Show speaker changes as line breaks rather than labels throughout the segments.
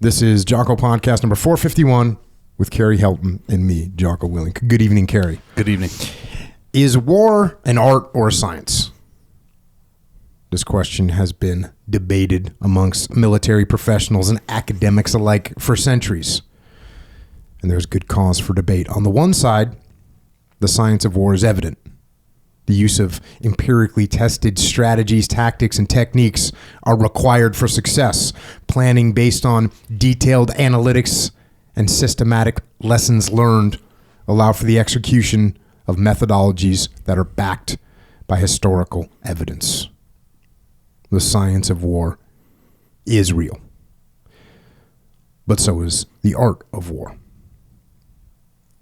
This is Jocko podcast number 451 with Carrie Helton and me, Jocko Willing. Good evening, Carrie.
Good evening.
Is war an art or a science? This question has been debated amongst military professionals and academics alike for centuries. And there's good cause for debate. On the one side, the science of war is evident. The use of empirically tested strategies, tactics, and techniques are required for success. Planning based on detailed analytics and systematic lessons learned allow for the execution of methodologies that are backed by historical evidence. The science of war is real, but so is the art of war.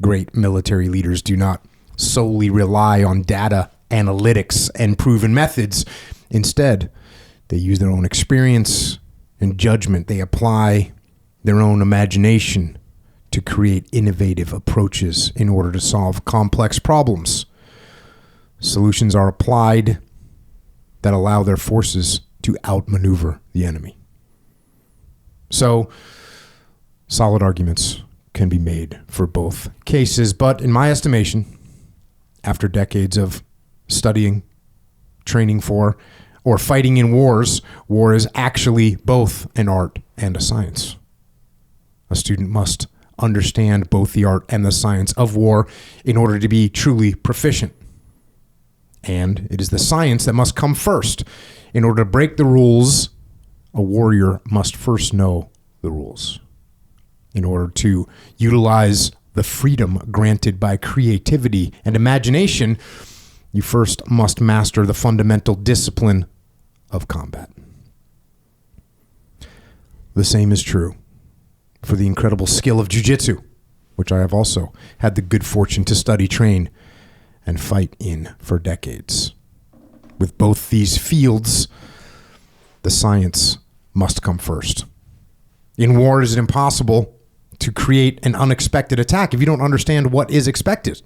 Great military leaders do not solely rely on data, analytics, and proven methods. Instead, they use their own experience and judgment. They apply their own imagination to create innovative approaches in order to solve complex problems. Solutions are applied that allow their forces to outmaneuver the enemy. So, solid arguments can be made for both cases, but in my estimation, after decades of studying, training for, or fighting in wars, war is actually both an art and a science. A student must understand both the art and the science of war in order to be truly proficient. And it is the science that must come first. In order to break the rules, a warrior must first know the rules. In order to utilize the freedom granted by creativity and imagination, you first must master the fundamental discipline of combat. The same is true for the incredible skill of Jiu Jitsu, which I have also had the good fortune to study, train, and fight in for decades. With both these fields, the science must come first. In war, it is impossible to create an unexpected attack if you don't understand what is expected.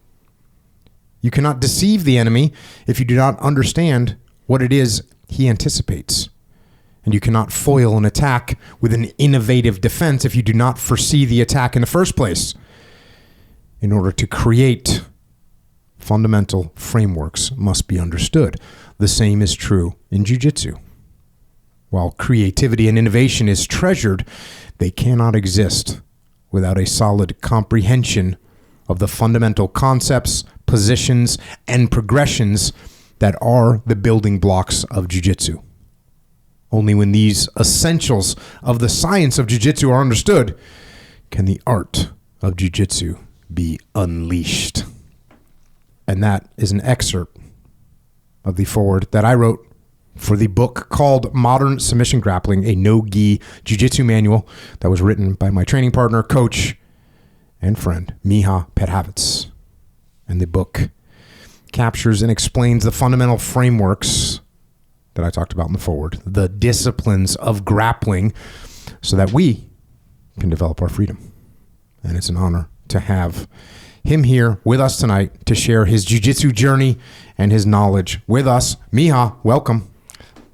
You cannot deceive the enemy if you do not understand what it is he anticipates. And you cannot foil an attack with an innovative defense if you do not foresee the attack in the first place. In order to create, fundamental frameworks must be understood. The same is true in Jiu Jitsu. While creativity and innovation is treasured, they cannot exist without a solid comprehension of the fundamental concepts, positions, and progressions that are the building blocks of jiu-jitsu. Only when these essentials of the science of jiu-jitsu are understood can the art of jiu-jitsu be unleashed. And that is an excerpt of the foreword that I wrote for the book called Modern Submission Grappling, a No-Ghee Jiu-Jitsu manual that was written by my training partner, coach, and friend, Miha Perhavec. And the book captures and explains the fundamental frameworks that I talked about in the foreword, the disciplines of grappling, so that we can develop our freedom. And it's an honor to have him here with us tonight to share his jiu-jitsu journey and his knowledge with us. Miha, welcome.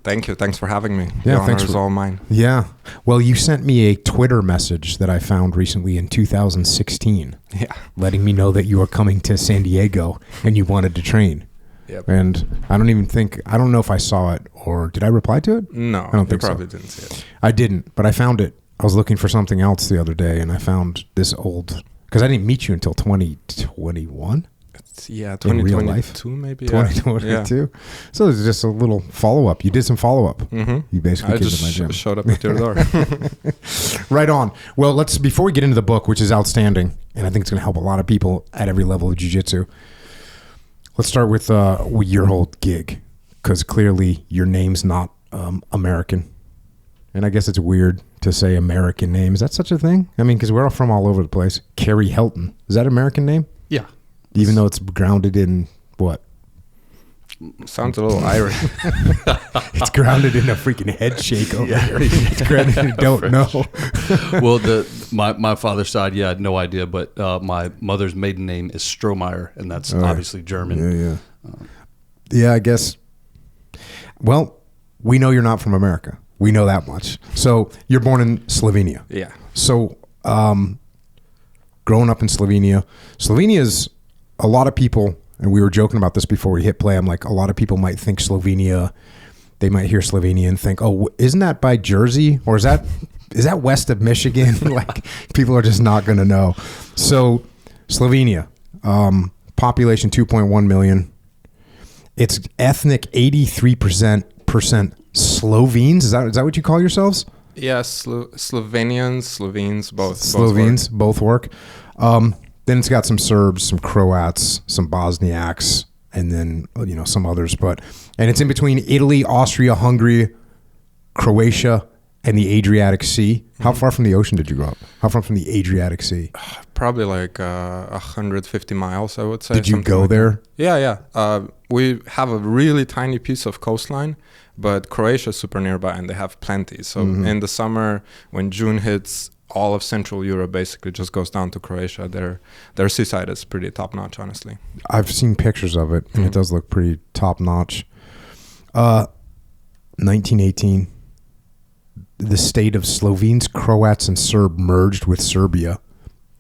Thank you. Thanks for having me.
Yeah,
the honor is all mine.
Yeah. Well, you sent me a Twitter message that I found recently in 2016.
Yeah.
Letting me know that you were coming to San Diego and you wanted to train.
Yep.
And I don't know if I saw it or did I reply to it?
No,
I don't think
you probably
so.
didn't see it.
I didn't, but I found it. I was looking for something else the other day and I found this old, because I didn't meet you until 2021.
Yeah,
in real life.
2022 maybe.
2022.
Yeah.
So it's just a little follow-up. You did some follow-up.
Mm-hmm.
You basically
I
came
just
to my gym.
showed up at your door.
Right on. Well, before we get into the book, which is outstanding, and I think it's going to help a lot of people at every level of jiu-jitsu, let's start with your whole gig, because clearly your name's not American. And I guess it's weird to say American name. Is that such a thing? I mean, because we're all from all over the place. Carrie Helton. Is that an American name?
Yeah.
Even though it's grounded in what?
Sounds a little Irish.
It's grounded in a freaking head shake over here. It's grounded in don't know.
Well, my father's side, I had no idea, but my mother's maiden name is Strohmeyer, and that's obviously German.
Yeah, I guess. Well, we know you're not from America. We know that much. So you're born in Slovenia.
Yeah.
So growing up in Slovenia is a lot of people, and we were joking about this before we hit play. I'm like, a lot of people might think Slovenia, they might hear Slovenia and think, oh, isn't that by Jersey? Or is that west of Michigan? Like, people are just not going to know. So Slovenia, population 2.1 million. It's ethnic 83% Slovenes. Is that what you call yourselves?
Yeah, Slovenes, both.
Slovenes, both work. Then it's got some Serbs, some Croats, some Bosniaks, and then some others. And it's in between Italy, Austria, Hungary, Croatia, and the Adriatic Sea. How far from the ocean did you grow up? How far from the Adriatic Sea?
Probably like 150 miles, I would say.
Did you go
like
there?
That. Yeah. We have a really tiny piece of coastline, but Croatia is super nearby, and they have plenty. So in the summer, when June hits, all of Central Europe basically just goes down to Croatia. Their seaside is pretty top notch, honestly.
I've seen pictures of it, and it does look pretty top notch. 1918, the state of Slovenes, Croats, and Serb merged with Serbia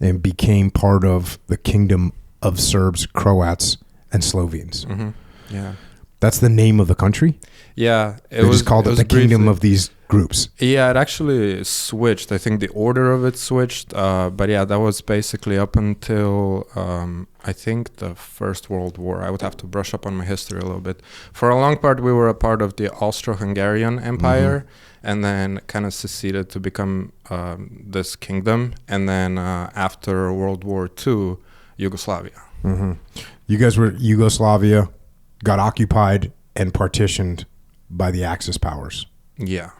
and became part of the kingdom of Serbs, Croats, and Slovenes.
Yeah.
That's the name of the country?
Yeah.
They just called it the kingdom of these groups.
Yeah, it actually switched. I think the order of it switched. But yeah, that was basically up until, I think, the First World War. I would have to brush up on my history a little bit. For a long part, we were a part of the Austro-Hungarian Empire, and then kind of seceded to become this kingdom. And then after World War II, Yugoslavia.
You guys were Yugoslavia, got occupied and partitioned by the Axis powers.
Yeah.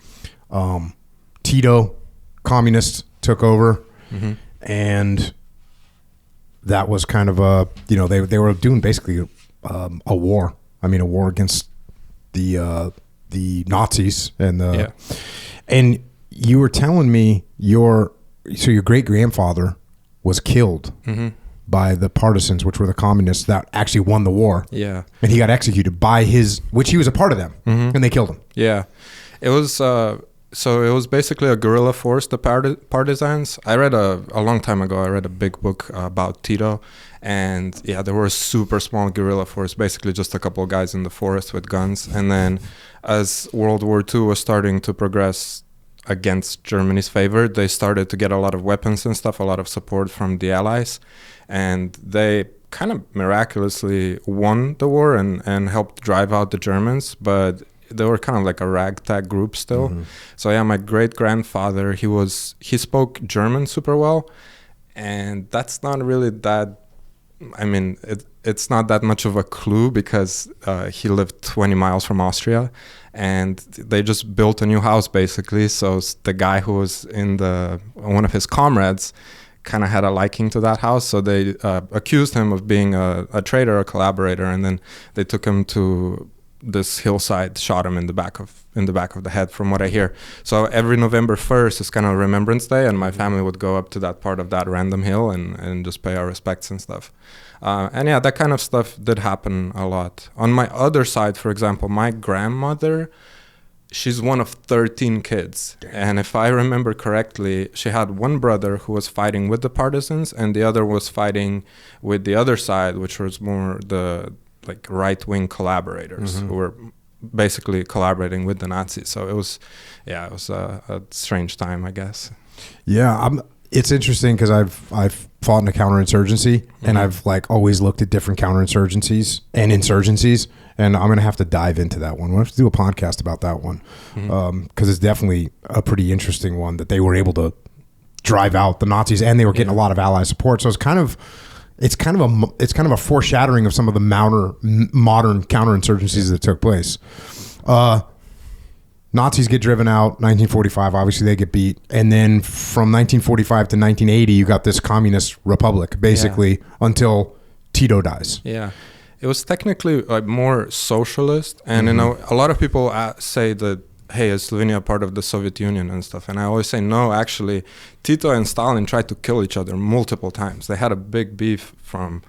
Tito, communists, took over, and that was kind of a, they were doing basically a war. I mean, a war against the Nazis and you were telling me your great grandfather was killed by the partisans, which were the communists that actually won the war.
Yeah.
And he got executed by which he was a part of them, and they killed him.
Yeah. It was, so it was basically a guerrilla force, the partisans. I read a long time ago, I read a big book about Tito, and yeah, there were a super small guerrilla force, basically just a couple of guys in the forest with guns. And then as World War II was starting to progress against Germany's favor, they started to get a lot of weapons and stuff, a lot of support from the Allies. And they kind of miraculously won the war and helped drive out the Germans, but they were kind of like a ragtag group still. So yeah, my great-grandfather, he spoke German super well, and that's not really that, I mean, it's not that much of a clue because he lived 20 miles from Austria, and they just built a new house basically. So the guy who was one of his comrades kind of had a liking to that house, so they accused him of being a traitor, a collaborator, and then they took him to this hillside, shot him in the back of the head, from what I hear. So every November 1st is kind of Remembrance Day, and my family would go up to that part of that random hill and just pay our respects and stuff. And yeah, that kind of stuff did happen a lot. On my other side, for example, my grandmother, she's one of 13 kids. And if I remember correctly, she had one brother who was fighting with the partisans, and the other was fighting with the other side, which was more the right-wing collaborators who were basically collaborating with the Nazis. So it was a strange time, I guess.
Yeah, it's interesting because I've fought in a counterinsurgency, and I've always looked at different counterinsurgencies and insurgencies, and I'm gonna have to dive into that one. We'll have to do a podcast about that one because it's definitely a pretty interesting one that they were able to drive out the Nazis, and they were getting a lot of ally support. So it's kind of a foreshadowing of some of the modern counterinsurgencies that took place. Nazis get driven out, 1945, obviously they get beat. And then from 1945 to 1980, you got this communist republic, basically, until Tito dies.
Yeah. It was technically more socialist. And, a lot of people say that hey, is Slovenia part of the Soviet Union and stuff? And I always say, no, actually, Tito and Stalin tried to kill each other multiple times. They had a big beef from,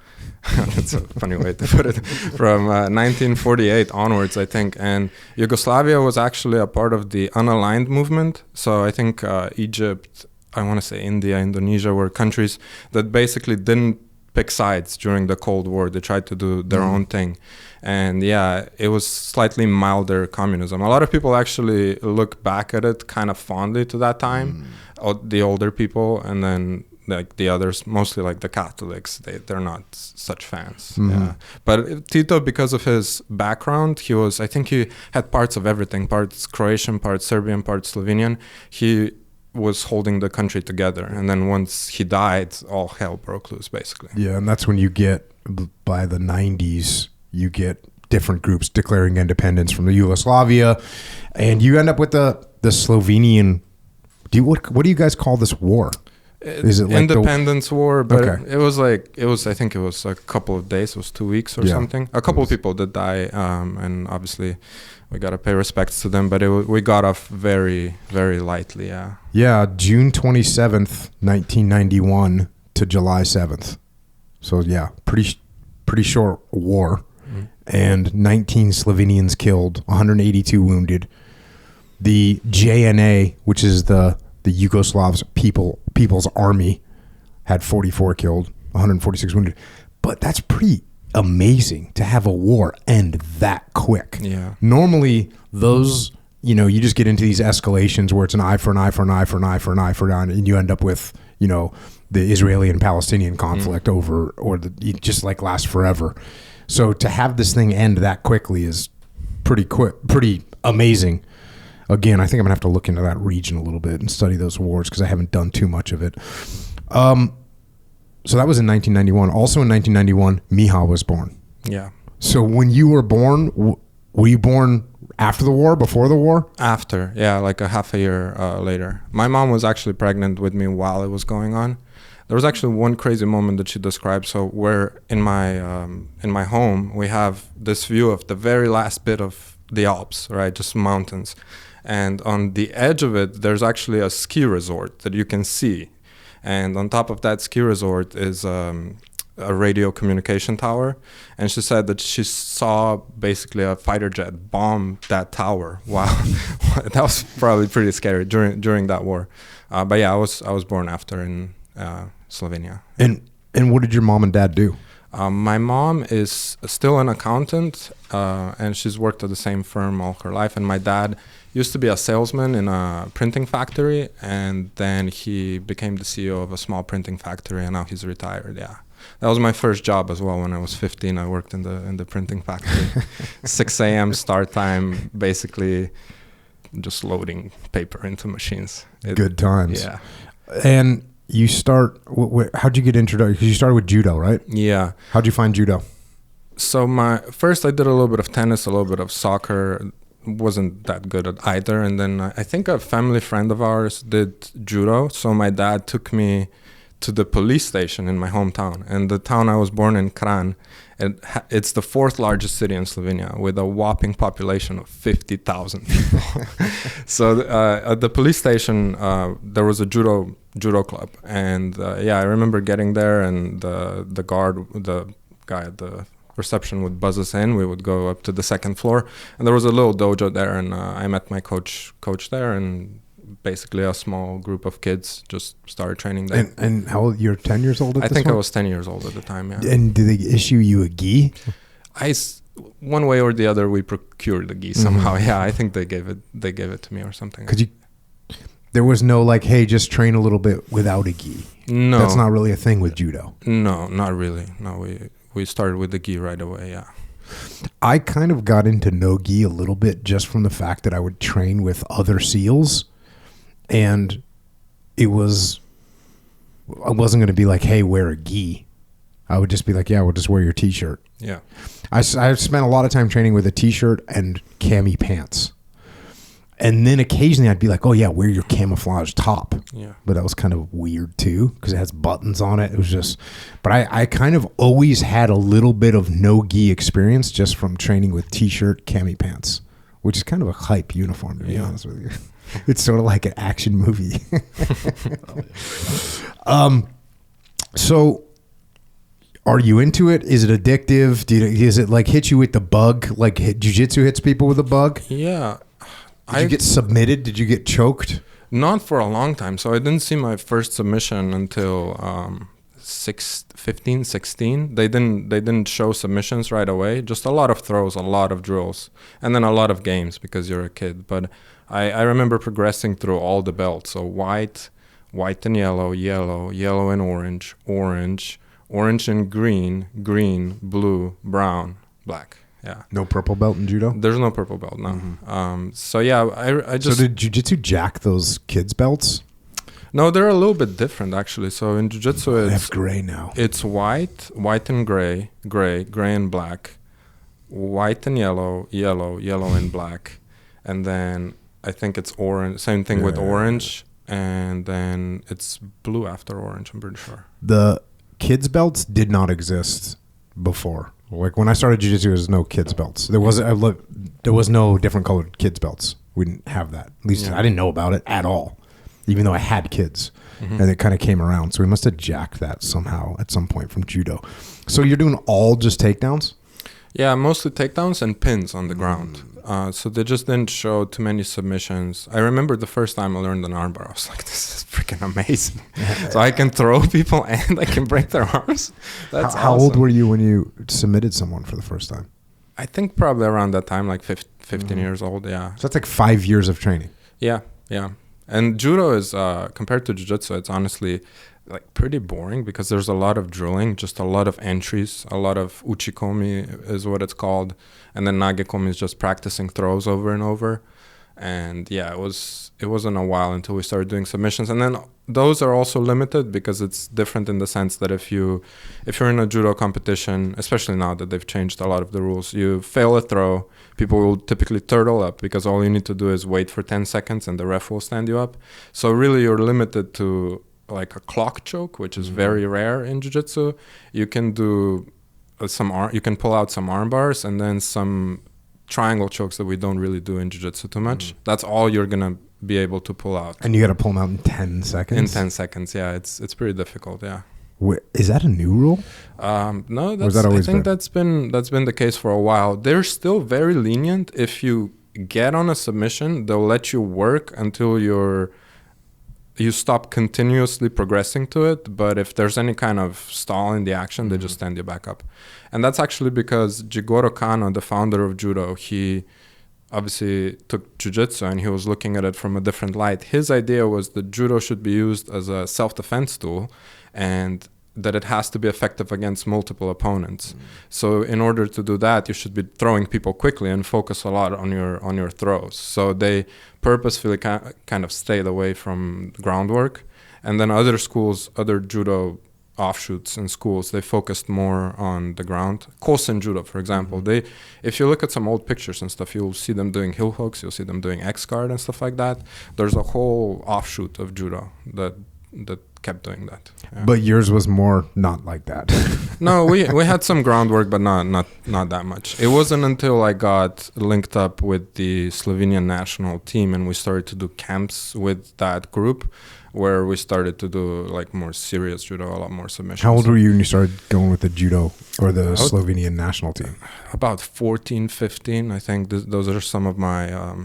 that's a funny way to put it, from 1948 onwards, I think. And Yugoslavia was actually a part of the unaligned movement. So I think Egypt, I want to say India, Indonesia were countries that basically didn't pick sides during the Cold War. They tried to do their own thing. And yeah, it was slightly milder communism. A lot of people actually look back at it kind of fondly to that time, the older people, and then like the others, mostly like the Catholics, they're not such fans. Yeah. But Tito, because of his background, I think he had parts of everything, parts Croatian, parts Serbian, parts Slovenian. He was holding the country together, and then once he died, all hell broke loose, basically.
Yeah, and that's when you get, by the 90s, you get different groups declaring independence from the Yugoslavia, and you end up with the Slovenian. What do you guys call this war? Is it like
Independence War? But
Okay.
it was I think it was a couple of days. It was 2 weeks or something. A couple of people did die, and obviously we gotta pay respects to them. But we got off very, very lightly. Yeah.
Yeah, June 27th, 1991 to July 7th. So yeah, pretty short war. And 19 Slovenians killed, 182 wounded. The JNA, which is the Yugoslavs People's Army, had 44 killed, 146 wounded. But that's pretty amazing to have a war end that quick.
Yeah.
Normally, those, you just get into these escalations where it's an eye for an eye for an eye for an eye for an eye for an eye, and you end up with, the Israeli and Palestinian conflict it just like lasts forever. So to have this thing end that quickly is pretty amazing. Again, I think I'm gonna have to look into that region a little bit and study those wars because I haven't done too much of it. So that was in 1991. Also in 1991, Miha was born.
Yeah.
So when you were born, were you born after the war, before the war?
After, yeah, like a half a year later. My mom was actually pregnant with me while it was going on. There was actually one crazy moment that she described. So where in my home, we have this view of the very last bit of the Alps, right? Just mountains. And on the edge of it, there's actually a ski resort that you can see. And on top of that ski resort is a radio communication tower. And she said that she saw basically a fighter jet bomb that tower. Wow. That was probably pretty scary during that war. But yeah, I was born after in Slovenia.
And what did your mom and dad do?
My mom is still an accountant, and she's worked at the same firm all her life. And my dad used to be a salesman in a printing factory, and then he became the CEO of a small printing factory, and now he's retired. Yeah, that was my first job as well. When I was 15, I worked in the printing factory. 6 a.m. start time, basically just loading paper into machines.
Good times.
Yeah.
And you start, how'd you get introduced? Because you started with Judo, right?
Yeah.
How'd you find Judo?
So first I did a little bit of tennis, a little bit of soccer. Wasn't that good at either. And then I think a family friend of ours did Judo. So my dad took me to the police station in my hometown. And the town I was born in, Kran, it's the 4th largest city in Slovenia with a whopping population of 50,000 people. So at the police station, there was a judo club. And I remember getting there, and the guy at the reception would buzz us in. We would go up to the 2nd floor, and there was a little dojo there, and I met my coach there, and basically a small group of kids just started training there.
And how old? You're 10 years old at this
I think
point?
I was 10 years old at the time, yeah.
And did they issue you a gi?
One way or the other, we procured the gi somehow. Yeah, I think they gave it to me or something.
There was no like, hey, just train a little bit without a gi.
No.
That's not really a thing with Judo.
No, not really. No, we started with the gi right away, yeah.
I kind of got into no-gi a little bit just from the fact that I would train with other SEALs, and I wasn't going to be like, hey, wear a gi. I would just be like, yeah, we'll just wear your t-shirt.
Yeah.
I spent a lot of time training with a t-shirt and cami pants. And then occasionally I'd be like, oh yeah, wear your camouflage top.
Yeah.
But that was kind of weird too, because it has buttons on it. It was just, but I kind of always had a little bit of no-gi experience just from training with t-shirt cami pants which is kind of a hype uniform, to be honest with you. It's sort of like an action movie. So are you into it? Is it addictive? Is it like hit you with the bug? Like jiu-jitsu hits people with a bug?
Yeah.
Did you get submitted? Did you get choked?
Not for a long time. So I didn't see my first submission until 15, 16. They didn't show submissions right away. Just a lot of throws, a lot of drills, and then a lot of games because you're a kid. But I remember progressing through all the belts. So white and yellow, yellow and orange, orange and green, blue, brown, black. Yeah.
No purple belt in judo?
There's no purple belt, no. So yeah, I just...
So did jiu-jitsu jack those kids' belts?
No, they're a little bit different actually. So in jiu-jitsu,
They have gray now.
it's white and gray and black, white and yellow and black, and then I think it's orange. Same thing with orange, and then it's blue after orange. I'm pretty sure.
The kids' belts did not exist before. Like when I started jiu-jitsu, there was no kids' belts. There was no different colored kids' belts. We didn't have that. At least I didn't know about it at all, even though I had kids. And it kind of came around. So we must have jacked that somehow at some point from judo. So you're doing all just takedowns?
Yeah, mostly takedowns and pins on the ground. So they just didn't show too many submissions. I remember the first time I learned an armbar, I was like, this is freaking amazing. So I can throw people and I can break their arms. That's
How
awesome.
old were you when you submitted someone for the first time?
I think probably around that time, like 15 years old, yeah.
So that's like 5 years of training.
Yeah. And judo is, compared to jiu-jitsu, it's honestly like pretty boring because there's a lot of drilling, just a lot of entries, a lot of uchikomi is what it's called. And then nagekomi is just practicing throws over and over. And yeah, it wasn't a while until we started doing submissions. And then those are also limited because it's different in the sense that if you're in a judo competition, especially now that they've changed a lot of the rules, you fail a throw, people will typically turtle up because all you need to do is wait for 10 seconds and the ref will stand you up. So really you're limited to like a clock choke, which is very rare in jiu-jitsu. You can do you can pull out some arm bars and then some triangle chokes that we don't really do in jiu-jitsu too much. That's all you're gonna be able to pull out.
And you got to pull them out in 10 seconds?
In 10 seconds, yeah. It's pretty difficult, yeah.
Is that a new rule?
No,
I
think that's been the case for a while. They're still very lenient. If you get on a submission, they'll let you work until you stop continuously progressing to it. But if there's any kind of stall in the action, they just stand you back up. And that's actually because Jigoro Kano, the founder of judo, he obviously took jiu-jitsu and he was looking at it from a different light. His idea was that judo should be used as a self-defense tool and that it has to be effective against multiple opponents. So in order to do that, you should be throwing people quickly and focus a lot on your throws. So they purposefully kind of stayed away from groundwork. And then other judo offshoots in schools, they focused more on the ground. Kosen judo, for example, if you look at some old pictures and stuff, you'll see them doing heel hooks, you'll see them doing X-guard and stuff like that. There's a whole offshoot of judo that kept doing that. Yeah.
But yours was more not like that.
No, we had some groundwork, but not that much. It wasn't until I got linked up with the Slovenian national team and we started to do camps with that group where we started to do like more serious judo, a lot more submissions.
How old were you when you started going with the judo or the Slovenian national team?
About 14, 15. I think those are some of my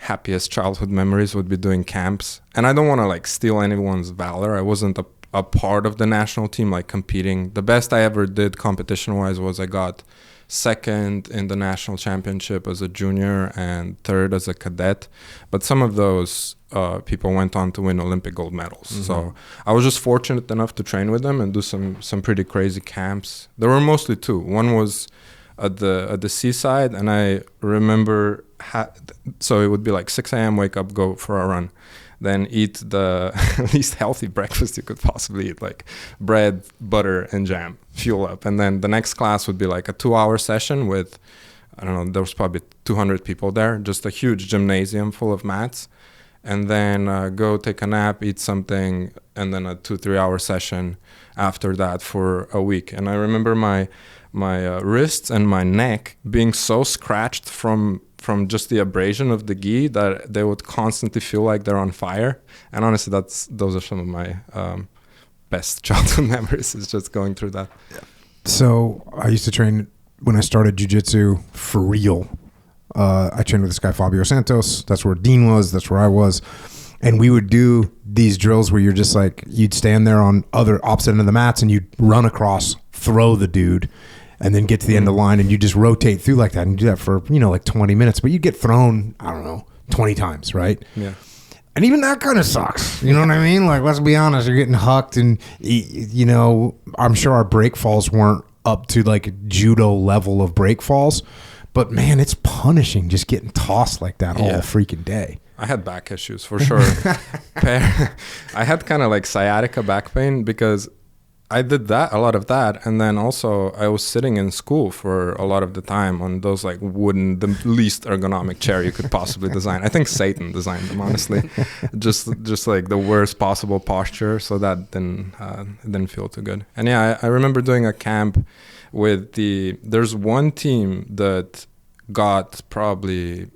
happiest childhood memories, would be doing camps. And I don't want to like steal anyone's valor. I wasn't a part of the national team, like competing. The best I ever did competition-wise was I got second in the national championship as a junior and third as a cadet. But some of those people went on to win Olympic gold medals. So I was just fortunate enough to train with them and do some pretty crazy camps. There were mostly two. One was at the seaside, and I remember so it would be like 6 a.m. wake up, go for a run, then eat the least healthy breakfast you could possibly eat, like bread, butter, and jam, fuel up. And then the next class would be like a 2-hour session with, I don't know, there was probably 200 people there, just a huge gymnasium full of mats. And then go take a nap, eat something, and then a 2-3 hour session after that for a week. And I remember my wrists and my neck being so scratched from from just the abrasion of the gi that they would constantly feel like they're on fire. And honestly, those are some of my best childhood memories, is just going through that.
So I used to train when I started jiu-jitsu for real. I trained with this guy, Fabio Santos. That's where Dean was. That's where I was. And we would do these drills where you're just like, you'd stand there on opposite end of the mats and you'd run across, throw the dude, and then get to the end of the line, and you just rotate through like that, and you do that for, like 20 minutes. But you get thrown, I don't know, 20 times, right?
Yeah.
And even that kind of sucks. You know what I mean? Like, let's be honest, you're getting hucked, and, I'm sure our break falls weren't up to like judo level of break falls. But man, it's punishing just getting tossed like that all freaking day.
I had back issues for sure. I had kind of like sciatica back pain because I did a lot of that. And then also I was sitting in school for a lot of the time on those like the least ergonomic chair you could possibly design. I think Satan designed them, honestly. just like the worst possible posture. So that didn't feel too good. And yeah, I remember doing a camp with there's one team that got probably,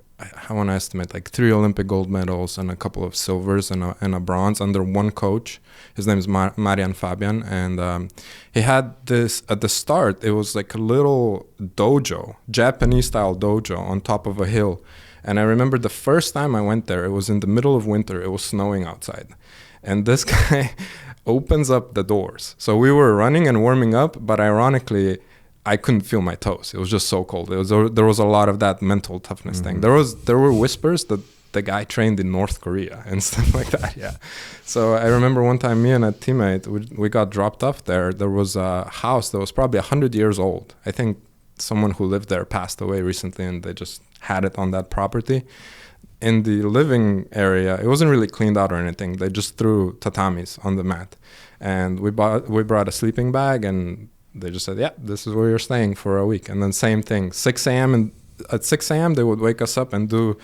I want to estimate, like 3 Olympic gold medals and a couple of silvers and a bronze under one coach. His name is Marian Fabian. And he had this, at the start, it was like a little dojo, Japanese-style dojo on top of a hill. And I remember the first time I went there, it was in the middle of winter. It was snowing outside. And this guy opens up the doors. So we were running and warming up, but ironically, I couldn't feel my toes. It was just so cold. There was a lot of that mental toughness thing. There were whispers that the guy trained in North Korea and stuff like that. Yeah. So I remember one time, me and a teammate, we got dropped off there. There was a house that was probably 100 years old. I think someone who lived there passed away recently, and they just had it on that property. In the living area, it wasn't really cleaned out or anything. They just threw tatamis on the mat, and we brought a sleeping bag, and they just said, yeah, this is where you're staying for a week. And then same thing, 6 a.m. And at 6 a.m. they would wake us up and do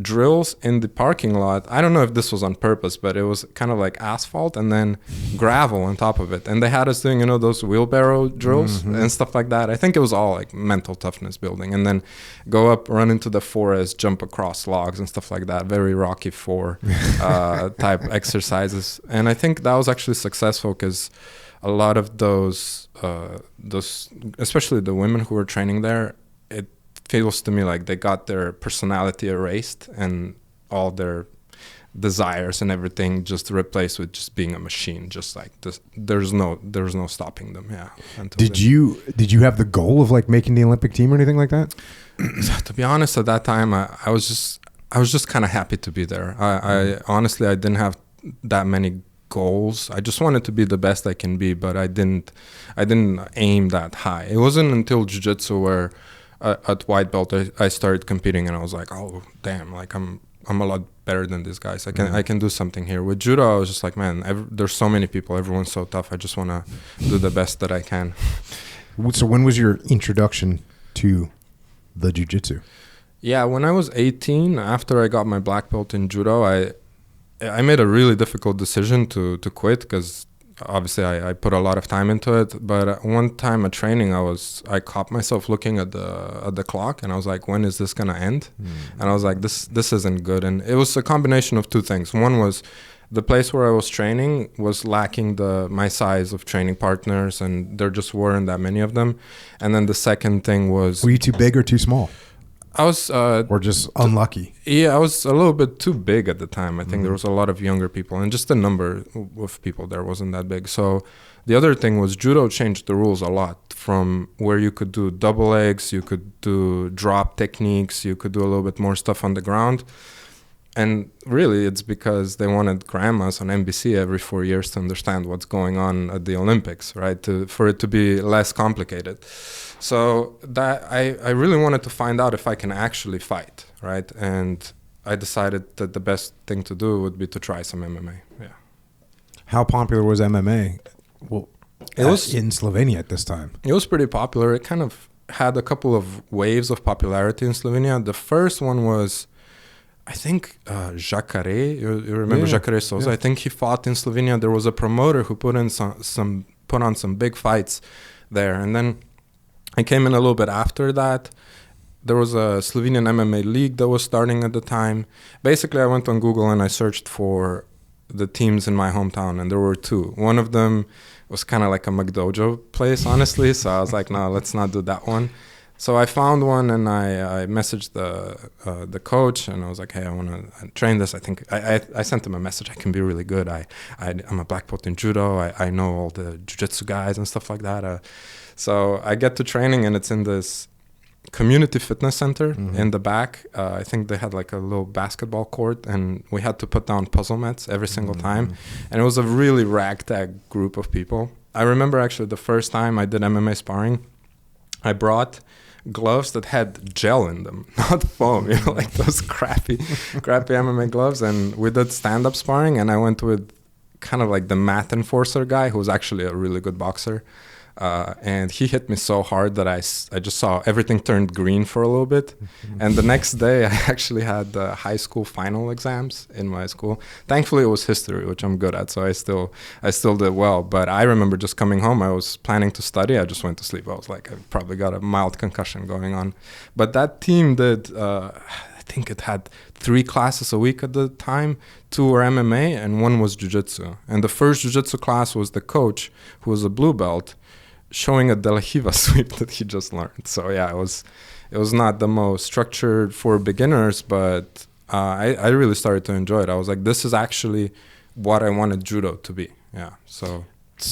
drills in the parking lot. I don't know if this was on purpose, but it was kind of like asphalt and then gravel on top of it. And they had us doing, those wheelbarrow drills and stuff like that. I think it was all like mental toughness building. And then go up, run into the forest, jump across logs and stuff like that. Very Rocky 4 type exercises. And I think that was actually successful because a lot of those, especially the women who were training there, it feels to me like they got their personality erased and all their desires and everything just replaced with just being a machine. Just like this, there's no stopping them. Yeah.
Did you have the goal of like making the Olympic team or anything like that?
To be honest, at that time, I was just kind of happy to be there. I honestly, I didn't have that many goals. I just wanted to be the best I can be, but I didn't aim that high. It wasn't until jiu-jitsu where at white belt I started competing, and I was like, oh damn, like I'm a lot better than these guys. I can do something here. With judo, I was just like, man, there's so many people, everyone's so tough. I just want to do the best that I can.
So when was your introduction to the jiu-jitsu?
Yeah, when I was 18, after I got my black belt in judo, I made a really difficult decision to quit because obviously I put a lot of time into it. But one time at training, I caught myself looking at the clock, and I was like, when is this gonna end? And I was like, this isn't good. And it was a combination of two things. One was the place where I was training was lacking my size of training partners, and there just weren't that many of them. And then the second thing was,
were you too big or too small?
I was
or just unlucky.
Yeah, I was a little bit too big at the time. I think there was a lot of younger people, and just the number of people there wasn't that big. So the other thing was judo changed the rules a lot, from where you could do double legs, you could do drop techniques, you could do a little bit more stuff on the ground. And really, it's because they wanted grandmas on NBC every 4 years to understand what's going on at the Olympics, right? For it to be less complicated. So that I really wanted to find out if I can actually fight, right? And I decided that the best thing to do would be to try some MMA. Yeah.
How popular was MMA? Well, it was in Slovenia at this time.
It was pretty popular. It kind of had a couple of waves of popularity in Slovenia. The first one was, I think, Jacare. You remember Jacare Souza? Yeah. I think he fought in Slovenia. There was a promoter who put on some big fights there, and then I came in a little bit after that. there was a Slovenian MMA league that was starting at the time. Basically, I went on Google and I searched for the teams in my hometown, and there were two. One of them was kind of like a McDojo place, honestly. So I was like, no, let's not do that one. So I found one, and I messaged the coach, and I was like, hey, I want to train this. I think I sent him a message. I can be really good. I'm a black belt in judo. I know all the jiu-jitsu guys and stuff like that. So I get to training, and it's in this community fitness center in the back. I think they had like a little basketball court, and we had to put down puzzle mats every single time. And it was a really ragtag group of people. I remember actually the first time I did MMA sparring, I brought gloves that had gel in them, not foam, like those crappy MMA gloves. And we did stand-up sparring, and I went with kind of like the mat enforcer guy, who was actually a really good boxer. And he hit me so hard that I just saw everything turned green for a little bit. And the next day, I actually had the high school final exams in my school. Thankfully, it was history, which I'm good at, so I still did well. But I remember just coming home. I was planning to study. I just went to sleep. I was like, I probably got a mild concussion going on. But that team did, I think it had 3 classes a week at the time. 2 were MMA, and 1 was jiu-jitsu. And the first jiu-jitsu class was the coach, who was a blue belt, showing a De La Hiva sweep that he just learned. So yeah, it was not the most structured for beginners, but I really started to enjoy it. I was like, this is actually what I wanted judo to be. Yeah. So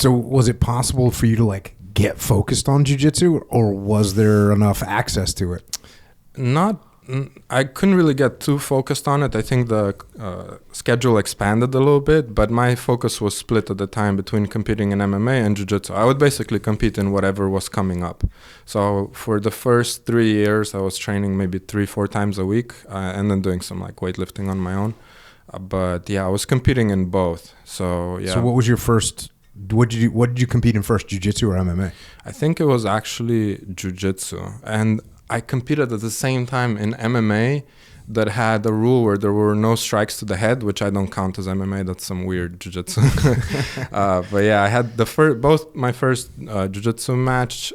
was it possible for you to like get focused on jiu-jitsu, or was there enough access to it?
I couldn't really get too focused on it. I think the schedule expanded a little bit, but my focus was split at the time between competing in MMA and jiu-jitsu. I would basically compete in whatever was coming up. So for the first 3 years, I was training maybe 3-4 times a week, and then doing some like weightlifting on my own. But yeah, I was competing in both. So yeah.
So what was your first? What did you compete in first, jiu-jitsu or MMA?
I think it was actually jiu-jitsu, and I competed at the same time in MMA that had a rule where there were no strikes to the head, which I don't count as MMA. That's some weird jiu-jitsu. But yeah, I had both my first jiu-jitsu match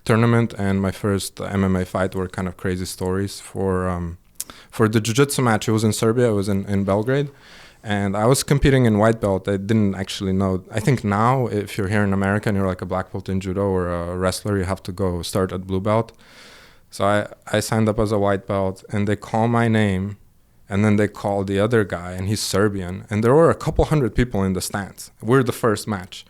tournament and my first MMA fight were kind of crazy stories. For the jiu-jitsu match, it was in Serbia. It was in Belgrade. And I was competing in white belt. I didn't actually know. I think now, if you're here in America and you're like a black belt in judo or a wrestler, you have to go start at blue belt. So I signed up as a white belt, and they call my name, and then they call the other guy, and he's Serbian. And there were a couple hundred people in the stands. We're the first match.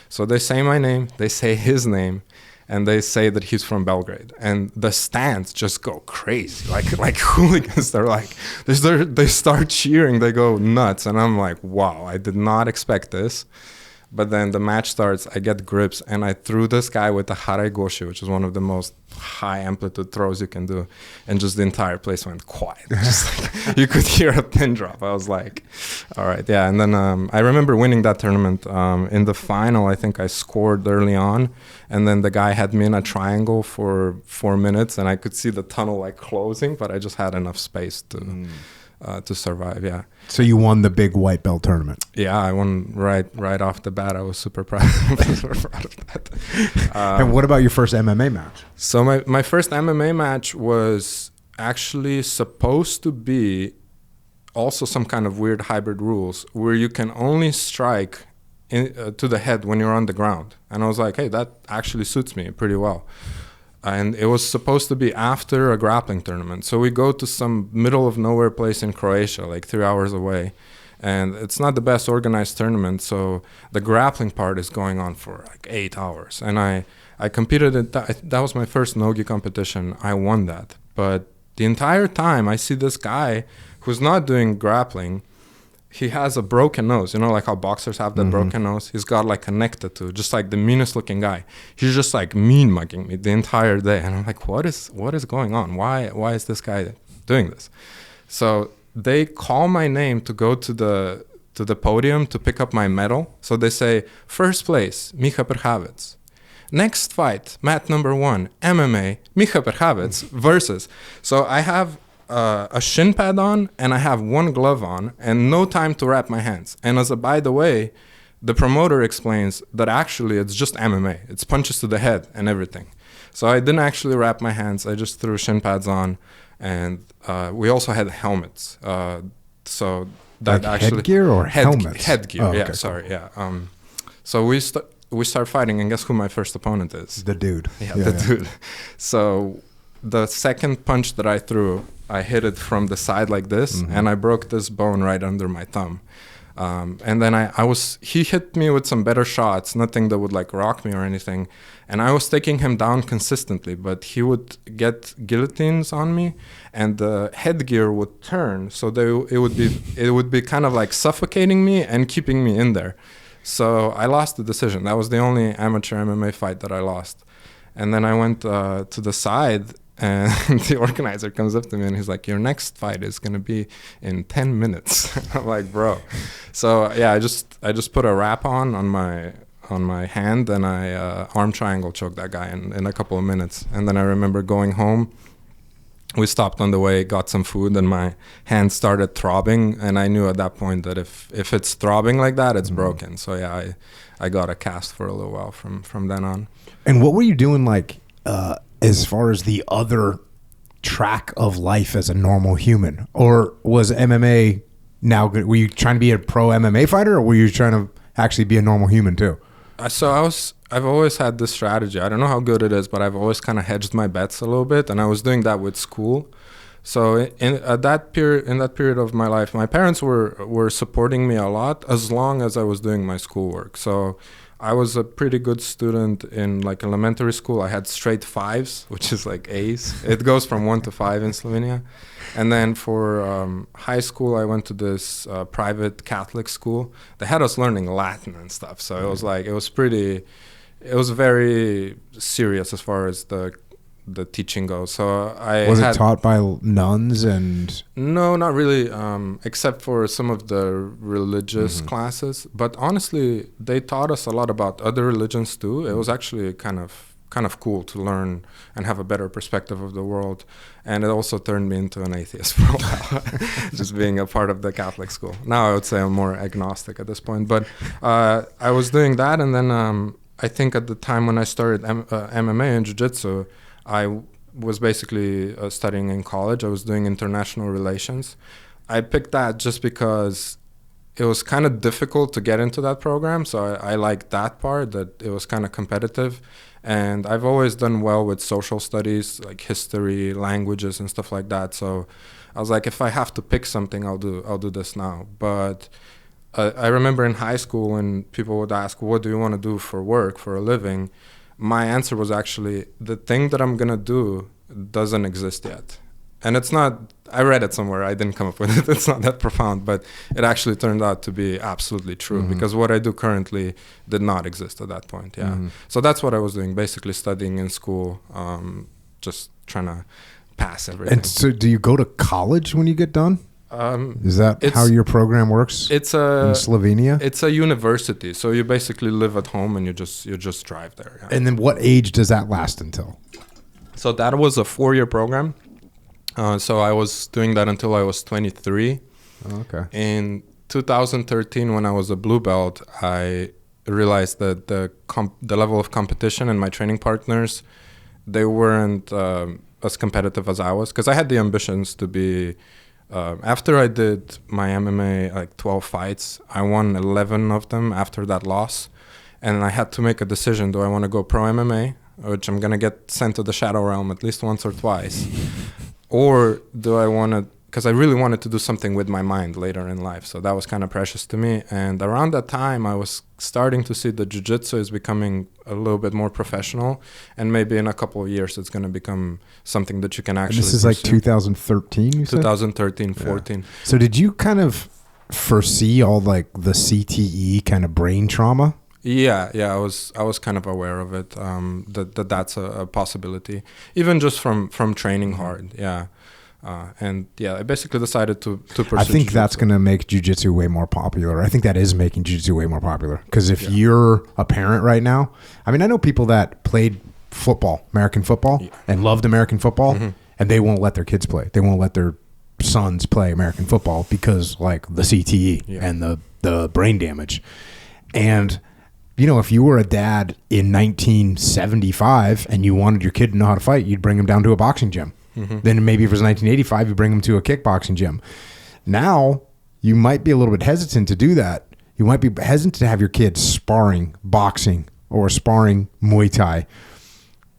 So they say my name, they say his name, and they say that he's from Belgrade. And the stands just go crazy, like hooligans. They're like, they start cheering, they go nuts. And I'm like, wow, I did not expect this. But then the match starts, I get grips, and I threw this guy with the harai goshi, which is one of the most high amplitude throws you can do. And just the entire place went quiet. Just like, you could hear a pin drop. I was like, all right, yeah. And then I remember winning that tournament. In the final, I think I scored early on. And then the guy had me in a triangle for 4 minutes, and I could see the tunnel like closing, but I just had enough space to survive, yeah.
So you won the big white belt tournament.
Yeah, I won right off the bat. I was super proud of that.
And what about your first MMA match?
So my first MMA match was actually supposed to be also some kind of weird hybrid rules where you can only strike to the head when you're on the ground. And I was like, hey, that actually suits me pretty well. And it was supposed to be after a grappling tournament. So we go to some middle of nowhere place in Croatia, like 3 hours away. And it's not the best organized tournament. So the grappling part is going on for like 8 hours. And I competed at that was my first No-Ghee competition. I won that. But the entire time I see this guy who's not doing grappling. He has a broken nose, like how boxers have that broken nose. He's got like a neck tattoo, just like the meanest looking guy. He's just like mean mugging me the entire day, and I'm like, what is going on? Why is this guy doing this? So they call my name to go to the podium to pick up my medal. So they say, first place, Miha Perhavec. Next fight, mat number 1, MMA, Miha Perhavec versus. So I have a shin pad on, and I have 1 glove on, and no time to wrap my hands. And by the way, the promoter explains that actually it's just MMA. It's punches to the head and everything. So I didn't actually wrap my hands. I just threw shin pads on, and we also had helmets. So that
like
actually
headgear or helmets?
Headgear.
Oh, okay,
yeah, sorry. Yeah. So we start fighting, and guess who my first opponent is?
The dude.
Yeah, the dude. So the second punch that I threw, I hit it from the side like this, and I broke this bone right under my thumb. And then he hit me with some better shots, nothing that would like rock me or anything. And I was taking him down consistently, but he would get guillotines on me, and the headgear would turn. So it would be kind of like suffocating me and keeping me in there. So I lost the decision. That was the only amateur MMA fight that I lost. And then I went to the side, and the organizer comes up to me and he's like, your next fight is going to be in 10 minutes. I'm like, bro. So yeah, I just put a wrap on my hand, and I arm triangle choked that guy in a couple of minutes. And then I remember going home. We stopped on the way, got some food, and my hand started throbbing. And I knew at that point that if it's throbbing like that, it's broken. So yeah, I got a cast for a little while from then on.
And what were you doing like as far as the other track of life as a normal human? Or was MMA now good? Were you trying to be a pro MMA fighter, or were you trying to actually be a normal human too?
So I've always had this strategy. I don't know how good it is, but I've always kind of hedged my bets a little bit, and I was doing that with school. So in that period of my life, my parents were supporting me a lot as long as I was doing my schoolwork. So I was a pretty good student in like elementary school. I had straight 5s, which is like A's. It goes from 1 to 5 in Slovenia. And then for high school, I went to this private Catholic school. They had us learning Latin and stuff. So it was like, it was very serious as far as the teaching goes. So
Was it taught by nuns and?
No, not really, except for some of the religious classes. But honestly, they taught us a lot about other religions too. It was actually kind of cool to learn and have a better perspective of the world. And it also turned me into an atheist for a while, just being a part of the Catholic school. Now I would say I'm more agnostic at this point. But I was doing that, and then I think at the time when I started MMA and Jiu Jitsu, I was basically studying in college. I was doing international relations. I picked that just because it was kind of difficult to get into that program. So I liked that part, that it was kind of competitive. And I've always done well with social studies, like history, languages, and stuff like that. So I was like, if I have to pick something, I'll do this now. But I remember in high school when people would ask, what do you want to do for work, for a living? My answer was actually, the thing that I'm going to do doesn't exist yet. And it's not, I read it somewhere, I didn't come up with it, it's not that profound, but it actually turned out to be absolutely true, because what I do currently did not exist at that point, yeah. So that's what I was doing, basically studying in school, just trying to pass everything.
And so do you go to college when you get done? Is that how your program works in Slovenia?
It's a university, so you basically live at home and you just drive there. Yeah.
And then what age does that last until?
So that was a 4-year program. So I was doing that until I was 23.
Okay.
In 2013, when I was a blue belt, I realized that the level of competition and my training partners, they weren't as competitive as I was, because I had the ambitions to be. After I did my MMA, like 12 fights, I won 11 of them after that loss. And I had to make a decision. Do I want to go pro MMA, which I'm going to get sent to the Shadow Realm at least once or twice? Or do I want to, because I really wanted to do something with my mind later in life. So that was kind of precious to me. And around that time, I was starting to see that Jiu Jitsu is becoming a little bit more professional. And maybe in a couple of years, it's going to become something that you can actually
And this is
pursue.
like 2013, you said?
2013, 14.
Yeah. So did you kind of foresee all like the CTE kind of brain trauma?
Yeah, I was kind of aware of it, that's a possibility, even just from training hard, yeah. And yeah, I basically decided to pursue
I think
jiu-jitsu.
that's going to make jiu-jitsu way more popular. I think that is making jiu-jitsu way more popular, because if you're a parent right now, I mean, I know people that played football, American football, and loved American football, and they won't let their kids play. They won't let their sons play American football because like the CTE and the brain damage. And, you know, if you were a dad in 1975 and you wanted your kid to know how to fight, you'd bring him down to a boxing gym. Then maybe if it was 1985, you bring him to a kickboxing gym. Now, you might be a little bit hesitant to do that. You might be hesitant to have your kids sparring boxing or sparring Muay Thai,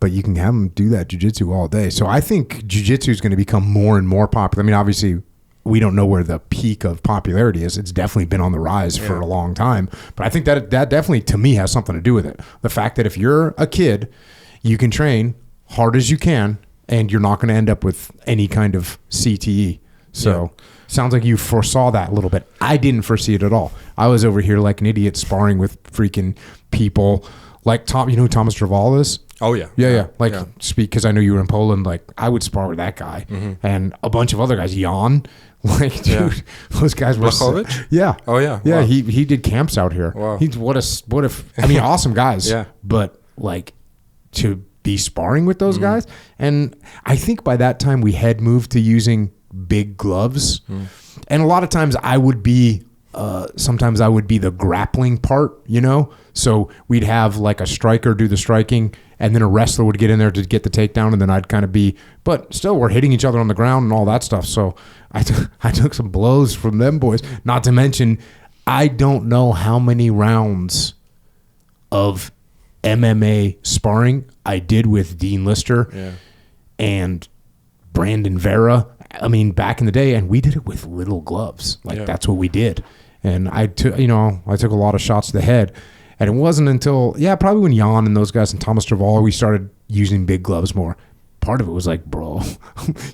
but you can have them do that jiu-jitsu all day. So I think jiu-jitsu is going to become more and more popular. I mean, obviously, we don't know where the peak of popularity is. It's definitely been on the rise for a long time. But I think that definitely, to me, has something to do with it. The fact that if you're a kid, you can train hard as you can, and you're not going to end up with any kind of CTE. So sounds like you foresaw that a little bit. I didn't foresee it at all. I was over here like an idiot sparring with freaking people like Tom. You know who Thomas Draval is?
Oh, yeah.
Yeah. Like, speak, because I know you were in Poland. Like, I would spar with that guy and a bunch of other guys. Jan. Like, dude, those guys were
Yeah. Oh, yeah.
Yeah,
Wow.
he did camps out here.
Wow.
He's I mean, awesome guys.
Yeah.
But, like, to be sparring with those guys. And I think by that time we had moved to using big gloves. And a lot of times I would be sometimes I would be the grappling part, you know? So we'd have like a striker do the striking, and then a wrestler would get in there to get the takedown, and then I'd kind of be, but still we're hitting each other on the ground and all that stuff. So I took some blows from them boys. Not to mention, I don't know how many rounds of MMA sparring I did with Dean Lister and Brandon Vera. I mean, back in the day, and we did it with little gloves. Like that's what we did. And I took a lot of shots to the head. And it wasn't until, probably when Jan and those guys and Thomas Draval, we started using big gloves more. Part of it was like, bro,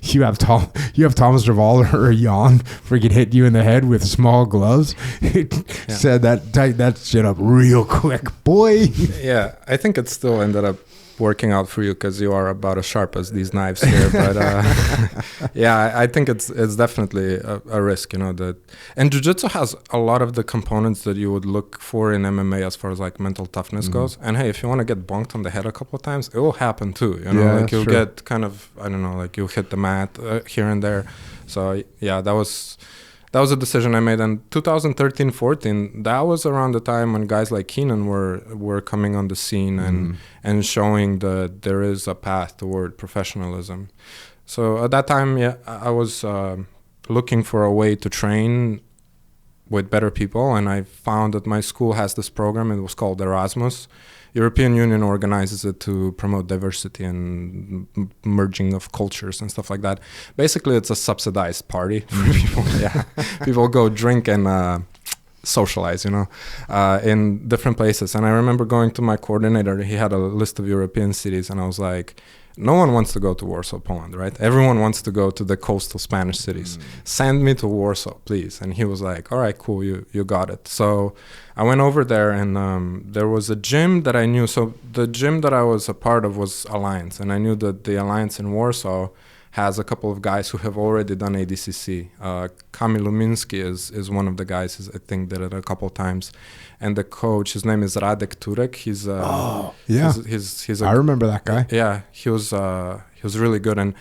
you have Thomas Draval or Jan freaking hit you in the head with small gloves. Said that, tighten that shit up real quick, boy.
Yeah, I think it still ended up working out for you because you are about as sharp as these knives here. But I think it's definitely a risk, you know. And jiu-jitsu has a lot of the components that you would look for in MMA as far as like mental toughness goes. And hey, if you want to get bonked on the head a couple of times, it will happen too. You know, like you'll get kind of, I don't know, like you'll hit the mat here and there. So yeah, that was a decision I made. And 2013-14, that was around the time when guys like Keenan were coming on the scene and showing that there is a path toward professionalism. So at that time, I was looking for a way to train with better people, and I found that my school has this program. It was called Erasmus. European Union organizes it to promote diversity and merging of cultures and stuff like that. Basically, it's a subsidized party for people. People go drink and socialize, you know, in different places. And I remember going to my coordinator. He had a list of European cities, and I was like, no one wants to go to Warsaw, Poland, right? Everyone wants to go to the coastal Spanish cities. Send me to Warsaw, please. And he was like, all right, cool, you got it. So I went over there, and there was a gym that I knew. So the gym that I was a part of was Alliance, and I knew that the Alliance in Warsaw has a couple of guys who have already done ADCC. Kamil Luminski is one of the guys, I think, did it a couple of times. And the coach, his name is Radek Turek. He's
I remember that guy.
Yeah, he was really good. And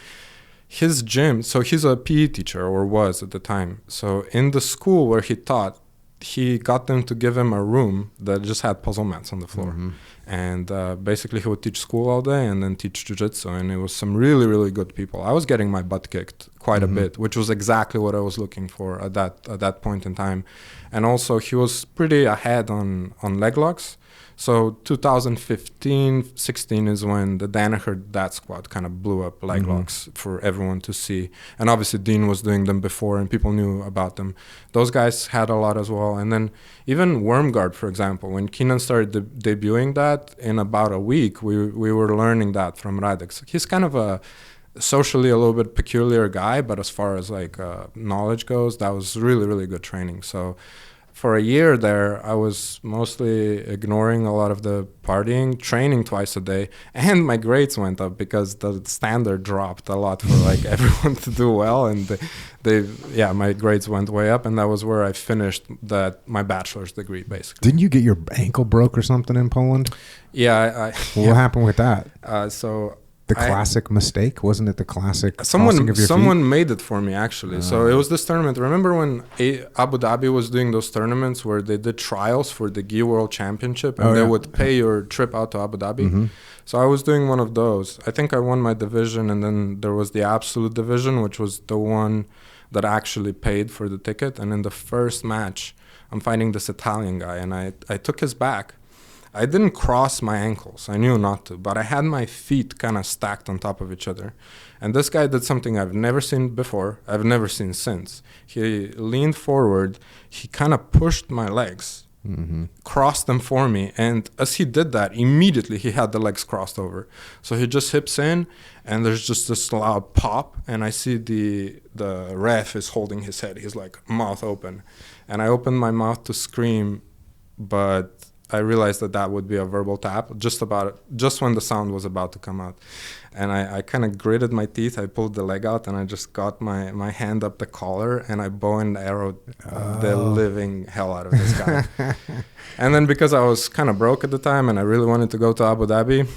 his gym, so he's a PE teacher, or was at the time. So in the school where he taught, he got them to give him a room that just had puzzle mats on the floor. And basically he would teach school all day and then teach jiu-jitsu. And it was some really, really good people. I was getting my butt kicked quite a bit, which was exactly what I was looking for at that point in time. And also he was pretty ahead on leg locks. So 2015-16 is when the Danaher Dad Squad kind of blew up leg locks for everyone to see. And obviously Dean was doing them before and people knew about them. Those guys had a lot as well. And then even Wormguard, for example, when Keenan started debuting that, in about a week, we were learning that from Radek. So he's kind of a socially a little bit peculiar guy, but as far as like knowledge goes, that was really, really good training. So for a year there, I was mostly ignoring a lot of the partying, training twice a day, and my grades went up because the standard dropped a lot for like everyone to do well, and my grades went way up, and that was where I finished my bachelor's degree, basically.
Didn't you get your ankle broke or something in Poland?
Yeah.
What happened with that?
So
The classic mistake? Wasn't it the classic
someone
crossing of your feet?
made it for me, actually. So it was this tournament. Remember when Abu Dhabi was doing those tournaments where they did trials for the Gi World Championship, and they would pay your trip out to Abu Dhabi?
Mm-hmm.
So I was doing one of those. I think I won my division, and then there was the absolute division, which was the one that actually paid for the ticket. And in the first match, I'm fighting this Italian guy, and I took his back. I didn't cross my ankles. I knew not to, but I had my feet kind of stacked on top of each other. And this guy did something I've never seen before, I've never seen since. He leaned forward, he kind of pushed my legs, crossed them for me, and as he did that, immediately he had the legs crossed over. So he just hips in, and there's just this loud pop, and I see the ref is holding his head. He's like mouth open. And I opened my mouth to scream, but I realized that would be a verbal tap just when the sound was about to come out. And I kind of gritted my teeth. I pulled the leg out, and I just got my hand up the collar, and I bow and arrowed the living hell out of this guy. And then because I was kind of broke at the time and I really wanted to go to Abu Dhabi,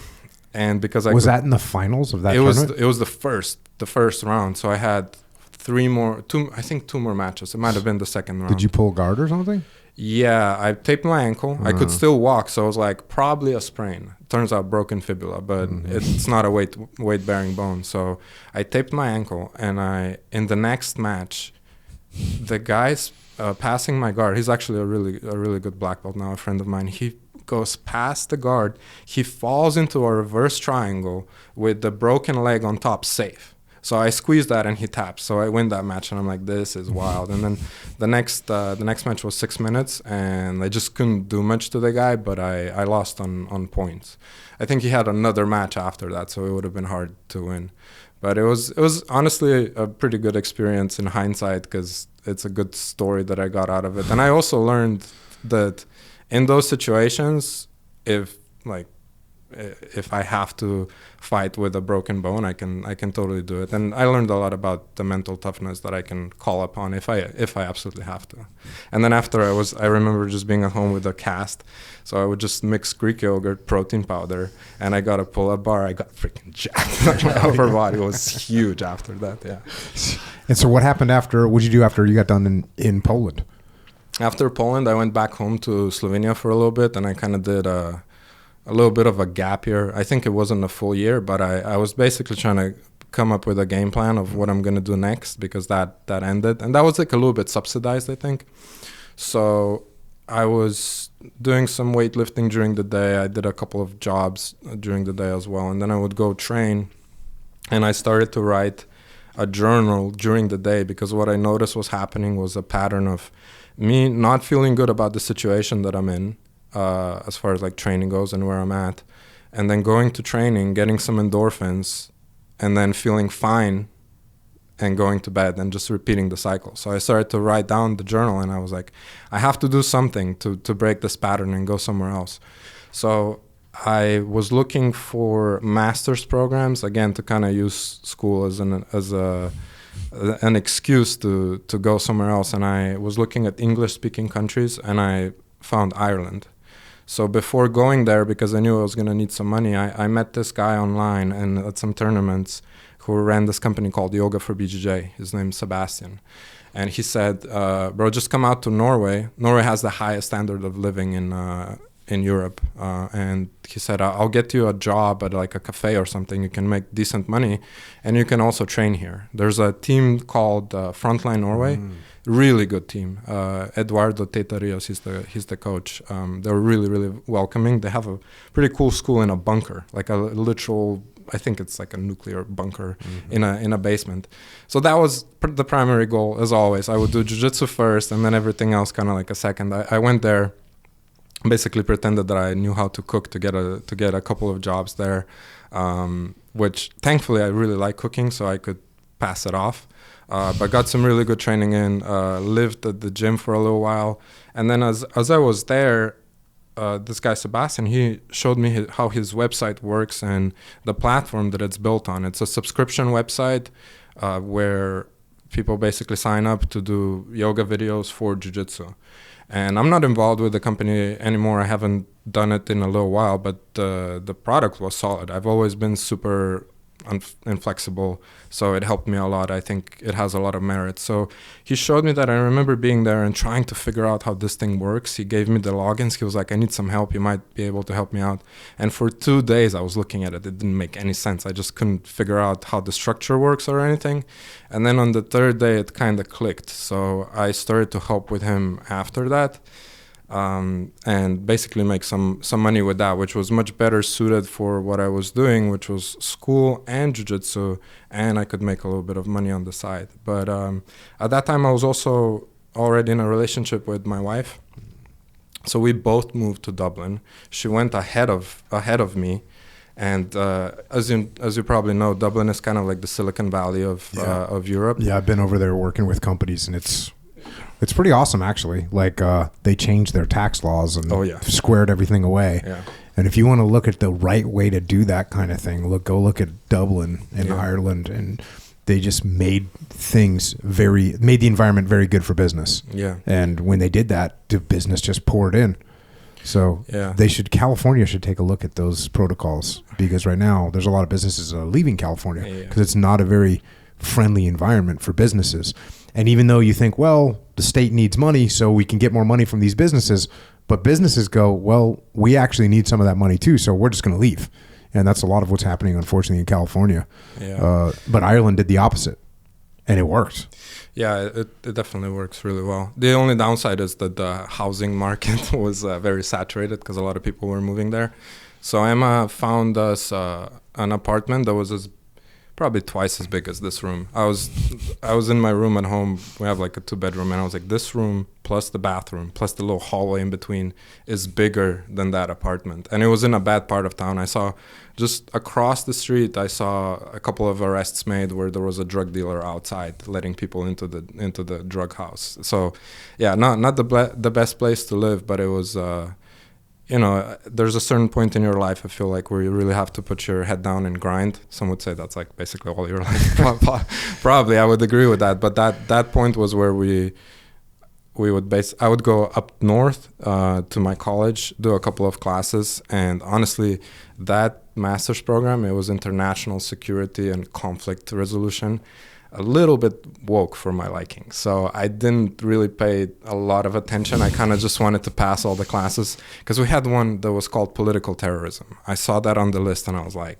and because
that in the finals of that tournament?
It was the first round. So I had two more matches. It might have been the second round.
Did you pull guard or something?
Yeah, I taped my ankle. I could still walk, so I was like, probably a sprain. Turns out broken fibula, but it's not a weight-bearing bone. So I taped my ankle, and in the next match, the guy's passing my guard. He's actually a really good black belt now, a friend of mine. He goes past the guard. He falls into a reverse triangle with the broken leg on top, safe. So I squeezed that, and he taps. So I win that match, and I'm like, this is wild. And then the next match was 6 minutes, and I just couldn't do much to the guy, but I lost on points. I think he had another match after that, so it would have been hard to win. But it was honestly a pretty good experience in hindsight, because it's a good story that I got out of it. And I also learned that in those situations, if I have to fight with a broken bone, I can totally do it. And I learned a lot about the mental toughness that I can call upon if I absolutely have to. And then after I remember just being at home with a cast, so I would just mix Greek yogurt, protein powder, and I got a pull-up bar. I got freaking jacked. My upper body was huge after that. Yeah.
And so what happened after? What did you do after you got done in Poland?
After Poland, I went back home to Slovenia for a little bit, and I kind of did a little bit of a gap year. I think it wasn't a full year, but I was basically trying to come up with a game plan of what I'm going to do next, because that ended. And that was like a little bit subsidized, I think. So I was doing some weightlifting during the day. I did a couple of jobs during the day as well. And then I would go train, and I started to write a journal during the day, because what I noticed was happening was a pattern of me not feeling good about the situation that I'm in, as far as like training goes and where I'm at, and then going to training, getting some endorphins, and then feeling fine and going to bed and just repeating the cycle. So I started to write down the journal, and I was like, I have to do something to break this pattern and go somewhere else. So I was looking for master's programs, again, to kind of use school as an excuse to go somewhere else. And I was looking at English-speaking countries, and I found Ireland. So before going there, because I knew I was going to need some money, I met this guy online and at some tournaments who ran this company called Yoga for BJJ. His name's Sebastian. And he said, bro, just come out to Norway. Norway has the highest standard of living in Europe. And he said, I'll get you a job at like a cafe or something. You can make decent money, and you can also train here. There's a team called Frontline Norway. Really good team. Eduardo Tetarios, he's the coach. They're really, really welcoming. They have a pretty cool school in a bunker, like a literal, I think it's like a nuclear bunker in a basement. So that was the primary goal, as always. I would do jiu-jitsu first, and then everything else kind of like a second. I went there, basically pretended that I knew how to cook to get a couple of jobs there, which thankfully I really like cooking, so I could pass it off. But got some really good training in, lived at the gym for a little while. And then as I was there, this guy Sebastian, he showed me how his website works and the platform that it's built on. It's a subscription website where people basically sign up to do yoga videos for jiu-jitsu. And I'm not involved with the company anymore. I haven't done it in a little while, but the product was solid. I've always been super inflexible. So it helped me a lot. I think it has a lot of merit. So he showed me that. I remember being there and trying to figure out how this thing works. He gave me the logins. He was like, I need some help. You might be able to help me out. And for 2 days, I was looking at it. It didn't make any sense. I just couldn't figure out how the structure works or anything. And then on the 3rd day, it kind of clicked. So I started to help with him after that. And basically make some money with that, which was much better suited for what I was doing, which was school and jiu-jitsu, and I could make a little bit of money on the side. But at that time, I was also already in a relationship with my wife, so we both moved to Dublin. She went ahead of me, and as you probably know, Dublin is kind of like the Silicon Valley of Europe.
Yeah, I've been over there working with companies, and it's pretty awesome, actually. Like, they changed their tax laws and squared everything away. Yeah. And if you want to look at the right way to do that kind of thing, go look at Dublin in Ireland, and they just made the environment very good for business. Yeah. And when they did that, the business just poured in. So California should take a look at those protocols, because right now there's a lot of businesses leaving California because it's not a very friendly environment for businesses. And even though you think, well, the state needs money, so we can get more money from these businesses, but businesses go, well, we actually need some of that money too, so we're just going to leave. And that's a lot of what's happening, unfortunately, in California. Yeah. But Ireland did the opposite, and it worked.
Yeah, it definitely works really well. The only downside is that the housing market was very saturated because a lot of people were moving there. So Emma found us an apartment that was probably twice as big as this room. I was in my room at home. We have like a 2-bedroom, and I was like, this room plus the bathroom plus the little hallway in between is bigger than that apartment. And it was in a bad part of town. I saw just across the street, I saw a couple of arrests made where there was a drug dealer outside letting people into the drug house. So yeah, not the best place to live, but it was there's a certain point in your life, I feel like, where you really have to put your head down and grind. Some would say that's like basically all your life. Probably, I would agree with that. But that point was where I would go up north to my college, do a couple of classes, and honestly, that master's program, it was international security and conflict resolution. A little bit woke for my liking. So I didn't really pay a lot of attention. I kind of just wanted to pass all the classes because we had one that was called political terrorism. I saw that on the list and I was like,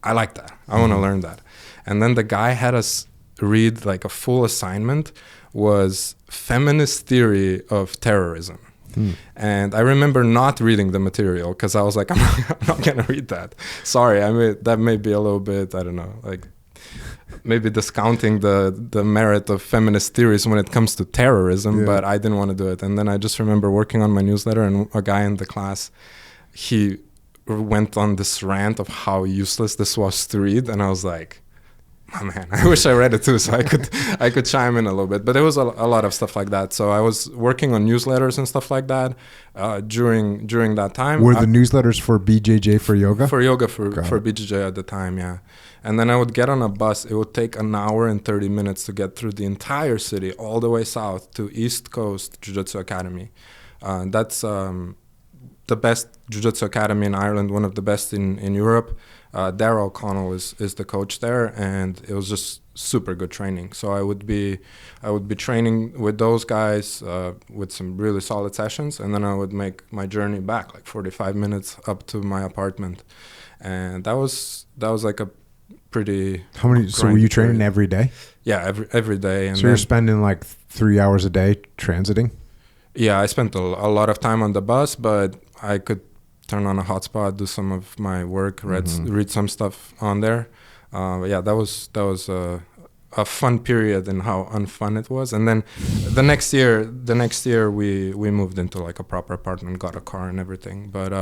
I like that. I want to learn that. And then the guy had us read, like, a full assignment was feminist theory of terrorism. And I remember not reading the material because I was like, I'm not going to read that. Sorry. I mean, that may be a little bit, I don't know, like, maybe discounting the merit of feminist theories when it comes to terrorism, but I didn't want to do it. And then I just remember working on my newsletter, and a guy in the class, he went on this rant of how useless this was to read, and I was like, oh man, I wish I read it too, so I could chime in a little bit. But there was a lot of stuff like that. So I was working on newsletters and stuff like that during that time.
Were the newsletters for BJJ for yoga?
For yoga, for BJJ at the time, yeah. And then I would get on a bus. It would take an hour and 30 minutes to get through the entire city, all the way south to East Coast Jiu-Jitsu Academy. That's the best Jiu-Jitsu Academy in Ireland, one of the best in Europe. Darrell O'Connell is the coach there, and it was just super good training. So I would be training with those guys with some really solid sessions, and then I would make my journey back, like 45 minutes up to my apartment, and that was like a pretty.
How many? So were you training every day?
Yeah, every day. And
so you're spending like 3 hours a day transiting? Yeah,
I spent a lot of time on the bus, but I could turn on a hotspot, do some of my work, read some stuff on there. Yeah, that was a fun period and how unfun it was. And then the next year we moved into like a proper apartment, got a car and everything. But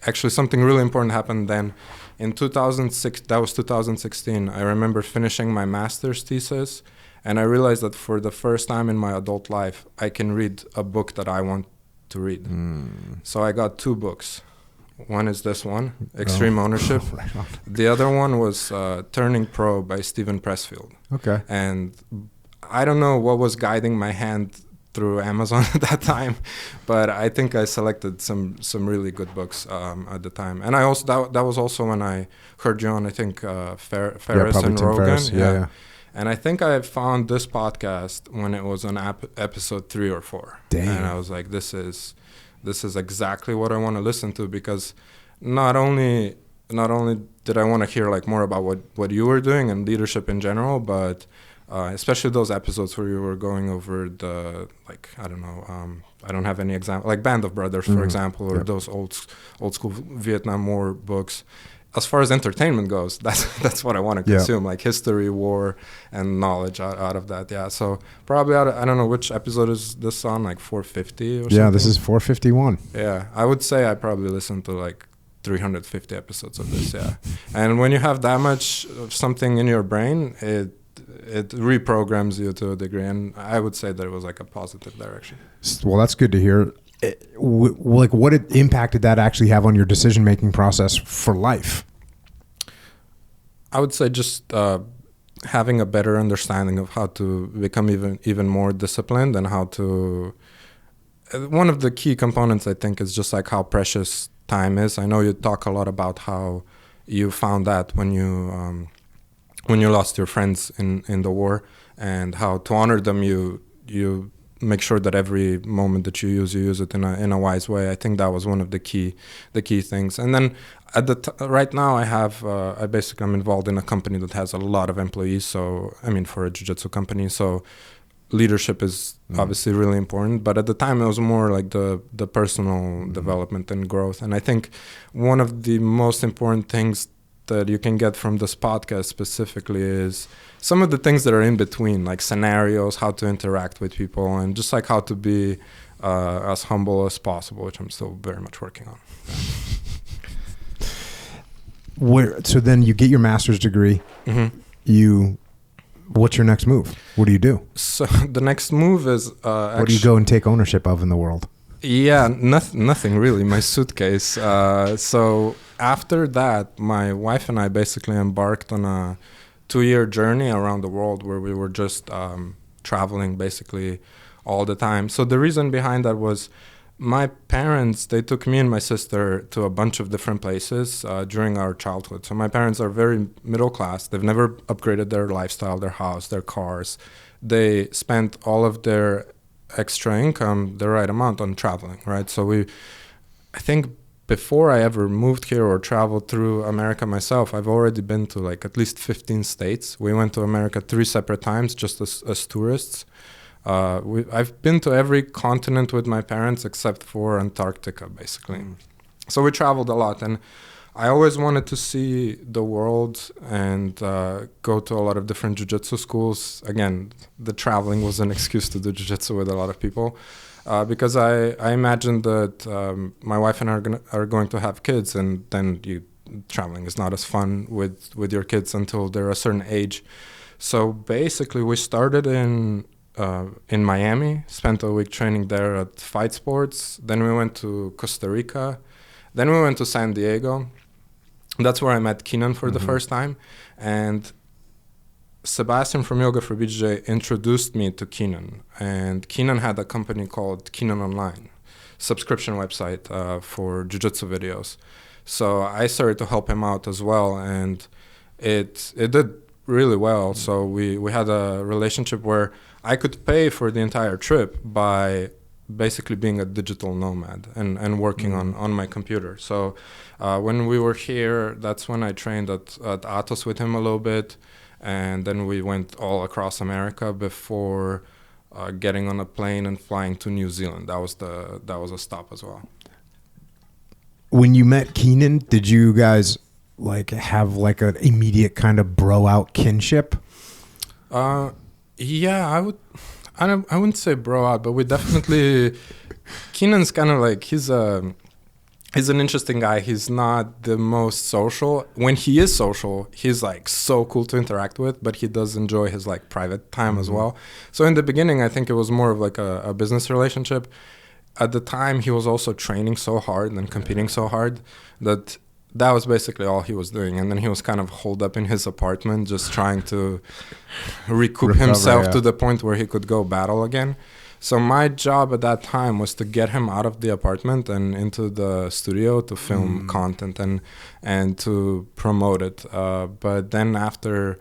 actually something really important happened then. In 2006, that was 2016, I remember finishing my master's thesis, and I realized that for the first time in my adult life, I can read a book that I want to read. So I got 2 books. One is this one, Extreme Ownership. Right on. The other one was Turning Pro by Steven Pressfield. Okay. And I don't know what was guiding my hand through Amazon at that time, but I think I selected some really good books at the time. And I also that was also when I heard you on, I think, Ferris and Rogan.
Ferris. Yeah.
And I think I found this podcast when it was on episode 3 or 4.
Damn.
And I was like, this is exactly what I want to listen to, because not only did I want to hear like more about what you were doing and leadership in general, but especially those episodes where you were going over the, like, I don't know, I don't have any example, like Band of Brothers, for example, or those old school Vietnam War books. As far as entertainment goes, that's what I want to consume, like history, war, and knowledge out of that. Yeah, so probably I don't know which episode is this on, like 450 or something?
Yeah, this is 451.
Yeah, I would say I probably listened to like 350 episodes of this, yeah. And when you have that much of something in your brain, it reprograms you to a degree, and I would say that it was like a positive direction.
Well, that's good to hear. Like, what impact did that actually have on your decision-making process for life?
I would say just having a better understanding of how to become even more disciplined, and how to... One of the key components, I think, is just like how precious time is. I know you talk a lot about how you found that when you lost your friends in the war, and how to honor them, you make sure that every moment that you use it in a wise way. I think that was one of the key things. And then right now I'm involved in a company that has a lot of employees. So I mean, for a jiu-jitsu company, so leadership is obviously really important. But at the time, it was more like the personal development and growth. And I think one of the most important things that you can get from this podcast specifically is some of the things that are in between, like scenarios, how to interact with people, and just like how to be as humble as possible, which I'm still very much working on.
So then you get your master's degree. Mm-hmm. What's your next move? What do you do?
So the next move is
what do you go and take ownership of in the world?
Yeah, nothing really. My suitcase. So after that, my wife and I basically embarked on a 2-year journey around the world, where we were just traveling basically all the time. So the reason behind that was my parents, they took me and my sister to a bunch of different places during our childhood. So my parents are very middle class. They've never upgraded their lifestyle, their house, their cars. They spent all of their extra income, the right amount, on traveling, right? So I think before I ever moved here or traveled through America myself, I've already been to like at least 15 states. We went to America 3 separate times just as tourists. I've been to every continent with my parents except for Antarctica, basically. So we traveled a lot, and I always wanted to see the world and go to a lot of different jiu-jitsu schools. Again, the traveling was an excuse to do jiu-jitsu with a lot of people, because I imagined that my wife and I are going to have kids, and then traveling is not as fun with your kids until they're a certain age. So basically, we started in Miami, spent a week training there at Fight Sports. Then we went to Costa Rica. Then we went to San Diego. That's where I met Keenan for the first time. And Sebastian from Yoga for BJJ introduced me to Keenan. And Keenan had a company called Keenan Online, subscription website for jiu-jitsu videos. So I started to help him out as well. And it did really well. So we had a relationship where I could pay for the entire trip by basically being a digital nomad and working on my computer. So when we were here, that's when I trained at Atos with him a little bit, and then we went all across America before getting on a plane and flying to New Zealand. That was a stop as well.
When you met Keenan, did you guys like have like an immediate kind of bro out kinship?
Yeah, I wouldn't say bro out, but we definitely... Keenan's kind of like, he's an interesting guy. He's not the most social. When he is social, he's like so cool to interact with, but he does enjoy his like private time as well. So in the beginning, I think it was more of like a business relationship. At the time, he was also training so hard and competing so hard that was basically all he was doing. And then he was kind of holed up in his apartment, just trying to recoup himself to the point where he could go battle again. So my job at that time was to get him out of the apartment and into the studio to film content and to promote it. But then after,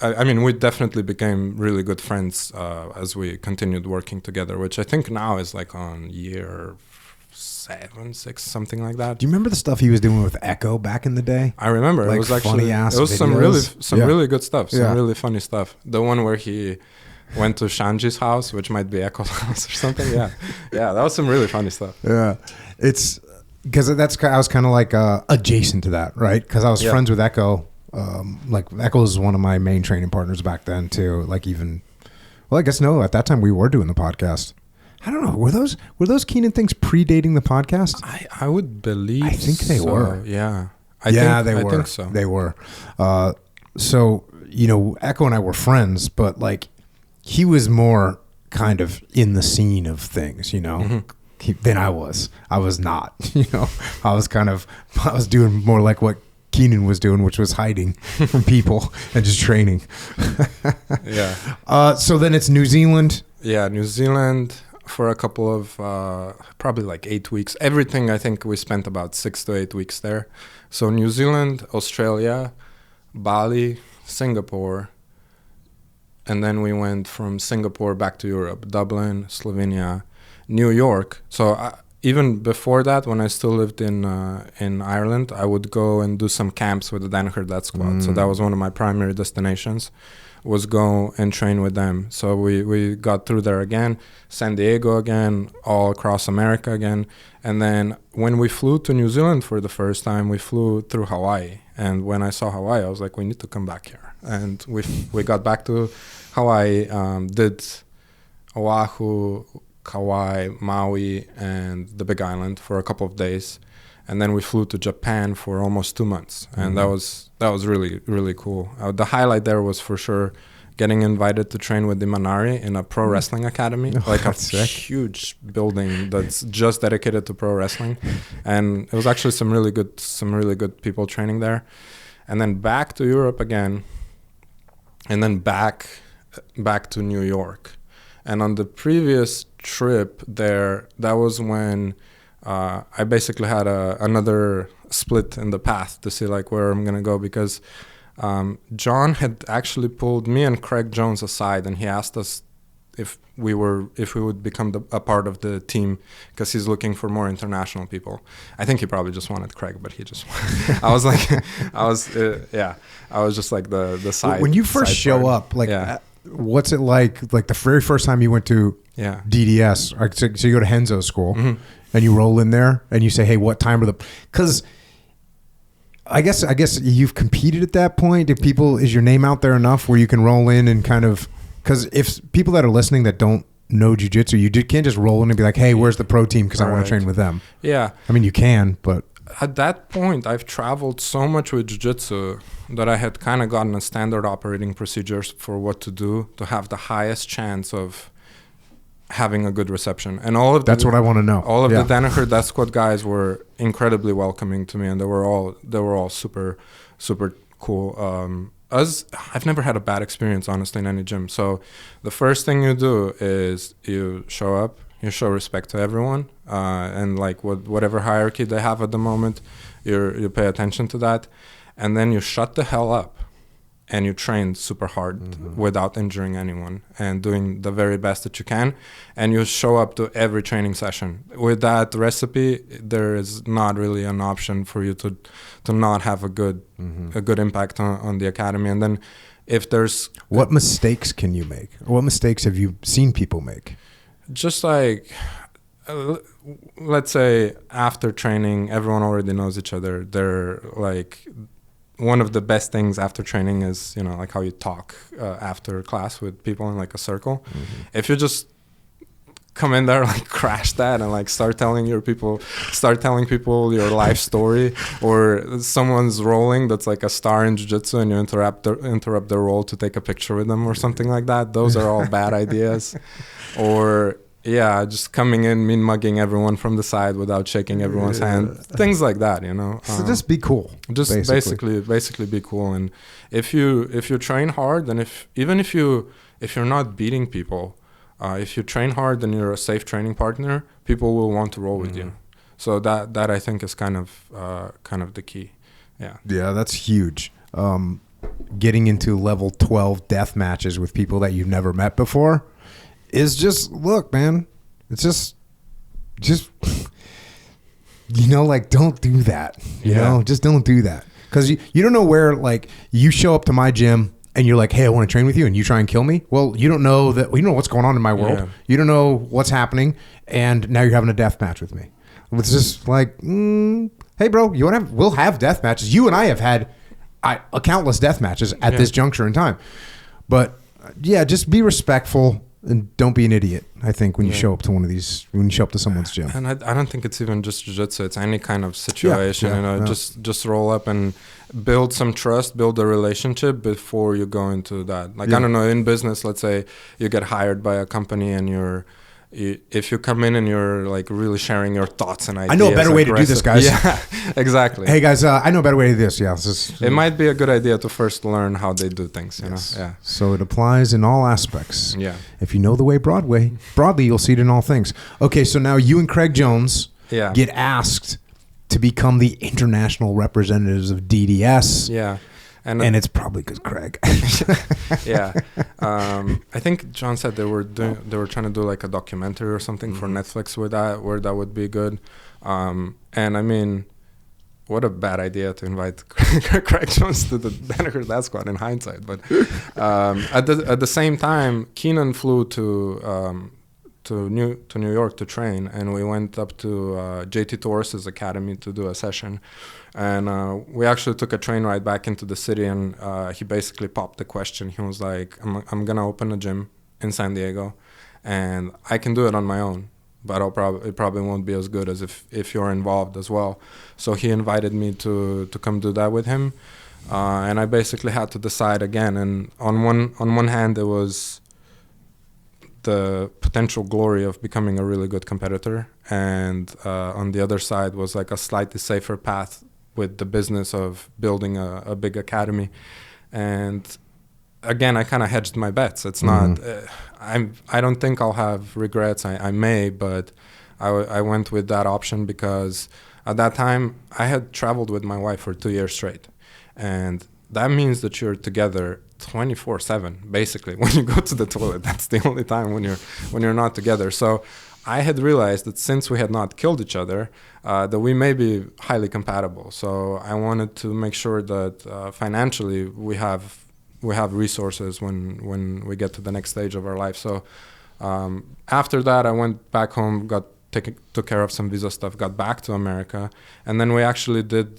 I mean, we definitely became really good friends as we continued working together, which I think now is like on year 7, 6, something like that.
Do you remember the stuff he was doing with Echo back in the day?
I remember.
Like
it was actually
funny-ass
it was
videos?
some really good stuff, some
Yeah.
really funny stuff. The one where he went to Shanji's house, which might be Echo's house or something. Yeah, that was some really funny stuff.
Yeah, it's because I was kind of like adjacent to that, right? Because I was friends with Echo. Like Echo was one of my main training partners back then too. Like even, well, I guess no. At that time, we were doing the podcast. I don't know. Were those Keenan things predating the podcast?
I would believe.
I think they were.
Yeah.
I think
I think so.
They were. So Echo and I were friends, but like he was more kind of in the scene of things, than I was. I was not. I was doing more like what Keenan was doing, which was hiding from people and just training.
Yeah.
So then it's New Zealand.
Yeah, New Zealand for a couple of probably like 8 weeks. Everything, I think we spent about 6 to 8 weeks there. So New Zealand, Australia, Bali, Singapore, and then we went from Singapore back to Europe, Dublin, Slovenia, New York. So even before that, when I still lived in Ireland, I would go and do some camps with the Danaher Death Squad. So that was one of my primary destinations, was go and train with them. So we got through there again, San Diego again, all across America again. And then when we flew to New Zealand for the first time, we flew through Hawaii. And when I saw Hawaii, I was like, we need to come back here. And we got back to Hawaii, did Oahu, Kauai, Maui, and the Big Island for a couple of days, and then we flew to Japan for almost 2 months, and that was really, really cool. The highlight there was for sure getting invited to train with the Manari in a pro wrestling academy, like a huge building that's just dedicated to pro wrestling, and it was actually some really good people training there, and then back to Europe again, and then back to New York. And on the previous trip there, that was when I basically had another split in the path to see like where I'm gonna go, because John had actually pulled me and Craig Jones aside, and he asked us if we would become a part of the team, because he's looking for more international people. I think he probably just wanted Craig, but he just I was just like the side.
When you first show up, like what's it like the very first time you went to DDS, so you go to Henzo school, and you roll in there and you say, hey, what time are the, because I guess you've competed at that point. Is your name out there enough where you can roll in and kind of, because if people that are listening that don't know jiu-jitsu, you can't just roll in and be like, hey, where's the pro team, because I want to train with them.
Yeah.
I mean, you can, but
at that point, I've traveled so much with jiu-jitsu that I had kind of gotten a standard operating procedures for what to do to have the highest chance of having a good reception. And that's
what I want to know.
All of the Danaher Death Squad guys were incredibly welcoming to me, and they were all super, super cool. I've never had a bad experience, honestly, in any gym. So the first thing you do is you show up, you show respect to everyone, and like whatever hierarchy they have at the moment, you pay attention to that, and then you shut the hell up, and you train super hard without injuring anyone and doing the very best that you can, and you show up to every training session. With that recipe, there is not really an option for you to not have a good impact on the academy. And then if there's...
What mistakes can you make? What mistakes have you seen people make?
Just like, let's say after training, everyone already knows each other. They're like... One of the best things after training is, like how you talk after class with people in like a circle. If you just come in there, like crash that and like start telling people your life story, or someone's rolling that's like a star in jiu-jitsu and you interrupt their roll to take a picture with them or something like that, those are all bad ideas. Or just coming in, mugging everyone from the side without shaking everyone's hand, things like that,
So just be cool.
Just basically be cool. And if you train hard, and if you're not beating people, If you train hard and you're a safe training partner, people will want to roll with you. So that I think is kind of the key.
Yeah, that's huge. Getting into level 12 death matches with people that you've never met before is just, look, man, it's just like, don't do that. You know, just don't do that. Because you don't know where, like, you show up to my gym and you're like, hey, I want to train with you, and you try and kill me. Well, you don't know what's going on in my world. Yeah. You don't know what's happening, and now you're having a death match with me. It's just like, hey, bro, we'll have death matches. You and I have had countless death matches at this juncture in time. But yeah, just be respectful and don't be an idiot, I think, when you show up to when you show up to someone's gym.
And I don't think it's even just jiu-jitsu. It's any kind of situation, just roll up and build some trust, build a relationship before you go into that. Like, I don't know, in business, let's say you get hired by a company and if you come in and you're like really sharing your thoughts and ideas.
I know a better way to do this, guys.
Yeah, exactly.
Hey guys, I know a better way to do this. Yeah,
it might be a good idea to first learn how they do things. You know? Yeah.
So it applies in all aspects.
Yeah.
If you know the way broadly, you'll see it in all things. Okay, so now you and Craig Jones get asked to become the international representatives of DDS.
Yeah.
And it's probably because Craig.
Yeah. I think John said they were trying to do like a documentary or something for Netflix where that would be good. And I mean, what a bad idea to invite Craig Jones to the Danaher Death Squad in hindsight. But at the same time, Keenan flew to New York to train, and we went up to JT Torres's academy to do a session. And we actually took a train ride back into the city, and he basically popped the question. He was like, I'm going to open a gym in San Diego, and I can do it on my own, but it probably won't be as good as if you're involved as well. So he invited me to come do that with him. And I basically had to decide again. And on one hand, it was the potential glory of becoming a really good competitor. And on the other side was like a slightly safer path with the business of building a big academy. And again, I kind of hedged my bets. It's not, I don't think I'll have regrets. I may, but I went with that option because at that time I had traveled with my wife for 2 years straight. And that means that you're together 24/7, basically. When you go to the toilet, that's the only time when you're not together. So I had realized that since we had not killed each other, that we may be highly compatible. So I wanted to make sure that financially we have resources when we get to the next stage of our life. So after that, I went back home, took care of some visa stuff, got back to America, and then we actually did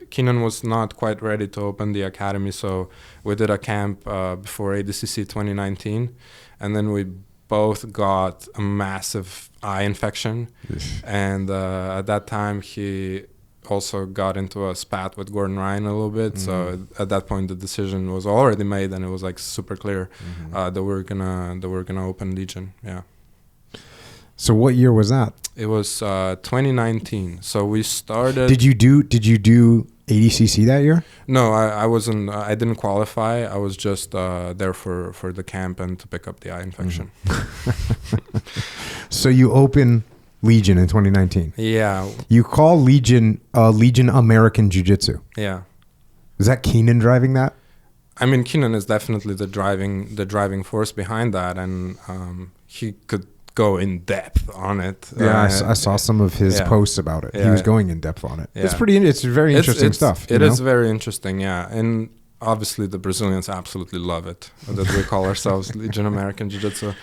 Keenan was not quite ready to open the academy, so we did a camp before ADCC 2019, and then we both got a massive eye infection. And at that time he also got into a spat with Gordon Ryan a little bit. So at that point the decision was already made, and it was like super clear that we're gonna open Legion. Yeah.
So what year was that?
It was 2019. So we started.
Did you do ADCC that year?
No, I wasn't. I didn't qualify. I was just there for the camp and to pick up the eye infection.
So you open Legion in 2019.
Yeah.
You call Legion American Jiu Jitsu.
Yeah.
Is that Keenan driving that?
I mean, Keenan is definitely the driving force behind that, and he could go in depth on it.
Yeah, I saw some of his posts about it. He was going in depth on it. Yeah. It's very interesting stuff.
It is very interesting, yeah. And obviously the Brazilians absolutely love it, that we call ourselves Legion American Jiu-Jitsu.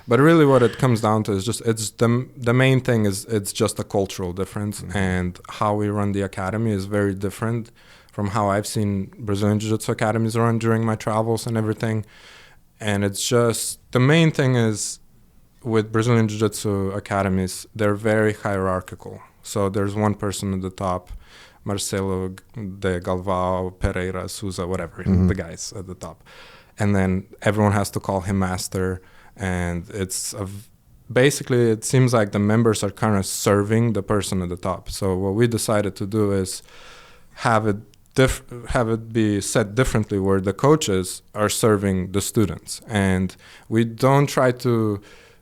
But really what it comes down to is just, the main thing is it's just a cultural difference, and how we run the academy is very different from how I've seen Brazilian Jiu-Jitsu academies run during my travels and everything. And it's just, the main thing is, with Brazilian Jiu-Jitsu academies, they're very hierarchical. So there's one person at the top, Marcelo de Galvao, Pereira, Souza, whatever, the guys at the top. And then everyone has to call him master. And basically, it seems like the members are kind of serving the person at the top. So what we decided to do is have it be set differently, where the coaches are serving the students. And we don't try to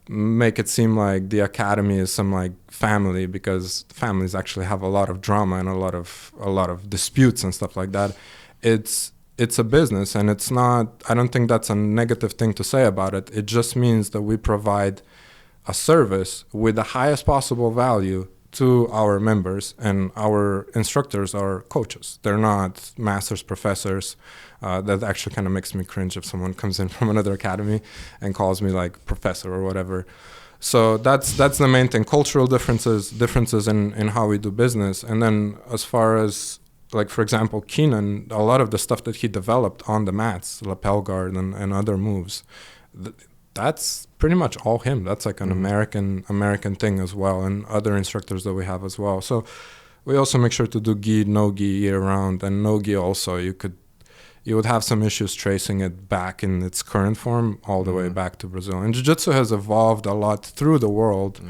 make it seem like the academy is some like family, because families actually have a lot of drama and a lot of disputes and stuff like that. It's a business, and it's not, I don't think that's a negative thing to say about it. It just means that we provide a service with the highest possible value to our members, and our instructors are coaches. They're not masters, professors. That actually kind of makes me cringe if someone comes in from another academy and calls me like professor or whatever. So that's the main thing. Cultural differences in how we do business. And then as far as, like, for example, Keenan, a lot of the stuff that he developed on the mats, lapel guard and other moves, that's pretty much all him. That's like an American thing as well, and other instructors that we have as well. So we also make sure to do gi, no-gi year round, and no-gi also you would have some issues tracing it back in its current form all the way back to Brazil. And Jiu-Jitsu has evolved a lot through the world,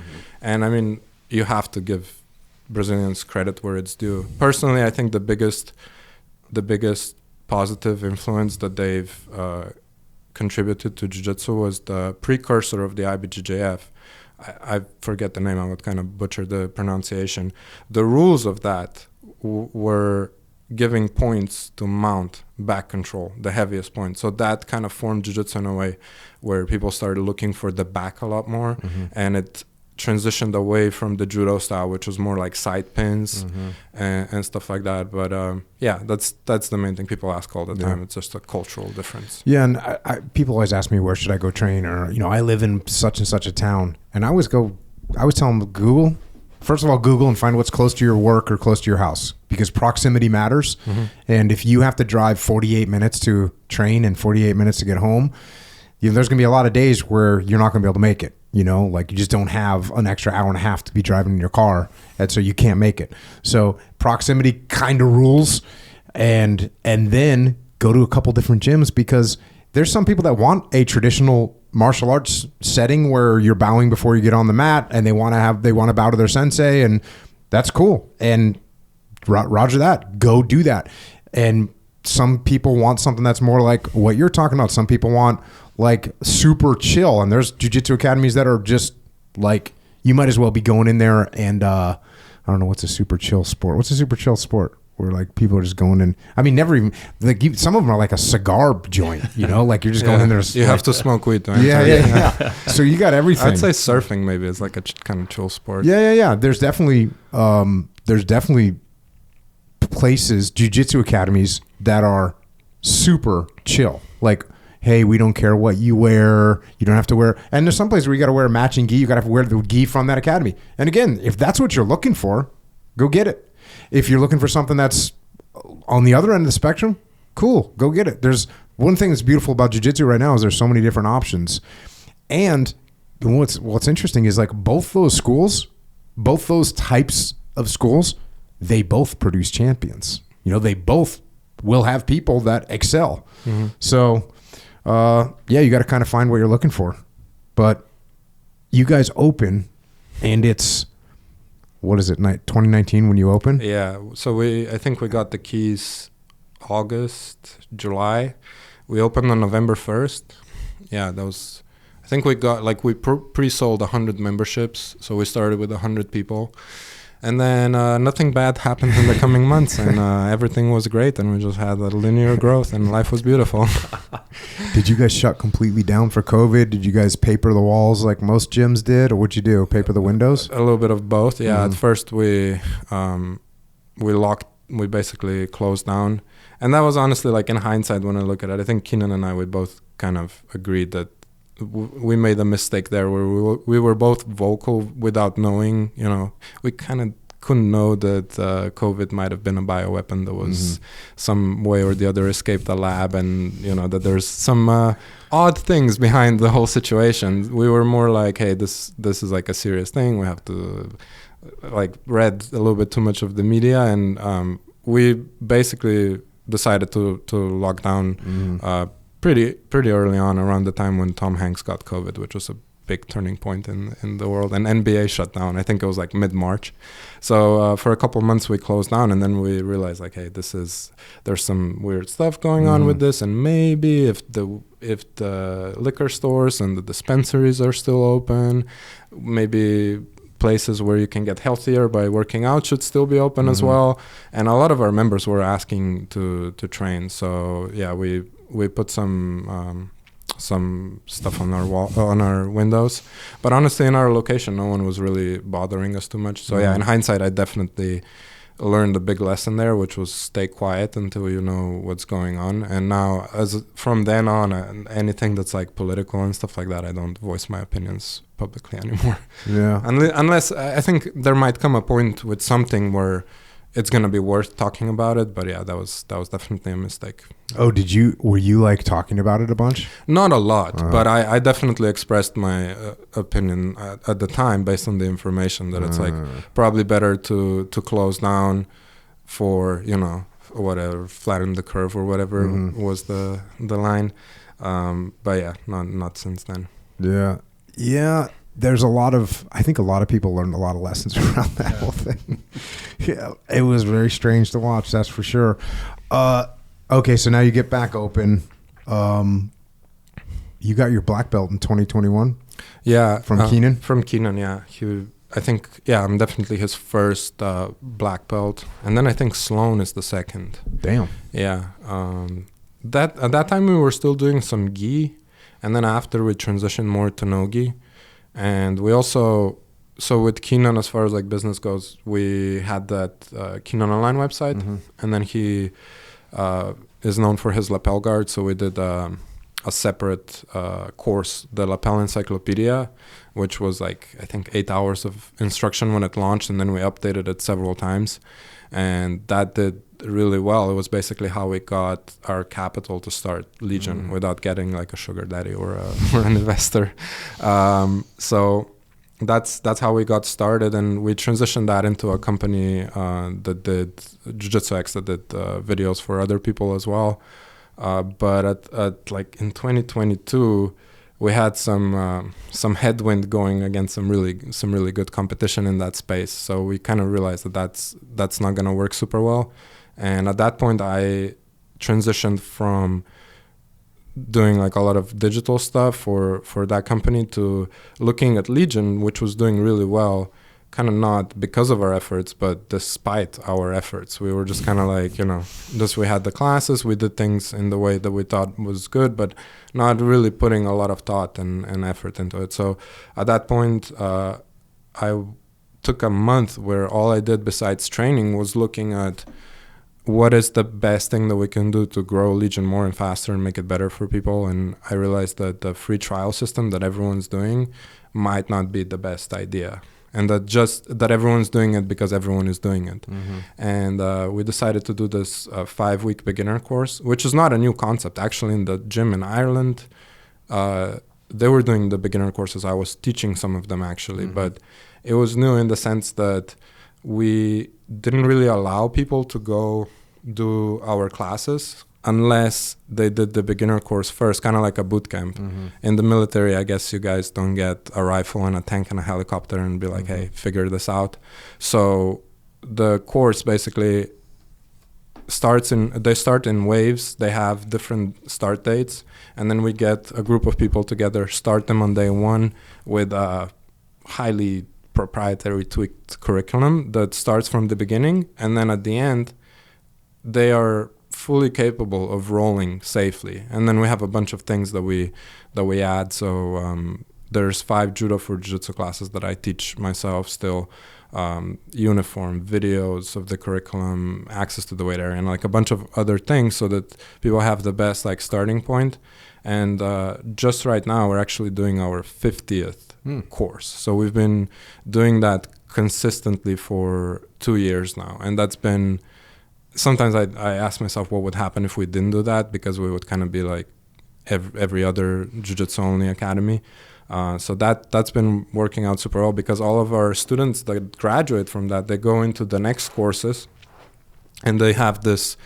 and I mean, you have to give Brazilians credit where it's due. Personally, I think the biggest positive influence that they've contributed to Jiu-Jitsu was the precursor of the IBJJF. I forget the name, I would kind of butcher the pronunciation. The rules of that were giving points to mount back control, the heaviest point. So that kind of formed Jiu-Jitsu in a way where people started looking for the back a lot more, and it transitioned away from the Judo style, which was more like side pins and stuff like that. But yeah, that's the main thing people ask all the time. It's just a cultural difference.
Yeah, and people always ask me, where should I go train? Or, I live in such and such a town. And I always tell them, Google. First of all, Google and find what's close to your work or close to your house, because proximity matters. And if you have to drive 48 minutes to train and 48 minutes to get home, there's going to be a lot of days where you're not going to be able to make it. Like you just don't have an extra hour and a half to be driving in your car, and so you can't make it. So proximity kind of rules, and then go to a couple different gyms, because there's some people that want a traditional martial arts setting where you're bowing before you get on the mat, and they want to bow to their sensei, and that's cool. And roger that, go do that. And some people want something that's more like what you're talking about. Some people want like super chill, and there's jiu-jitsu academies that are just like, you might as well be going in there and I don't know, what's a super chill sport where like people are just going in, I mean, never even like, some of them are like a cigar joint, like you're just going in there.
You have to smoke weed.
Yeah. So you got everything.
I'd say surfing maybe is like a kind of chill sport.
Yeah. There's definitely places, jiu-jitsu academies that are super chill. Like, hey, we don't care what you wear. You don't have to wear. And there's some places where you got to wear a matching gi. You got to wear the gi from that academy. And again, if that's what you're looking for, go get it. If you're looking for something that's on the other end of the spectrum, cool, go get it. There's one thing that's beautiful about jiu-jitsu right now is there's so many different options. And what's interesting is like both those types of schools, they both produce champions. They both will have people that excel. So you got to kind of find what you're looking for. But you guys open, and it's, what is it, 2019 when you open?
Yeah, so I think we got the keys August, July. We opened on November 1st. Yeah, that was, I think we got, like, we pre-sold 100 memberships. So we started with 100 people. And then nothing bad happened in the coming months, and everything was great, and we just had a linear growth, and life was beautiful.
Did you guys shut completely down for COVID? Did you guys paper the walls like most gyms did, or what'd you do? Paper the windows?
A little bit of both. Yeah. At first we basically closed down, and that was honestly, like, in hindsight when I look at it, I think Keenan and I, we both kind of agreed that we made a mistake there where we were both vocal without knowing, we kind of couldn't know that COVID might have been a bioweapon that was some way or the other escaped the lab, and that there's some odd things behind the whole situation. We were more like, hey, this is like a serious thing. We have to, like, read a little bit too much of the media, and we basically decided to lock down pretty early on, around the time when Tom Hanks got COVID, which was a big turning point in the world. And NBA shut down. I think it was like mid-March. So for a couple of months we closed down, and then we realized like, hey, there's some weird stuff going on with this, and maybe if the liquor stores and the dispensaries are still open, maybe places where you can get healthier by working out should still be open as well. And a lot of our members were asking to train. So yeah, we put some stuff on our wall, on our windows, but honestly in our location no one was really bothering us too much. So yeah, in hindsight I definitely learned a big lesson there, which was stay quiet until you know what's going on. And now from then on, anything that's like political and stuff like that, I don't voice my opinions publicly anymore.
Yeah.
Unless I think there might come a point with something where it's going to be worth talking about it. But yeah, that was definitely a mistake.
Oh, were you like talking about it a bunch?
Not a lot, but I definitely expressed my opinion at the time based on the information that it's like probably better to close down for, you know, whatever, flatten the curve or whatever was the line. But yeah, not since then.
Yeah. Yeah. There's I think a lot of people learned a lot of lessons around that whole thing. Yeah, it was very strange to watch, that's for sure. Okay, so now you get back open. You got your black belt in 2021?
Yeah.
From Keenan?
From Keenan, yeah. I'm definitely his first black belt. And then I think Sloan is the second.
Damn.
Yeah. At that time we were still doing some gi. And then after we transitioned more to No-Ghee. And we also, so with Keenan, as far as like business goes, we had that Keenan Online website, and then he is known for his lapel guard. So we did a separate course, the Lapel Encyclopedia, which was like, I think 8 hours of instruction when it launched, and then we updated it several times. And that did really well. It was basically how we got our capital to start Legion without getting like a sugar daddy or an investor. So that's how we got started, and we transitioned that into a company that did Jiu Jitsu X, that did videos for other people as well. But at like in 2022, we had some headwind going against some really good competition in that space. So we kind of realized that that's not going to work super well. And at that point, I transitioned from doing like a lot of digital stuff for that company to looking at Legion, which was doing really well, kind of not because of our efforts, but despite our efforts. We were just kind of like, you know, we had the classes, we did things in the way that we thought was good, but not really putting a lot of thought and effort into it. So at that point, I took a month where all I did besides training was looking at what is the best thing that we can do to grow Legion more and faster and make it better for people. And I realized that the free trial system that everyone's doing might not be the best idea. And that everyone's doing it because everyone is doing it. And we decided to do this 5-week beginner course, which is not a new concept. Actually, in the gym in Ireland, they were doing the beginner courses. I was teaching some of them actually, but it was new in the sense that we didn't really allow people to go do our classes unless they did the beginner course first, kind of like a boot camp. In the military, I guess you guys don't get a rifle and a tank and a helicopter and be like, hey, figure this out. So the course basically they start in waves. They have different start dates, and then we get a group of people together, start them on day one with a highly proprietary tweaked curriculum that starts from the beginning, and then at the end they are fully capable of rolling safely. And then we have a bunch of things that we add. So there's 5 judo for jiu-jitsu classes that I teach myself still, uniform, videos of the curriculum, access to the weight area, and like a bunch of other things so that people have the best like starting point. And just right now we're actually doing our 50th course. So we've been doing that consistently for 2 years now. And that's been, sometimes I ask myself what would happen if we didn't do that, because we would kind of be like every other jiu-jitsu only academy. So that's been working out super well, because all of our students that graduate from that, they go into the next courses and they have this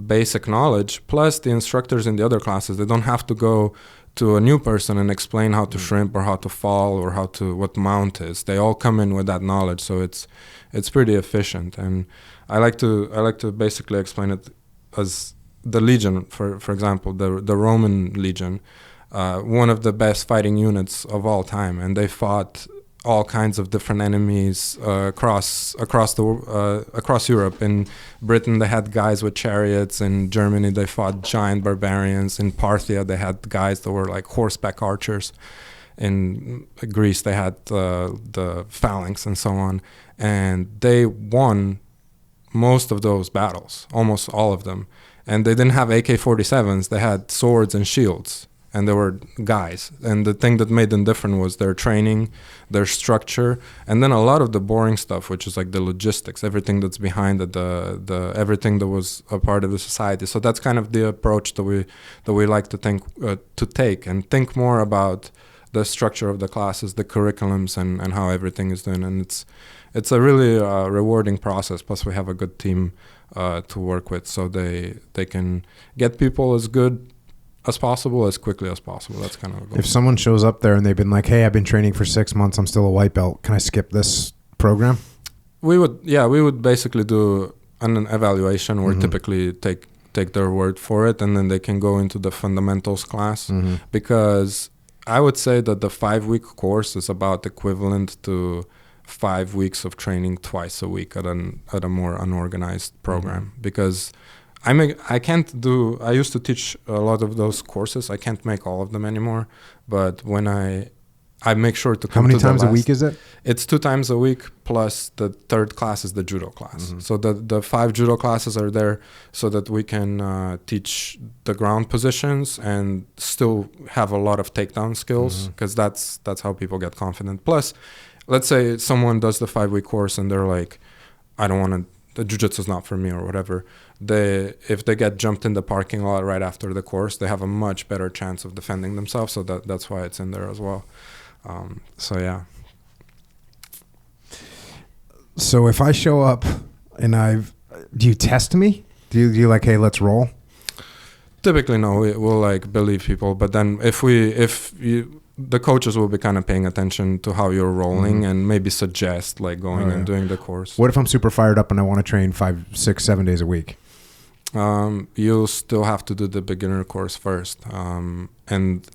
basic knowledge, plus the instructors in the other classes, they don't have to go to a new person and explain how to shrimp or how to fall or what mount is. They all come in with that knowledge, so it's pretty efficient. And I like to basically explain it as the Legion, for example, the Roman Legion, one of the best fighting units of all time, and they fought all kinds of different enemies across Europe. In Britain, they had guys with chariots. In Germany, they fought giant barbarians. In Parthia, they had guys that were like horseback archers. In Greece, they had the phalanx and so on. And they won most of those battles, almost all of them. And they didn't have AK-47s. They had swords and shields. And they were guys. And the thing that made them different was their training, their structure, and then a lot of the boring stuff, which is like the logistics, everything that's behind it, the everything that was a part of the society. So that's kind of the approach that we like to take and think more about the structure of the classes, the curriculums, and how everything is done. And it's a really rewarding process. Plus, we have a good team to work with, so they can get people as good as possible, as quickly as possible. That's kind of a goal.
If someone shows up there and they've been like, hey, I've been training for 6 months, I'm still a white belt, can I skip this program?
We would basically do an evaluation or typically take their word for it, and then they can go into the fundamentals class, because I would say that the 5-week course is about equivalent to 5 weeks of training twice a week at a more unorganized program, because I used to teach a lot of those courses. I can't make all of them anymore, but when I make sure to come to the last. How many times
a week is it?
It's 2 times a week, plus the third class is the judo class. So the 5 judo classes are there so that we can teach the ground positions and still have a lot of takedown skills, because that's how people get confident. Plus, let's say someone does the 5-week course and they're like, I don't want to, the jiu-jitsu is not for me or whatever. If they get jumped in the parking lot right after the course, they have a much better chance of defending themselves. So that's why it's in there as well. So yeah.
So if I show up and do you test me? Do you like, hey, let's roll?
Typically, no. We'll like believe people, but then the coaches will be kind of paying attention to how you're rolling and maybe suggest like going and doing the course.
What if I'm super fired up and I want to train 5, 6, 7 days a week?
You'll still have to do the beginner course first. And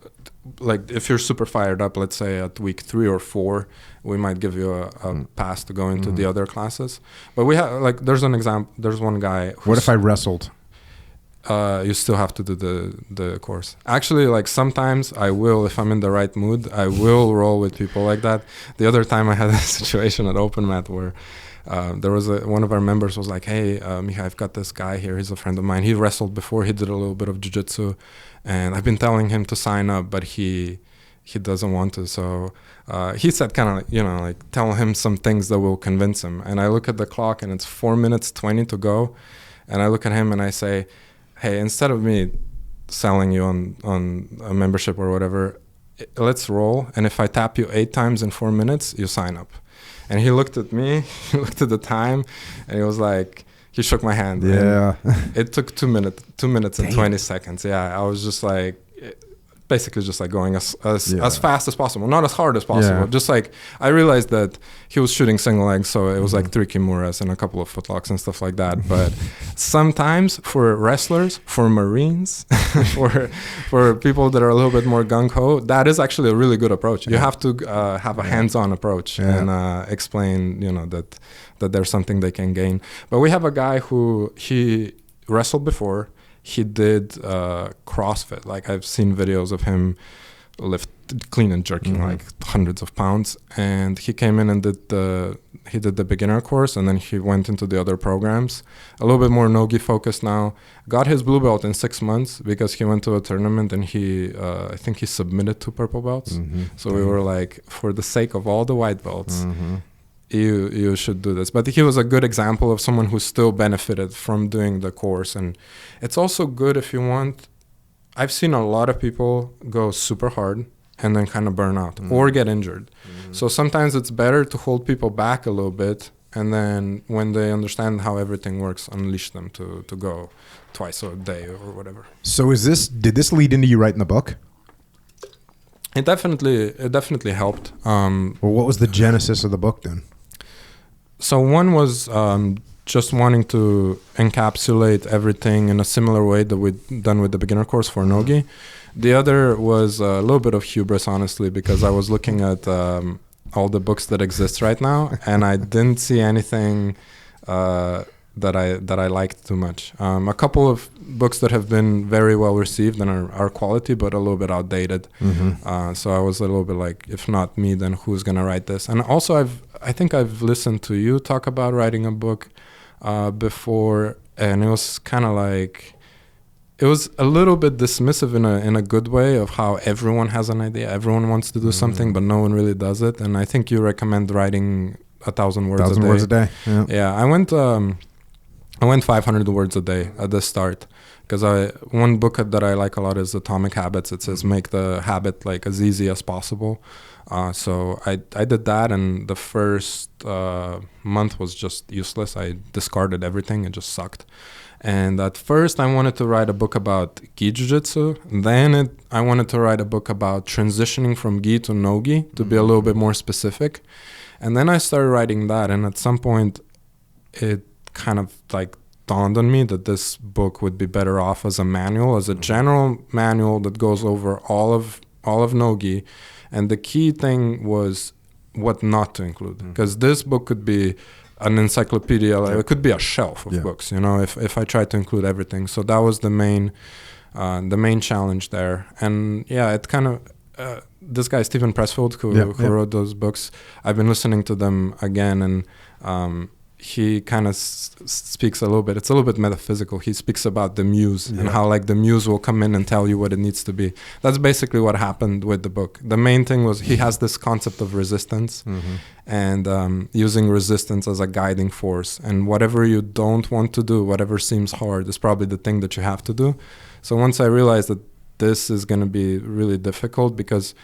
like if you're super fired up, let's say at week 3 or 4, we might give you a pass to go into the other classes. But we have like, there's one guy.
What if I wrestled?
You still have to do the course. Actually, like sometimes I will, if I'm in the right mood, I will roll with people like that. The other time I had a situation at Open Mat where there was one of our members was like, hey, Miha, I've got this guy here. He's a friend of mine. He wrestled before. He did a little bit of jiu-jitsu, and I've been telling him to sign up, but he doesn't want to. So he said kind of, like tell him some things that will convince him. And I look at the clock and it's 4 minutes 20 to go. And I look at him and I say, hey, instead of me selling you on a membership or whatever, let's roll. And if I tap you 8 times in 4 minutes, you sign up. And he looked at me, he looked at the time, and he was like, he shook my hand.
Yeah.
It took 2 minutes and 20 seconds. Yeah, I was just like, basically just like going as fast as possible, not as hard as possible. Just like I realized that he was shooting single legs, so it was like 3 kimuras and a couple of footlocks and stuff like that. But sometimes for wrestlers, for Marines, for people that are a little bit more gung-ho, that is actually a really good approach. You have to have a hands-on approach and explain, that there's something they can gain. But we have a guy who he wrestled before. He did CrossFit. Like I've seen videos of him lift clean and jerking like hundreds of pounds. And he came in and did the beginner course, and then he went into the other programs. A little bit more No-Ghee focused now. Got his blue belt in 6 months because he went to a tournament and he I think he submitted 2 purple belts. So we were like, for the sake of all the white belts, you should do this. But he was a good example of someone who still benefited from doing the course. And it's also good if you want. I've seen a lot of people go super hard and then kind of burn out or get injured. So sometimes it's better to hold people back a little bit, and then when they understand how everything works, unleash them to go twice a day or whatever.
So did this lead into you writing the book?
It definitely helped.
Well, what was the genesis of the book then?
So one was just wanting to encapsulate everything in a similar way that we'd done with the beginner course for No-Ghee. The other was a little bit of hubris, honestly, because I was looking at all the books that exist right now, and I didn't see anything that I liked too much. A couple of books that have been very well received and are quality, but a little bit outdated. So I was a little bit like, if not me, then who's gonna write this? And also, I think I've listened to you talk about writing a book before, and it was kind of like, it was a little bit dismissive in a good way of how everyone has an idea, everyone wants to do something, but no one really does it. And I think you recommend writing 1,000 words a day.
1,000 words a day.
Yeah, I went 500 words a day at the start, because one book that I like a lot is Atomic Habits. It says make the habit like as easy as possible. So I did that, and the first month was just useless. I discarded everything. It just sucked. And at first I wanted to write a book about Gi Jiu Jitsu. Then I wanted to write a book about transitioning from Gi to No-Gi to be a little bit more specific. And then I started writing that, and at some point it kind of like dawned on me that this book would be better off as a manual, as a general manual that goes over all of No-Ghee. And the key thing was what not to include, because this book could be an encyclopedia, like it could be a shelf of books, if I tried to include everything. So that was the main challenge there. And yeah, it kind of this guy Stephen Pressfield who wrote those books, I've been listening to them again, and he kind of speaks a little bit, it's a little bit metaphysical. He speaks about the muse and how like the muse will come in and tell you what it needs to be. That's basically what happened with the book. The main thing was he has this concept of resistance and using resistance as a guiding force. And whatever you don't want to do, whatever seems hard, is probably the thing that you have to do. So once I realized that this is going to be really difficult, because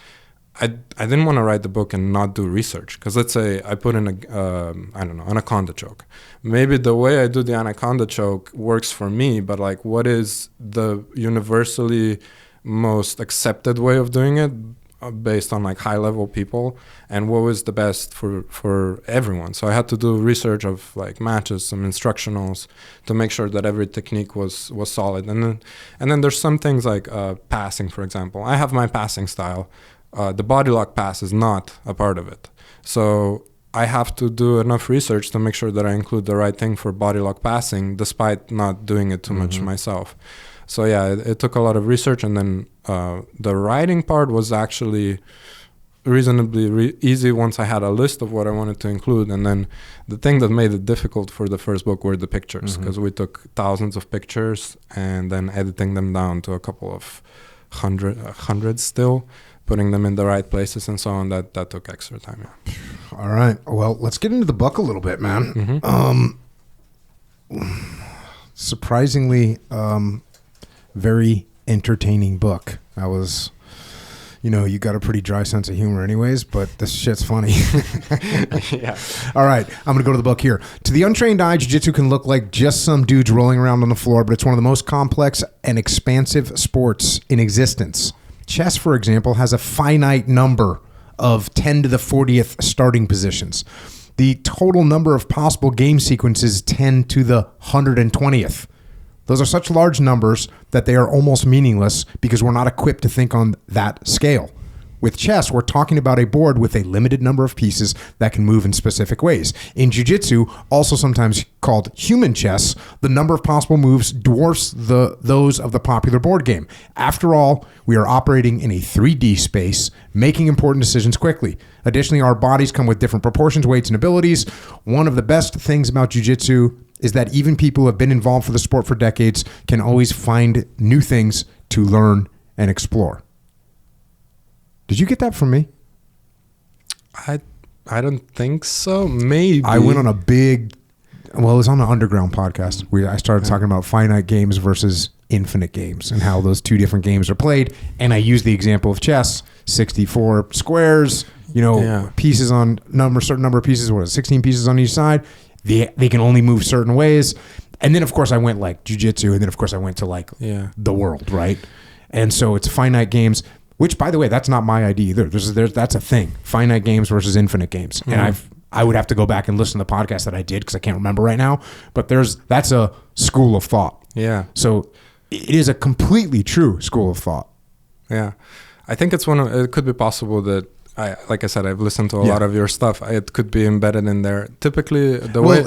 I didn't want to write the book and not do research. Because let's say I put in an anaconda choke. Maybe the way I do the anaconda choke works for me, but like, what is the universally most accepted way of doing it based on like high level people, and what was the best for everyone? So I had to do research of like matches, some instructionals, to make sure that every technique was solid. And then there's some things like passing, for example. I have my passing style. The body lock pass is not a part of it. So I have to do enough research to make sure that I include the right thing for body lock passing, despite not doing it too much myself. So yeah, it took a lot of research. And then the writing part was actually reasonably easy once I had a list of what I wanted to include. And then the thing that made it difficult for the first book were the pictures, because we took thousands of pictures and then editing them down to a couple of hundreds still, putting them in the right places and so on. That took extra time. Yeah.
All right. Well, let's get into the book a little bit, man. Surprisingly, very entertaining book. I was, you got a pretty dry sense of humor anyways, but this shit's funny.
Yeah.
All right. I'm going to go to the book here. To the untrained eye, jiu-jitsu can look like just some dudes rolling around on the floor, but it's one of the most complex and expansive sports in existence. Chess, for example, has a finite number of 10 to the 40th starting positions. The total number of possible game sequences is 10 to the 120th. Those are such large numbers that they are almost meaningless because we're not equipped to think on that scale. With chess, we're talking about a board with a limited number of pieces that can move in specific ways. In jiu-jitsu, also sometimes called human chess, the number of possible moves dwarfs those of the popular board game. After all, we are operating in a 3D space, making important decisions quickly. Additionally, our bodies come with different proportions, weights, and abilities. One of the best things about jiu-jitsu is that even people who have been involved for the sport for decades can always find new things to learn and explore. Did you get that from me?
I don't think so. Maybe.
I went on it was on an underground podcast. I started talking about finite games versus infinite games and how those two different games are played. And I used the example of chess, 64 squares, pieces on certain number of pieces, 16 pieces on each side. They can only move certain ways. And then, of course, I went like jiu-jitsu. And then, of course, I went to like the world, right? And so it's finite games. Which, by the way, that's not my idea either. That's a thing. Finite games versus infinite games. Mm-hmm. And I would have to go back and listen to the podcast that I did because I can't remember right now. But that's a school of thought.
Yeah.
So it is a completely true school of thought.
Yeah. I think it could be possible that like I said, I've listened to a lot of your stuff. It could be embedded in there. Typically,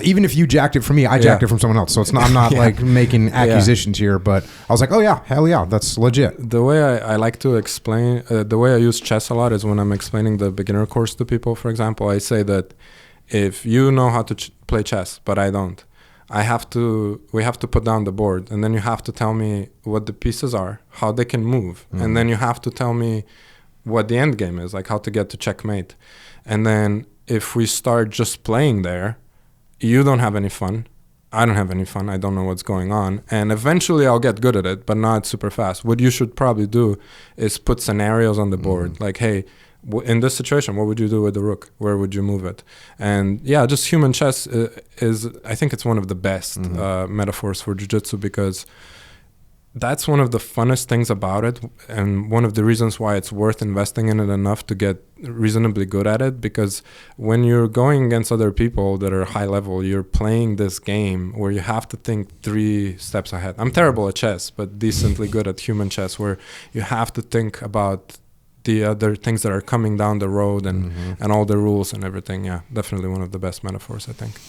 even if you jacked it from me, I jacked it from someone else. So it's not, I'm not like making accusations here, but I was like, oh yeah, hell yeah, that's legit.
The way I like to explain, the way I use chess a lot is when I'm explaining the beginner course to people. For example, I say that if you know how to play chess, but I don't, we have to put down the board, and then you have to tell me what the pieces are, how they can move, and then you have to tell me what the end game is, like how to get to checkmate. And then if we start just playing there, you don't have any fun, I don't have any fun, I don't know what's going on, and eventually I'll get good at it, but not super fast. What you should probably do is put scenarios on the board, like, hey, in this situation, what would you do with the rook? Where would you move it? And yeah, just human chess is I think it's one of the best metaphors for jiu-jitsu, because that's one of the funnest things about it, and one of the reasons why it's worth investing in it enough to get reasonably good at it. Because when you're going against other people that are high level, you're playing this game where you have to think 3 steps ahead. I'm terrible at chess, but decently good at human chess, where you have to think about the other things that are coming down the road and all the rules and everything. Yeah, definitely one of the best metaphors, I think.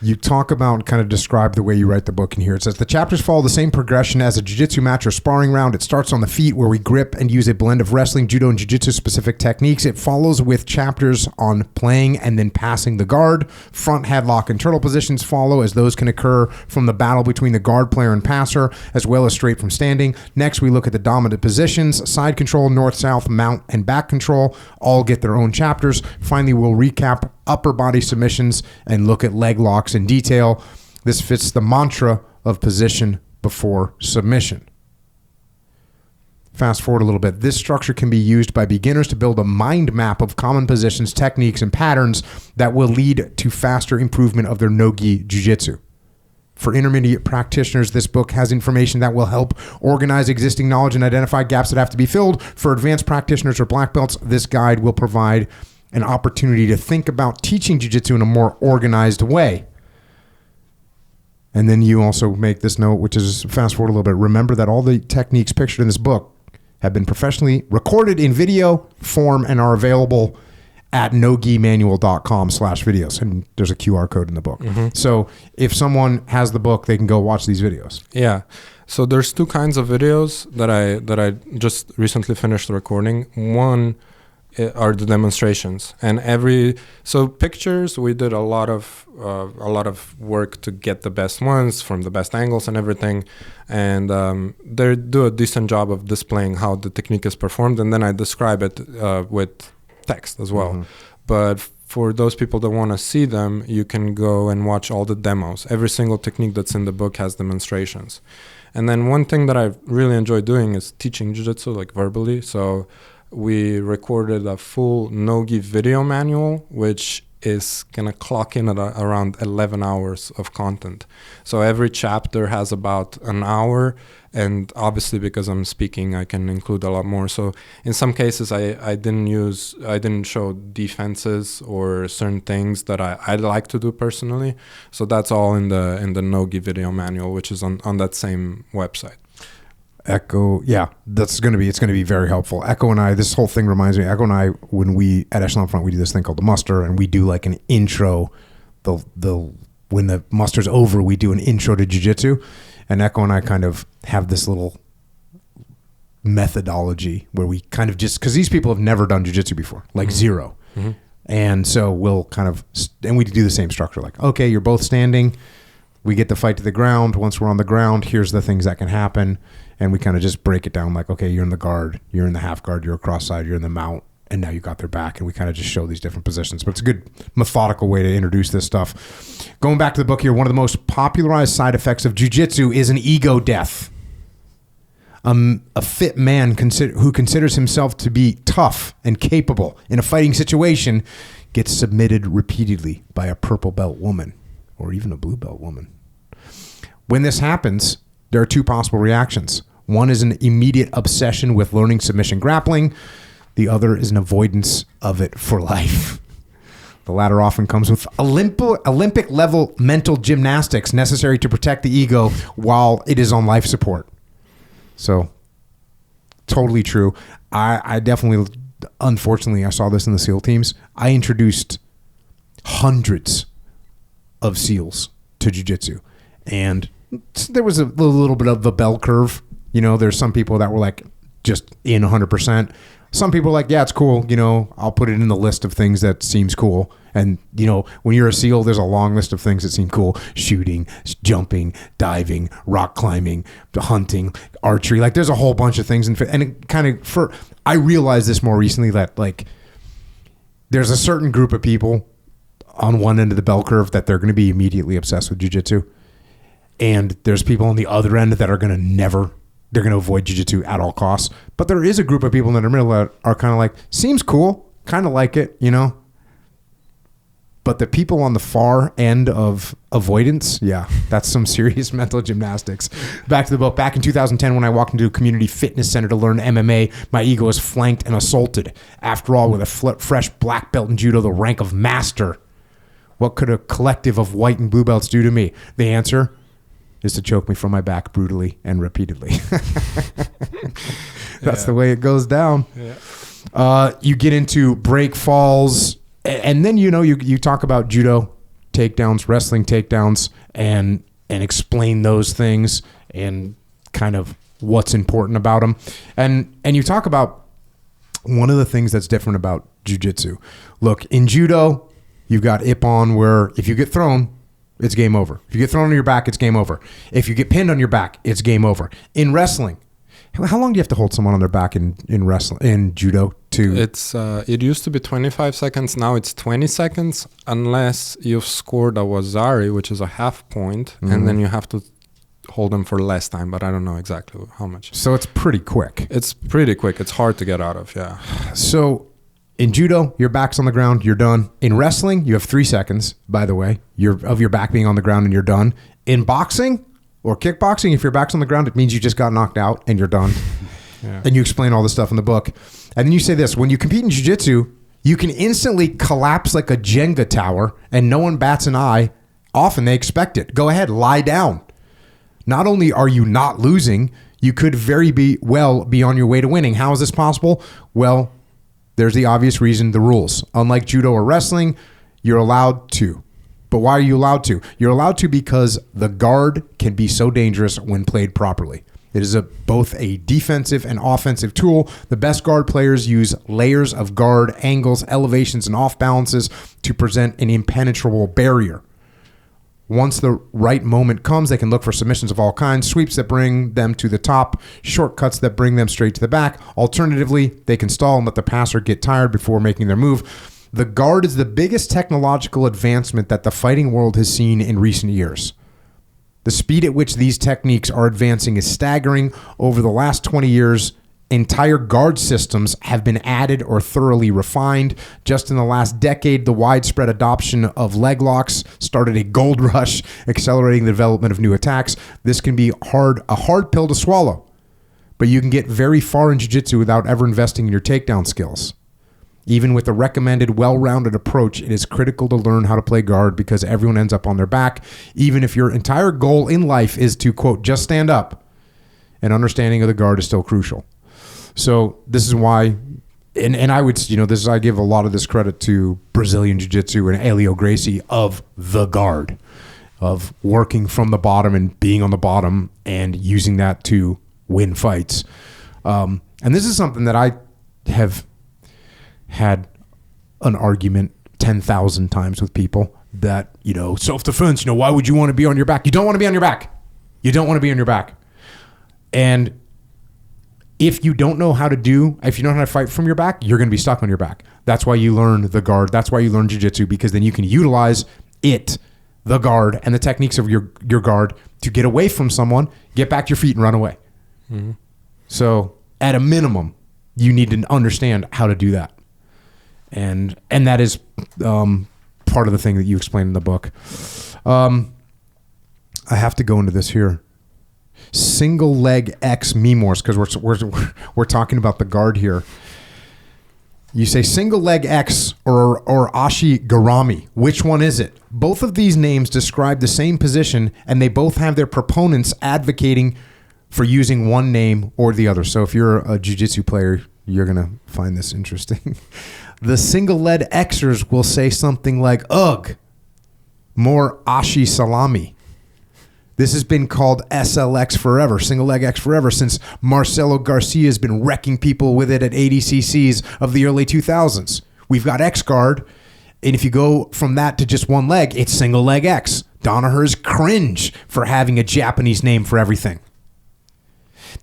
You talk about, kind of describe the way you write the book in here. It says, the chapters follow the same progression as a jiu-jitsu match or sparring round. It starts on the feet, where we grip and use a blend of wrestling, judo, and jiu-jitsu specific techniques. It follows with chapters on playing and then passing the guard. Front headlock and turtle positions follow, as those can occur from the battle between the guard player and passer, as well as straight from standing. Next, we look at the dominant positions, side control, north-south, mount, and back control. All get their own chapters. Finally, we'll recap upper body submissions and look at leg locks in detail. This fits the mantra of position before submission. Fast forward a little bit. This structure can be used by beginners to build a mind map of common positions, techniques, and patterns that will lead to faster improvement of their no-gi jiu-jitsu. For intermediate practitioners, this book has information that will help organize existing knowledge and identify gaps that have to be filled. For advanced practitioners or black belts, this guide will provide an opportunity to think about teaching jiu-jitsu in a more organized way. And then you also make this note, which is, fast forward a little bit, remember that all the techniques pictured in this book have been professionally recorded in video form and are available at noghiemanual.com/videos. And there's a QR code in the book. So if someone has the book, they can go watch these videos.
Yeah. So there's 2 kinds of videos that I just recently finished recording. One are the demonstrations, and pictures, we did a lot of work to get the best ones from the best angles and everything, and they do a decent job of displaying how the technique is performed, and then I describe it with text as well. But for those people that want to see them, you can go and watch all the demos. Every single technique that's in the book has demonstrations. And then one thing that I really enjoy doing is teaching jiu-jitsu, like verbally. So we recorded a full no-gi video manual, which is going to clock in at around 11 hours of content. So every chapter has about an hour, and obviously because I'm speaking, I can include a lot more. So in some cases, I didn't show defenses or certain things that I like to do personally. So that's all in the no-gi video manual, which is on that same website.
Echo, yeah, it's going to be very helpful. Echo and I, this whole thing reminds me, Echo and I, when we, at Echelon Front, we do this thing called the muster, and we do like an intro, when the muster's over, we do an intro to jiu-jitsu, and Echo and I kind of have this little methodology where we kind of just, because these people have never done jiu-jitsu before, like zero. And so we'll kind of, and we do the same structure, like, okay, you're both standing, we get the fight to the ground. Once we're on the ground, here's the things that can happen. And we kind of just break it down like, okay, you're in the guard, you're in the half guard, you're across side, you're in the mount, and now you got their back. And we kind of just show these different positions. But it's a good methodical way to introduce this stuff. Going back to the book here, one of the most popularized side effects of jiu-jitsu is an ego death. A fit man who considers himself to be tough and capable in a fighting situation gets submitted repeatedly by a purple belt woman or even a blue belt woman. When this happens, there are 2 possible reactions. One is an immediate obsession with learning submission grappling. The other is an avoidance of it for life. The latter often comes with Olympic level mental gymnastics necessary to protect the ego while it is on life support. So, totally true. I definitely, unfortunately, I saw this in the SEAL teams. I introduced hundreds of SEALs to jiu-jitsu, and there was a little bit of the bell curve. You know, there's some people that were like just in 100%. Some people are like, yeah, it's cool. You know, I'll put it in the list of things that seems cool. And, you know, when you're a SEAL, there's a long list of things that seem cool. Shooting, jumping, diving, rock climbing, hunting, archery. Like, there's a whole bunch of things. And it kind of, I realized this more recently that, like, there's a certain group of people on one end of the bell curve that they're going to be immediately obsessed with jiu-jitsu. And there's people on the other end that are going to they're going to avoid jiu-jitsu at all costs. But there is a group of people in the middle that are kind of like, seems cool, kind of like it, you know? But the people on the far end of avoidance, yeah, that's some serious mental gymnastics. Back to the book. Back in 2010, when I walked into a community fitness center to learn MMA, my ego was flanked and assaulted. After all, with a fresh black belt in judo, the rank of master, what could a collective of white and blue belts do to me? The answer is to choke me from my back brutally and repeatedly. That's the way it goes down. Yeah. You get into break falls, and then, you know, you talk about judo takedowns, wrestling takedowns, and explain those things and kind of what's important about them. And you talk about one of the things that's different about jiu-jitsu. Look, in judo, you've got ippon, where if you get thrown, it's game over. If you get thrown on your back, it's game over. If you get pinned on your back, it's game over. In wrestling, how long do you have to hold someone on their back in wrestling, in judo?
It used to be 25 seconds. Now it's 20 seconds unless you've scored a wazari, which is a half point, and then you have to hold them for less time, but I don't know exactly how much.
So it's pretty quick.
It's pretty quick. It's hard to get out of, yeah.
So in judo, your back's on the ground, you're done. In wrestling, you have 3 seconds, by the way, of your back being on the ground and you're done. In boxing or kickboxing, if your back's on the ground, it means you just got knocked out and you're done. Yeah. And you explain all this stuff in the book. And then you say this: when you compete in jiu-jitsu, you can instantly collapse like a Jenga tower and no one bats an eye. Often they expect it. Go ahead, lie down. Not only are you not losing, you could well be on your way to winning. How is this possible? Well, there's the obvious reason: the rules. Unlike judo or wrestling, you're allowed to. But why are you allowed to? You're allowed to because the guard can be so dangerous when played properly. It is both a defensive and offensive tool. The best guard players use layers of guard, angles, elevations, and off balances to present an impenetrable barrier. Once the right moment comes, they can look for submissions of all kinds, sweeps that bring them to the top, shortcuts that bring them straight to the back. Alternatively, they can stall and let the passer get tired before making their move. The guard is the biggest technological advancement that the fighting world has seen in recent years. The speed at which these techniques are advancing is staggering. Over the last 20 years, entire guard systems have been added or thoroughly refined. Just in the last decade, the widespread adoption of leg locks started a gold rush, accelerating the development of new attacks. This can be a hard pill to swallow, but you can get very far in jiu-jitsu without ever investing in your takedown skills. Even with the recommended well-rounded approach, it is critical to learn how to play guard because everyone ends up on their back. Even if your entire goal in life is to, quote, just stand up, an understanding of the guard is still crucial. So this is why, and I would, I give a lot of this credit to Brazilian Jiu-Jitsu and Helio Gracie of the guard, of working from the bottom and being on the bottom and using that to win fights. And this is something that I have had an argument 10,000 times with people that, self-defense, why would you want to be on your back? You don't want to be on your back. You don't want to be on your back. And if you don't know how to fight from your back, you're going to be stuck on your back. That's why you learn the guard. That's why you learn jiu-jitsu, because then you can utilize the guard and the techniques of your guard to get away from someone, get back to your feet and run away. Mm-hmm. So at a minimum, you need to understand how to do that. And that is part of the thing that you explain in the book. I have to go into this here. single leg X Mimors, because we're talking about the guard here. You say single leg X or Ashi Garami. Which one is it? Both of these names describe the same position, and they both have their proponents advocating for using one name or the other. So if you're a jiu-jitsu player, you're going to find this interesting. The single leg Xers will say something like, ugh, more Ashi Salami. This has been called SLX forever, single leg X forever, since Marcelo Garcia has been wrecking people with it at ADCCs of the early 2000s. We've got X guard, and if you go from that to just one leg, it's single leg X. Danaher's cringe for having a Japanese name for everything.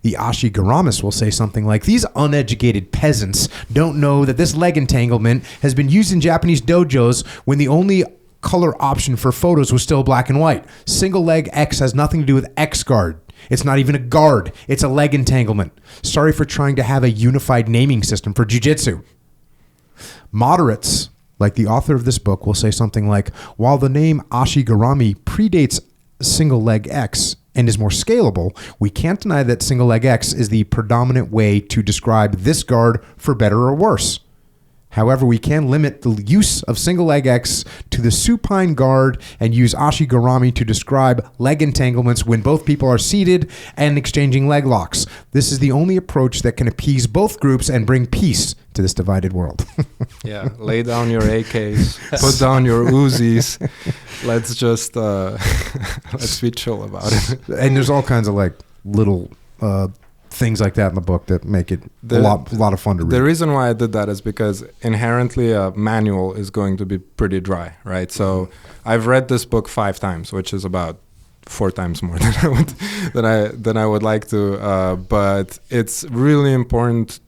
The Ashigaramis will say something like, these uneducated peasants don't know that this leg entanglement has been used in Japanese dojos when the only color option for photos was still black and white. Single leg X has nothing to do with X guard. It's not even a guard. It's a leg entanglement. Sorry for trying to have a unified naming system for jiu-jitsu. Moderates, like the author of this book, will say something like, while the name Ashigarami predates single leg X and is more scalable, we can't deny that single leg X is the predominant way to describe this guard for better or worse. However, we can limit the use of single leg X to the supine guard and use Ashigarami to describe leg entanglements when both people are seated and exchanging leg locks. This is the only approach that can appease both groups and bring peace to this divided world.
Yeah, lay down your AKs, put down your Uzis. Let's just let's be chill about it.
And there's all kinds of like little things like that in the book that make it a lot of fun to read.
The reason why I did that is because inherently a manual is going to be pretty dry, right? So I've read this book 5 times, which is about 4 times more than I would like to. But it's really important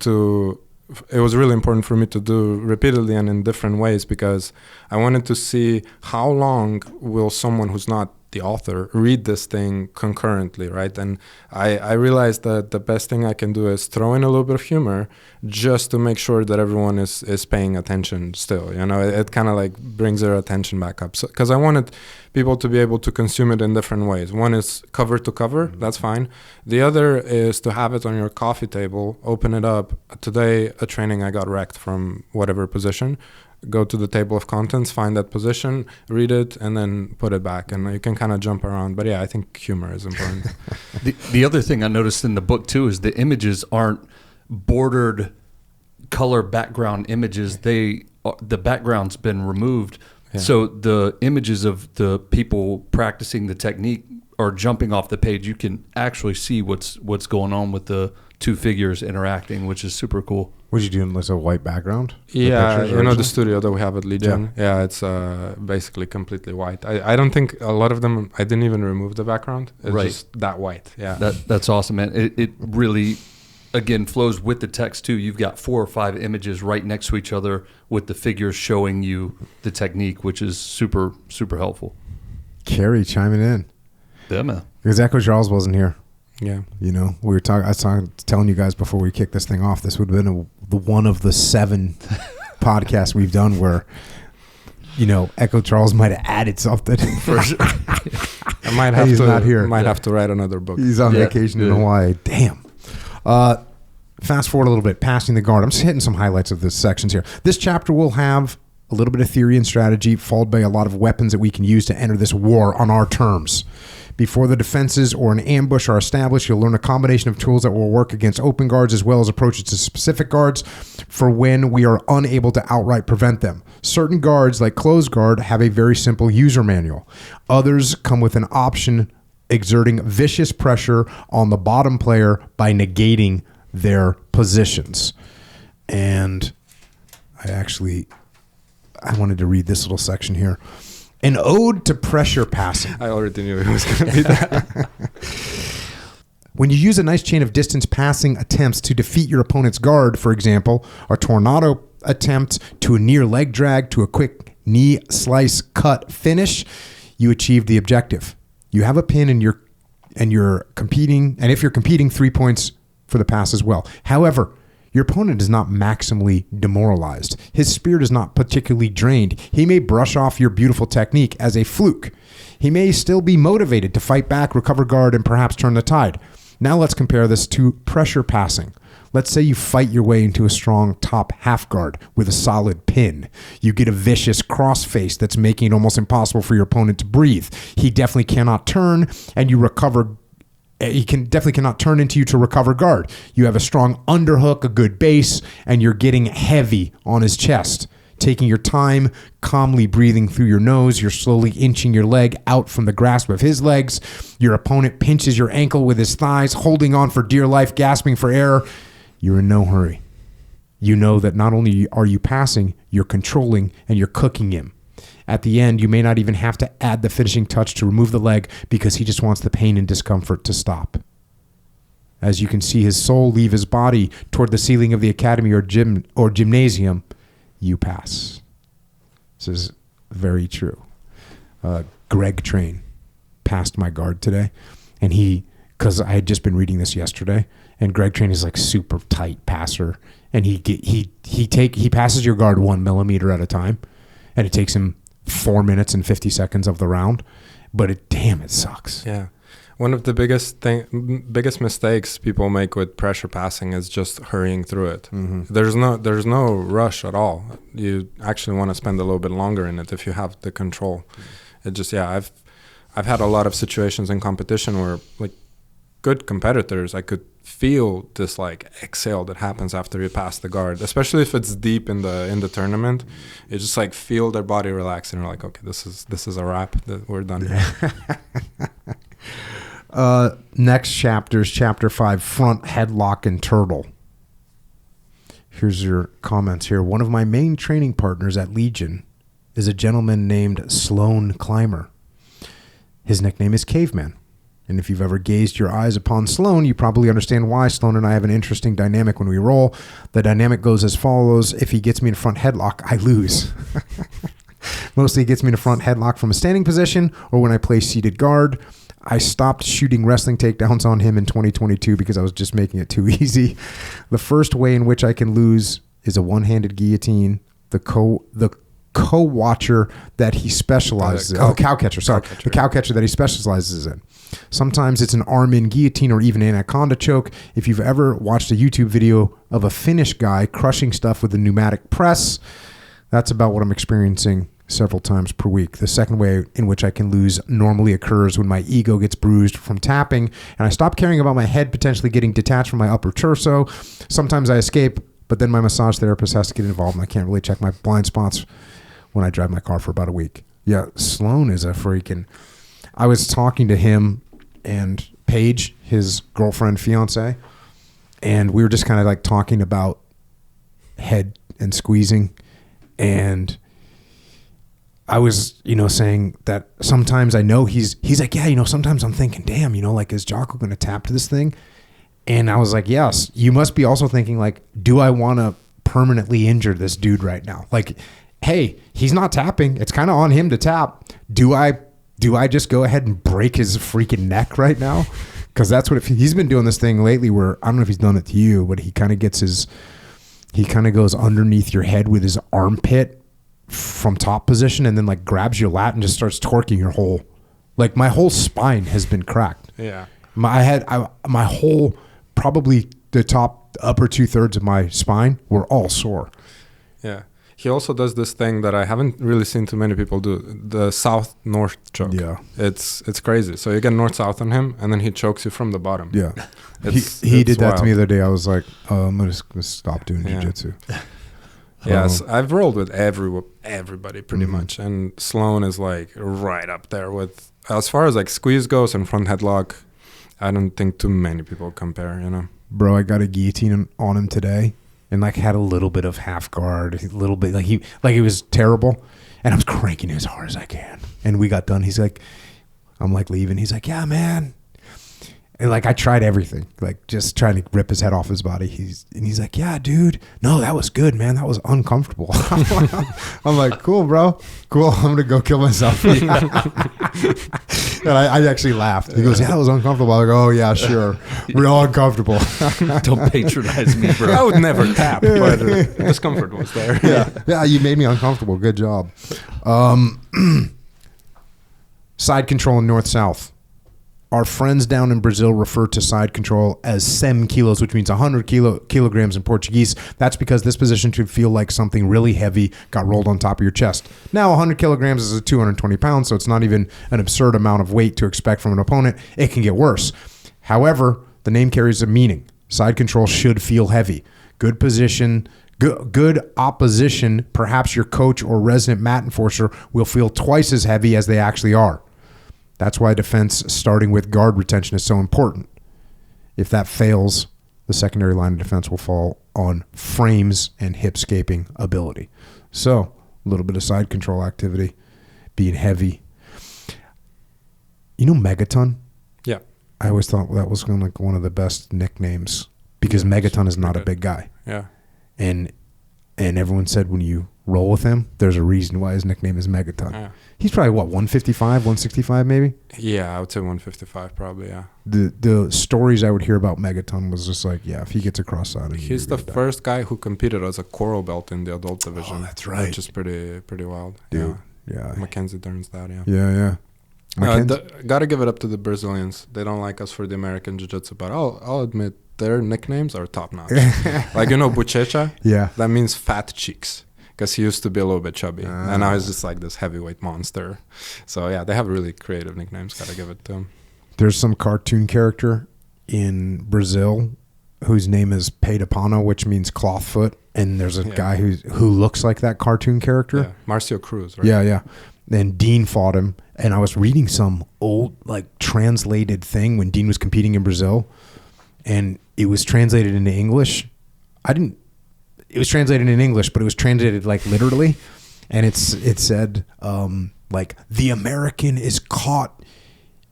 it was really important for me to do repeatedly and in different ways, because I wanted to see how long will someone who's not the author read this thing concurrently, right? And I realized that the best thing I can do is throw in a little bit of humor just to make sure that everyone is paying attention still. You know, it kind of like brings their attention back up. So, because I wanted people to be able to consume it in different ways. One is cover to cover, that's fine. The other is to have it on your coffee table, open it up. Today, a training I got wrecked from whatever position. Go to the table of contents, find that position, read it, and then put it back. And you can kind of jump around. But yeah, I think humor is important.
The other thing I noticed in the book, too, is the images aren't bordered color background images. The background's been removed. Yeah. So the images of the people practicing the technique are jumping off the page. You can actually see what's going on with the two figures interacting, which is super cool.
What you doing? Like a white background?
Yeah, you know the studio that we have at Legion. Yeah, it's basically completely white. I don't think a lot of them. I didn't even remove the background. It's just that white. Yeah,
that's awesome, man. It really, again, flows with the text too. You've got 4 or 5 images right next to each other with the figures showing you the technique, which is super, super helpful.
Carrie chiming in.
Yeah, man.
Because Echo Charles wasn't here.
Yeah,
you know, we were talking. I was telling you guys before we kicked this thing off. This would have been the one of the 7 podcasts we've done where, you know, Echo Charles might have added something. For sure.
I might have not here. Might have to write another book.
He's on vacation in Hawaii. Damn. Fast forward a little bit, passing the guard. I'm just hitting some highlights of the sections here. This chapter will have a little bit of theory and strategy, followed by a lot of weapons that we can use to enter this war on our terms. Before the defenses or an ambush are established, you'll learn a combination of tools that will work against open guards as well as approaches to specific guards for when we are unable to outright prevent them. Certain guards, like closed guard, have a very simple user manual. Others come with an option exerting vicious pressure on the bottom player by negating their positions. And I wanted to read this little section here. An ode to pressure passing.
I already knew it was going to be that.
When you use a nice chain of distance passing attempts to defeat your opponent's guard, for example, a tornado attempt to a near leg drag to a quick knee slice cut finish, you achieve the objective. You have a pin and you're competing, and if you're competing, 3 points for the pass as well. However, Your opponent is not maximally demoralized. His spirit is not particularly drained. He may brush off your beautiful technique as a fluke. He may still be motivated to fight back, recover guard, and perhaps turn the tide. Now let's compare this to pressure passing. Let's say you fight your way into a strong top half guard with a solid pin. You get a vicious crossface that's making it almost impossible for your opponent to breathe. He definitely cannot turn, and you recover. He definitely cannot turn into you to recover guard. You have a strong underhook, a good base, and you're getting heavy on his chest. Taking your time, calmly breathing through your nose, you're slowly inching your leg out from the grasp of his legs. Your opponent pinches your ankle with his thighs, holding on for dear life, gasping for air. You're in no hurry. You know that not only are you passing, you're controlling and you're cooking him. At the end, you may not even have to add the finishing touch to remove the leg because he just wants the pain and discomfort to stop. As you can see his soul leave his body toward the ceiling of the academy or gymnasium, you pass. This is very true. Greg Train passed my guard today, and because I had just been reading this yesterday, and Greg Train is like super tight passer, and he passes your guard 1 millimeter at a time, and it takes him 4 minutes and 50 seconds of the round, but it sucks.
Yeah. One of the biggest mistakes people make with pressure passing is just hurrying through it. Mm-hmm. There's no rush at all. You actually want to spend a little bit longer in it if you have the control. Mm-hmm. It just I've had a lot of situations in competition where like good competitors, I could feel this like exhale that happens after you pass the guard, especially if it's deep in the tournament. You just like feel their body relax and you're like, okay, this is a wrap. We're done here.
Next chapter is chapter 5, front headlock and turtle. Here's your comments here. One of my main training partners at Legion is a gentleman named Sloan Climber. His nickname is Caveman. And if you've ever gazed your eyes upon Sloan, you probably understand why Sloan and I have an interesting dynamic when we roll. The dynamic goes as follows. If he gets me in front headlock, I lose. Mostly he gets me in a front headlock from a standing position or when I play seated guard. I stopped shooting wrestling takedowns on him in 2022 because I was just making it too easy. The first way in which I can lose is a one-handed guillotine. The co-watcher that he specializes in. The cow catcher that he specializes in. Sometimes it's an arm-in guillotine or even an anaconda choke. If you've ever watched a YouTube video of a Finnish guy crushing stuff with a pneumatic press, that's about what I'm experiencing several times per week. The second way in which I can lose normally occurs when my ego gets bruised from tapping and I stop caring about my head potentially getting detached from my upper torso. Sometimes I escape, but then my massage therapist has to get involved and I can't really check my blind spots when I drive my car for about a week. Yeah, Sloan is a freaking... I was talking to him and Paige, his girlfriend, fiance, and we were just kind of like talking about head and squeezing, and I was, saying that sometimes I know he's like, yeah, sometimes I'm thinking, damn, like, is Jocko going to tap to this thing? And I was like, yes, you must be also thinking like, do I want to permanently injure this dude right now? Like, hey, he's not tapping. It's kind of on him to tap. Do I just go ahead and break his freaking neck right now? Because that's what he's been doing this thing lately where I don't know if he's done it to you, but he kind of goes underneath your head with his armpit from top position and then like grabs your lat and just starts torquing your whole, like my whole spine has been cracked.
Yeah.
My whole, probably the upper 2/3 of my spine were all sore.
Yeah. He also does this thing that I haven't really seen too many people do, the south-north choke.
Yeah.
It's crazy. So you get north-south on him, and then he chokes you from the bottom.
Yeah. He did that to me the other day. I was like, I'm going to stop doing jiu-jitsu.
Yes, I've rolled with everybody pretty much. And Sloan is like right up there with, as far as like squeeze goes and front headlock, I don't think too many people compare,
Bro, I got a guillotine on him today. And like had a little bit of half guard, a little bit like he was terrible, and I was cranking as hard as I can. And we got done. He's like, I'm like leaving. He's like, yeah, man. And like I tried everything, like just trying to rip his head off his body. He's like, yeah, dude, no, that was good, man. That was uncomfortable. I'm like, cool, bro, cool. I'm gonna go kill myself. And I actually laughed. He goes, yeah, that was uncomfortable. I go, oh yeah, sure, real uncomfortable.
Don't patronize me, bro.
I would never tap, but discomfort was there.
Yeah, you made me uncomfortable. Good job. Side control in north-south. Our friends down in Brazil refer to side control as 100 kilos, which means 100 kilograms in Portuguese. That's because this position should feel like something really heavy got rolled on top of your chest. Now, 100 kilograms is 220 pounds, so it's not even an absurd amount of weight to expect from an opponent. It can get worse. However, the name carries a meaning. Side control should feel heavy. Good position, good opposition, perhaps your coach or resident mat enforcer will feel twice as heavy as they actually are. That's why defense starting with guard retention is so important. If that fails, the secondary line of defense will fall on frames and hip-scaping ability. So, a little bit of side control activity, being heavy. You know Megaton?
Yeah.
I always thought that was like one of the best nicknames because Megaton is not a big guy.
Yeah.
And everyone said when you roll with him, there's a reason why his nickname is Megaton.
Yeah.
He's probably, 155, 165 maybe?
Yeah, I would say 155 probably, yeah.
The stories I would hear about Megaton was just like, yeah, if he gets across that.
He's the first guy who competed as a coral belt in the adult division.
Oh, that's right.
Which is pretty wild.
Dude, yeah.
Mackenzie Dern's that, yeah.
Yeah.
Gotta give it up to the Brazilians. They don't like us for the American Jiu-Jitsu, but I'll admit their nicknames are top-notch. Like, Buchecha?
Yeah.
That means fat cheeks. Because he used to be a little bit chubby. And now he's just like this heavyweight monster. So, yeah, they have really creative nicknames. Got to give it to them.
There's some cartoon character in Brazil whose name is Peidapano, which means cloth foot. And there's a guy who looks like that cartoon character.
Yeah. Marcio Cruz, right?
Yeah. And Dean fought him. And I was reading some old, translated thing when Dean was competing in Brazil. And it was translated into English. It was translated in English, but it was translated literally, and it said the American is caught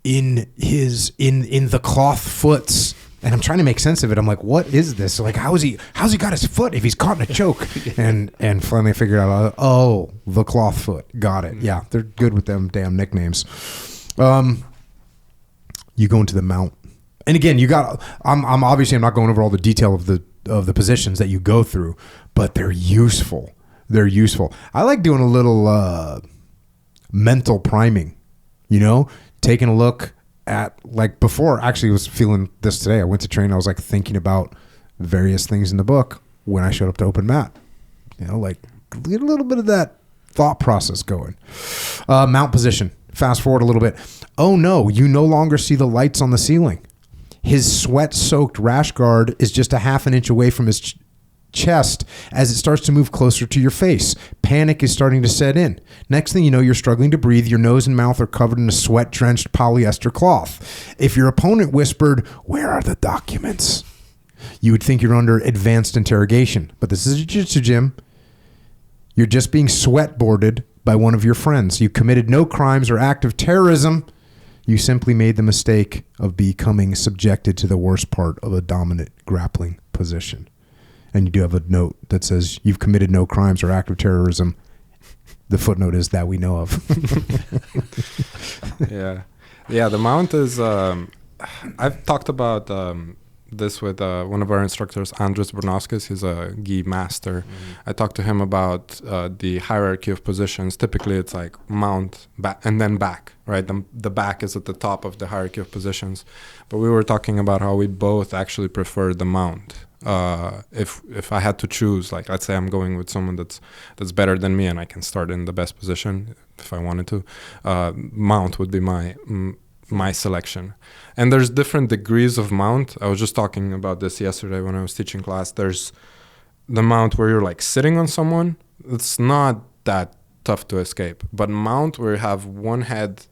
in the cloth foots, and I'm trying to make sense of it. I'm like, what is this? So how's he got his foot if he's caught in a choke? and finally I figured out, the cloth foot. Got it. Yeah, they're good with them damn nicknames. You go into the mount, and again, I'm not going over all the detail of the positions that you go through, but they're useful. I like doing a little mental priming, taking a look at, before, actually was feeling this today. I went to train. I was thinking about various things in the book when I showed up to open mat, get a little bit of that thought process going. Mount position. Fast forward a little bit. Oh no, you no longer see the lights on the ceiling. His sweat-soaked rash guard is just a half an inch away from his chest as it starts to move closer to your face. Panic is starting to set in. Next thing you know, you're struggling to breathe. Your nose and mouth are covered in a sweat-drenched polyester cloth. If your opponent whispered, "Where are the documents?" you would think you're under advanced interrogation. But this is a jiu-jitsu gym. You're just being sweat-boarded by one of your friends. You committed no crimes or act of terrorism. You simply made the mistake of becoming subjected to the worst part of a dominant grappling position. And you do have a note that says you've committed no crimes or act of terrorism. The footnote is that we know of.
Yeah. The mount is. I've talked about this with one of our instructors, Andres Bernoskis. He's a gi master. I talked to him about the hierarchy of positions. Typically, it's mount, back, and then back, right? The back is at the top of the hierarchy of positions. But we were talking about how we both actually prefer the mount. If I had to choose, let's say I'm going with someone that's better than me and I can start in the best position if I wanted to, mount would be my selection. And there's different degrees of mount. I was just talking about this yesterday when I was teaching class. There's the mount where you're sitting on someone. It's not that tough to escape. But mount where you have one head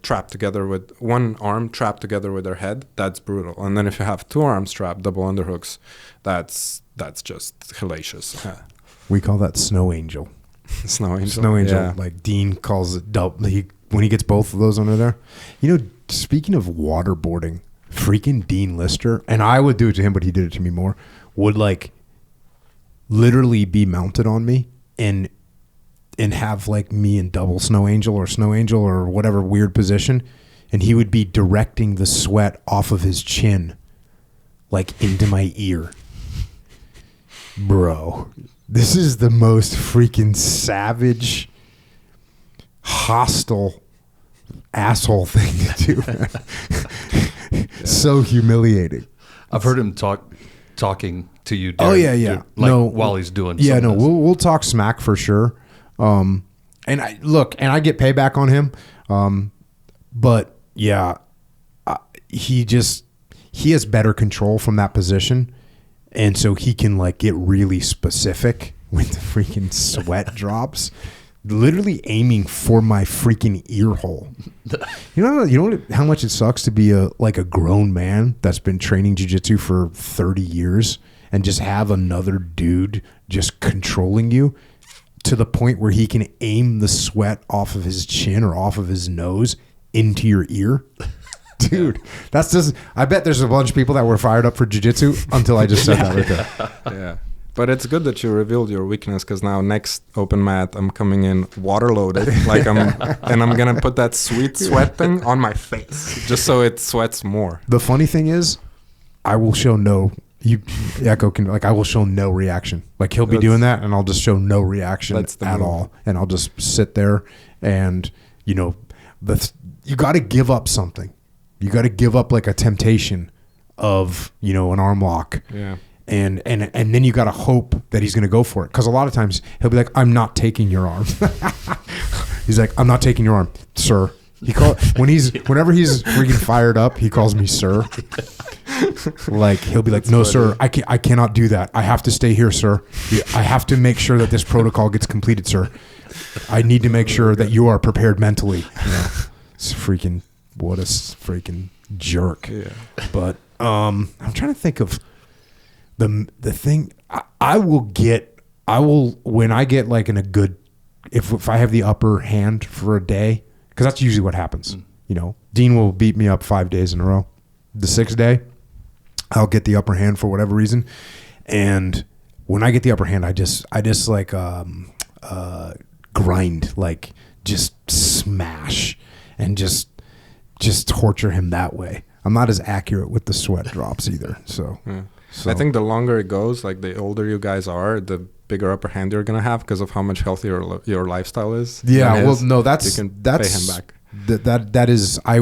trapped together with one arm trapped together with their head, that's brutal. And then if you have two arms trapped, double underhooks, that's just hellacious.
We call that snow angel.
Snow angel.
Snow angel. Yeah. Dean calls it double. When he gets both of those under there. Speaking of waterboarding, freaking Dean Lister, and I would do it to him, but he did it to me more, would like literally be mounted on me and have like me in double snow angel or whatever weird position, and he would be directing the sweat off of his chin like into my ear. Bro, this is the most freaking savage, hostile asshole thing to do, man. So humiliating.
I've heard him talking to you.
Oh yeah.
While he's doing.
Yeah, no, we'll talk smack for sure. And I get payback on him. But yeah, he has better control from that position, and so he can like get really specific with the freaking sweat drops. Literally aiming for my freaking ear hole. You know how much it sucks to be a grown man that's been training jiu-jitsu for 30 years and just have another dude just controlling you to the point where he can aim the sweat off of his chin or off of his nose into your ear. Dude, that's just, I bet there's a bunch of people that were fired up for jiu-jitsu until I just said that right there.
Yeah. But it's good that you revealed your weakness, because now next open mat I'm coming in water loaded, and I'm gonna put that sweet sweat thing on my face just so it sweats more.
The funny thing is, I will show Echo can I will show no reaction. Like he'll be doing that, and I'll just show no reaction at all, and I'll just sit there, and you got to give up something. You got to give up like a temptation of an arm lock.
Yeah.
And then you got to hope that he's going to go for it. Because a lot of times he'll be like, I'm not taking your arm. He's like, I'm not taking your arm, sir. Whenever he's freaking fired up, he calls me sir. Like he'll be like, that's no, funny. Sir, I cannot do that. I have to stay here, sir. I have to make sure that this protocol gets completed, sir. I need to make sure that you are prepared mentally. It's freaking, what a freaking jerk. Yeah. But I'm trying to think of the thing. I will when I get like in a good, if I have the upper hand for a day, because that's usually what happens. Dean will beat me up 5 days in a row. The sixth day, I'll get the upper hand for whatever reason, and when I get the upper hand, I just like grind, like just smash and just torture him that way. I'm not as accurate with the sweat drops either. So. Yeah. So.
I think the longer it goes, like the older you guys are, the bigger upper hand you're gonna have because of how much healthier your lifestyle is.
Yeah, well, no, that's
pay him back.
That is, I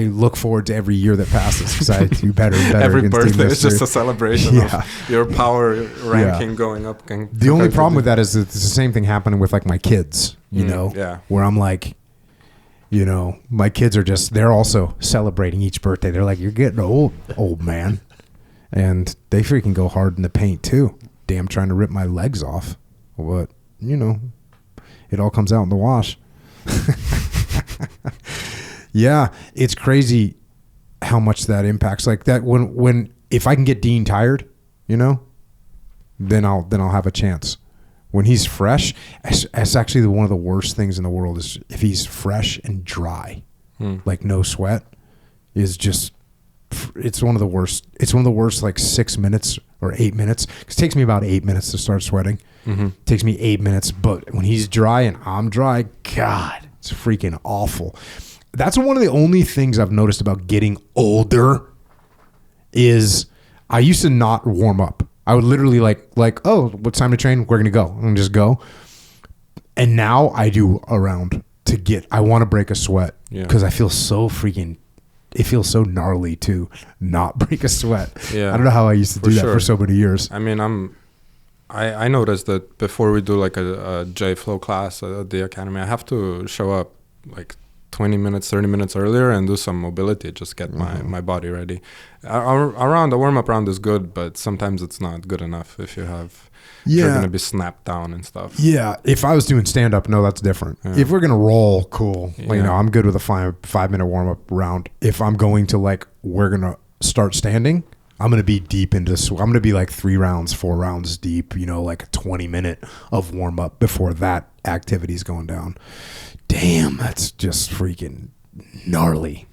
look forward to every year that passes because I do better and better.
Every birthday is just a celebration of your power ranking going up.
The only problem with that is it's the same thing happening with like my kids. Where I'm like, my kids are they're also celebrating each birthday. They're like, you're getting old man. And they freaking go hard in the paint too. Damn, trying to rip my legs off. But, it all comes out in the wash. Yeah, it's crazy how much that impacts. Like that if I can get Dean tired, then I'll have a chance. When he's fresh, that's actually one of the worst things in the world is if he's fresh and dry, like no sweat, is just. It's one of the worst. It's one of the worst, like 6 minutes or 8 minutes. Because it takes me about 8 minutes to start sweating. Mm-hmm. It takes me 8 minutes. But when he's dry and I'm dry, God, it's freaking awful. That's one of the only things I've noticed about getting older is I used to not warm up. I would literally like, oh, what's time to train? We're going to go. I'm going to just go. And now I do around I want to break a sweat because I feel so freaking. It feels so gnarly to not break a sweat. Yeah, I don't know how I used to do that for so many years.
I mean, I noticed that before we do like a J-Flow class at the academy, I have to show up like 20 minutes, 30 minutes earlier and do some mobility, just get my body ready. The warm-up round is good, but sometimes it's not good enough if you have... You're going to be snapped down and stuff.
Yeah. If I was doing stand-up, no, that's different. Yeah. If we're going to roll, cool. Yeah. I'm good with a 5-minute warm-up round. If I'm going to we're going to start standing, I'm going to be deep into this. I'm going to be like 3 rounds, 4 rounds deep, like a 20-minute of warm-up before that activity's going down. Damn, that's just freaking gnarly.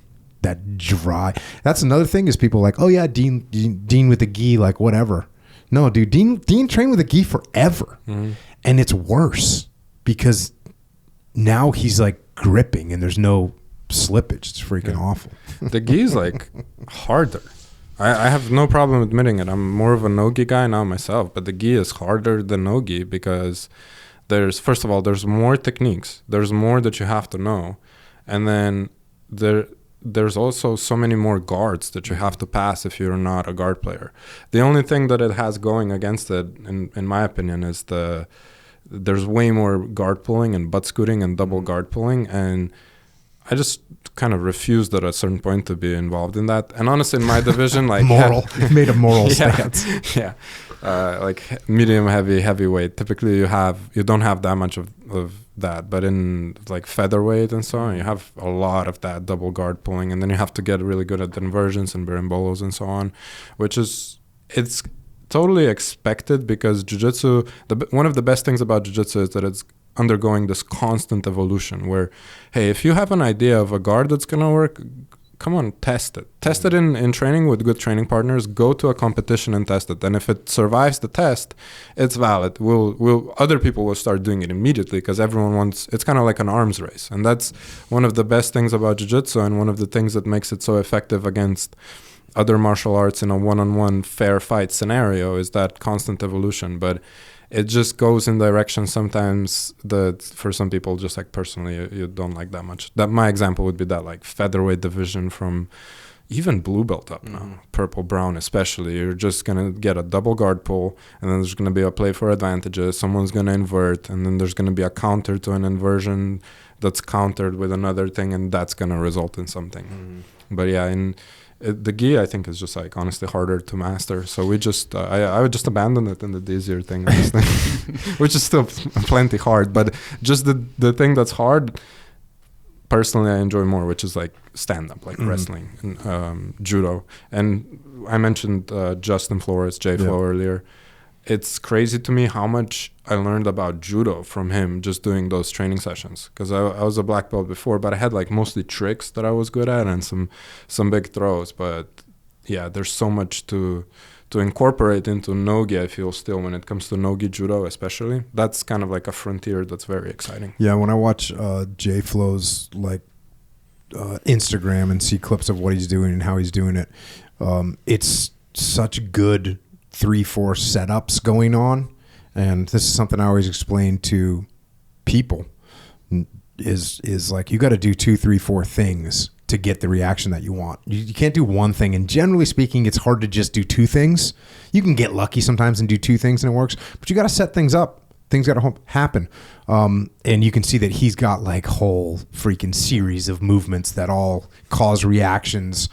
that dry. That's another thing is people are like, oh yeah, Dean with the gi, like whatever. No, dude, Dean trained with the gi forever, and it's worse because now he's like gripping and there's no slippage. It's freaking awful.
The gi is like harder. I have no problem admitting it. I'm more of a no-gi guy now myself, but the gi is harder than no-gi because first of all, there's more techniques. There's more that you have to know. And then there's also so many more guards that you have to pass if you're not a guard player. The only thing that it has going against it, in my opinion, is there's way more guard pulling and butt scooting and double guard pulling. And I just kind of refused at a certain point to be involved in that. And honestly, in my division, like
you made a moral stance.
Yeah. Like medium, heavyweight. Typically, you don't have that much of that, but in like featherweight and so on, you have a lot of that double guard pulling, and then you have to get really good at inversions and berimbolos and so on, it's totally expected because jiu-jitsu. One of the best things about jiu-jitsu is that it's undergoing this constant evolution where, hey, if you have an idea of a guard that's going to work, come on, test it. Test it in training with good training partners. Go to a competition and test it. And if it survives the test, it's valid. Other people will start doing it immediately because everyone wants, it's kind of like an arms race. And that's one of the best things about jiu-jitsu and one of the things that makes it so effective against other martial arts in a one-on-one fair fight scenario is that constant evolution. But it just goes in directions sometimes that for some people, just like personally, you don't like that much. That my example would be that like featherweight division from even blue belt up now, purple, brown especially. You're just going to get a double guard pull, and then there's going to be a play for advantages. Someone's going to invert, and then there's going to be a counter to an inversion that's countered with another thing, and that's going to result in something. But yeah, the gi, I think, is just like honestly harder to master. So we just, I would just abandon it and the easier thing, which is still plenty hard. But just the thing that's hard, personally, I enjoy more, which is like stand up, like wrestling and judo. And I mentioned Justin Flores, J-Flow earlier. It's crazy to me how much I learned about judo from him just doing those training sessions. Because I was a black belt before, but I had like mostly tricks that I was good at and some big throws. But yeah, there's so much to incorporate into no-gi, I feel, still when it comes to no-gi judo especially. That's kind of like a frontier that's very exciting.
Yeah, when I watch J-Flow's like Instagram and see clips of what he's doing and how he's doing it, it's such good 3-4 setups going on. And this is something I always explain to people is like you got to do 2, 3, 4 things to get the reaction that you want. You can't do one thing. And generally speaking, it's hard to just do 2 things. You can get lucky sometimes and do 2 things and it works, but you got to set things up. Things got to happen. And you can see that he's got like whole freaking series of movements that all cause reactions,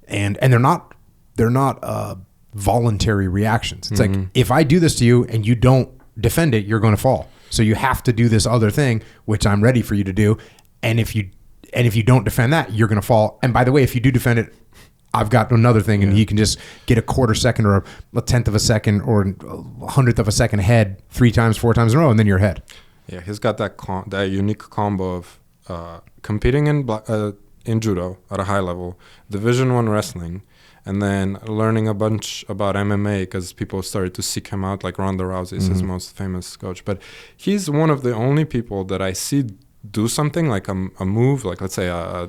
and they're not voluntary reactions. It's like, if I do this to you and you don't defend it, you're going to fall. So you have to do this other thing, which I'm ready for you to do. And if you don't defend that, you're going to fall. And by the way, if you do defend it, I've got another thing, and you can just get a quarter second or a tenth of a second or a hundredth of a second ahead 3 times, 4 times in a row, and then you're ahead.
Yeah, he's got that unique combo of competing in judo at a high level, Division I wrestling, and then learning a bunch about MMA because people started to seek him out, like Ronda Rousey is his most famous coach. But he's one of the only people that I see do something like a move, like let's say a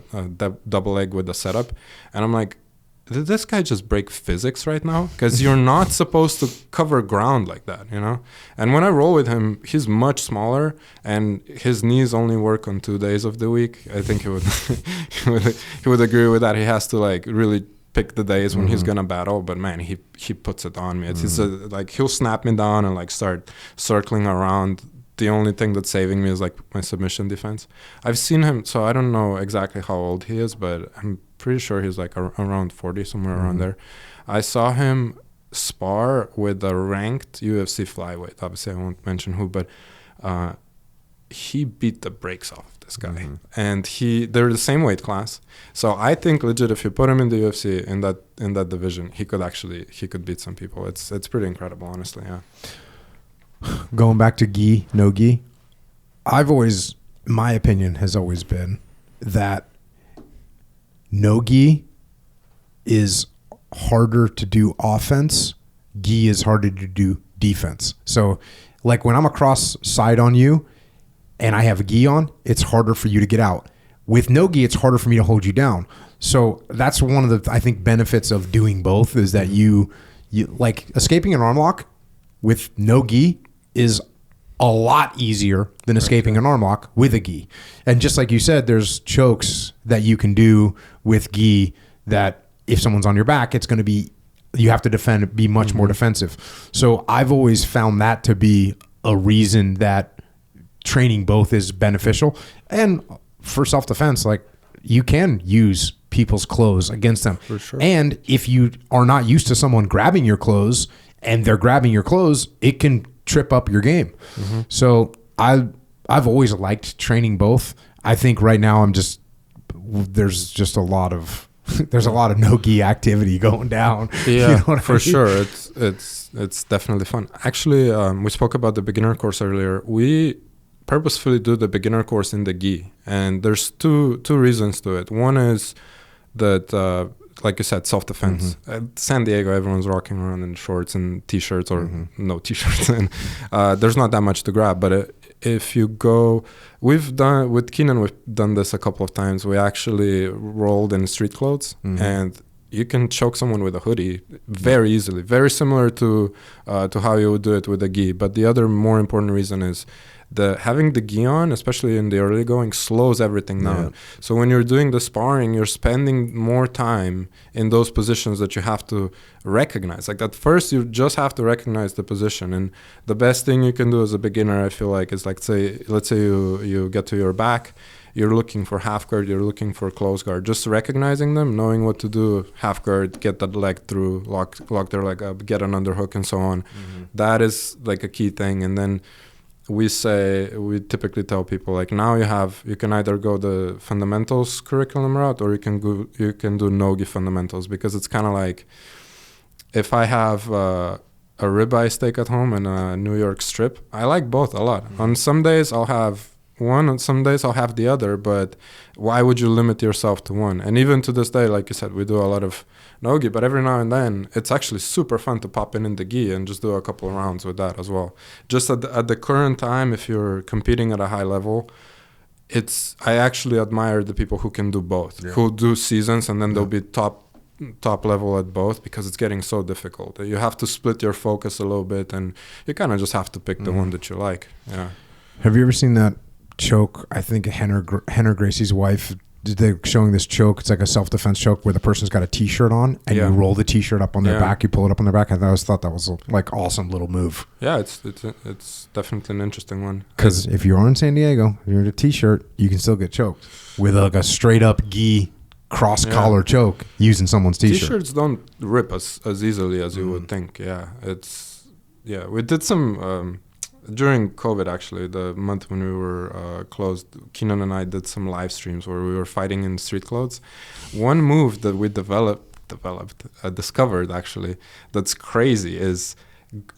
double leg with a setup, and I'm like, did this guy just break physics right now? Because you're not supposed to cover ground like that, you know? And when I roll with him, he's much smaller, and his knees only work on 2 days of the week. I think he would agree with that. He has to like really pick the days when he's gonna battle, but man, he puts it on me. It's like he'll snap me down and like start circling around. The only thing that's saving me is like my submission defense. I've seen him, so I don't know exactly how old he is, but I'm pretty sure he's like around 40, somewhere around there. I saw him spar with a ranked UFC flyweight. Obviously, I won't mention who, but he beat the brakes off of this guy. And they're the same weight class. So I think legit, if you put him in the UFC in that division, he could beat some people. It's pretty incredible, honestly. Yeah.
Going back to gi, no gi, my opinion has always been that No-Ghee is harder to do offense. Gi is harder to do defense. So like when I'm across side on you and I have a gi on, it's harder for you to get out. With no gi, it's harder for me to hold you down. So that's one of the, I think, benefits of doing both is that you like escaping an arm lock with no gi is a lot easier than escaping an arm lock with a gi. And just like you said, there's chokes that you can do with gi that if someone's on your back, it's going to be, you have to defend, be much more defensive. So I've always found that to be a reason that training both is beneficial. And for self-defense, like you can use people's clothes against them.
For sure.
And if you are not used to someone grabbing your clothes and they're grabbing your clothes, it can trip up your game. So I've always liked training both. I think right now there's just a lot of there's a lot of no-gi activity going down.
Yeah,
you know what
for
I mean?
sure. It's definitely fun. Actually, we spoke about the beginner course earlier. We purposefully do the beginner course in the gi, and there's two reasons to it. One is that, like you said, self-defense. At San Diego, everyone's rocking around in shorts and t-shirts or no t-shirts, and there's not that much to grab. But if you go, we've done with Keenan, we've done this a couple of times. We actually rolled in street clothes, and you can choke someone with a hoodie very easily, very similar to how you would do it with a gi. But the other more important reason is having the gi on, especially in the early going, slows everything down. Yeah. So when you're doing the sparring, you're spending more time in those positions that you have to recognize. Like at first, you just have to recognize the position. And the best thing you can do as a beginner, I feel like, is like let's say you get to your back, you're looking for half guard, you're looking for close guard. Just recognizing them, knowing what to do, half guard, get that leg through, lock their leg up, get an underhook, and so on. That is like a key thing. And then we typically tell people like now you can either go the fundamentals curriculum route or you can do no-gi fundamentals, because it's kind of like if I have a ribeye steak at home and a New York strip, I like both a lot. On some days I'll have one, on some days I'll have the other, but why would you limit yourself to one? And even to this day, like you said, we do a lot of no-gi, but every now and then it's actually super fun to pop in the gi and just do a couple of rounds with that as well. Just at the current time, if you're competing at a high level, I actually admire the people who can do both, who do seasons and then they'll be top level at both, because it's getting so difficult. You have to split your focus a little bit and you kind of just have to pick the one that you like. Yeah.
Have you ever seen that choke? I think Henner Gracie's wife, they're showing this choke. It's like a self-defense choke where the person's got a t-shirt on and you roll the t-shirt up on their back, you pull it up on their back. I always thought that was a awesome little move.
Yeah, it's definitely an interesting one.
Because if you're in San Diego, you're in a t-shirt, you can still get choked with like a straight up gi cross collar choke using someone's t-shirt.
T-shirts don't rip as easily as you would think. We did some during COVID, actually, the month when we were closed. Keenan and I did some live streams where we were fighting in street clothes. One move that we discovered actually, that's crazy, is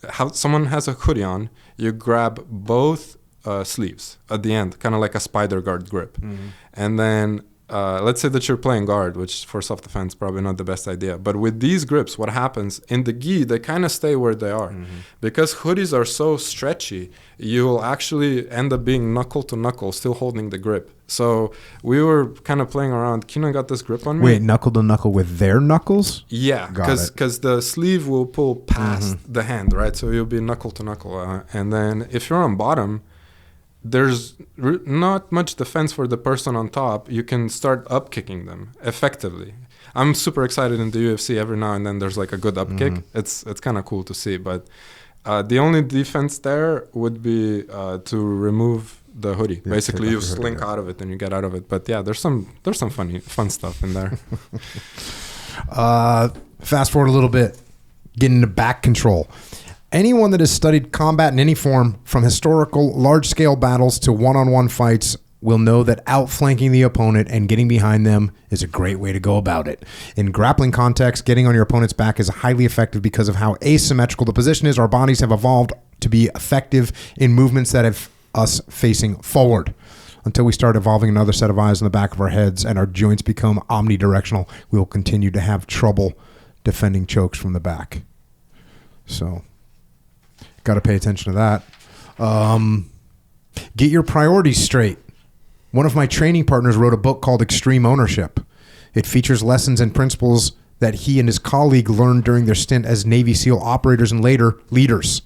how someone has a hoodie on, you grab both sleeves at the end, kind of like a spider guard grip, and then let's say that you're playing guard, which for self-defense probably not the best idea. But with these grips, what happens in the gi, they kind of stay where they are. Because hoodies are so stretchy, you'll actually end up being knuckle to knuckle, still holding the grip. So we were kind of playing around. Keenan got this grip on me.
Wait, knuckle to knuckle with their knuckles?
Yeah, because the sleeve will pull past the hand, right? So you'll be knuckle to knuckle. And then if you're on bottom, there's not much defense for the person on top. You can start up kicking them effectively. I'm super excited in the UFC. Every now and then there's like a good up kick. It's kind of cool to see. But the only defense there would be to remove the hoodie. Basically, you slink out of it and you get out of it. But yeah, there's some fun stuff in there.
Fast forward a little bit, get into back control. Anyone that has studied combat in any form, from historical large-scale battles to one-on-one fights, will know that outflanking the opponent and getting behind them is a great way to go about it. In grappling context, getting on your opponent's back is highly effective because of how asymmetrical the position is. Our bodies have evolved to be effective in movements that have us facing forward. Until we start evolving another set of eyes on the back of our heads and our joints become omnidirectional, we will continue to have trouble defending chokes from the back. So, got to pay attention to that. Get your priorities straight. One of my training partners wrote a book called Extreme Ownership. It features lessons and principles that he and his colleague learned during their stint as Navy SEAL operators and later leaders,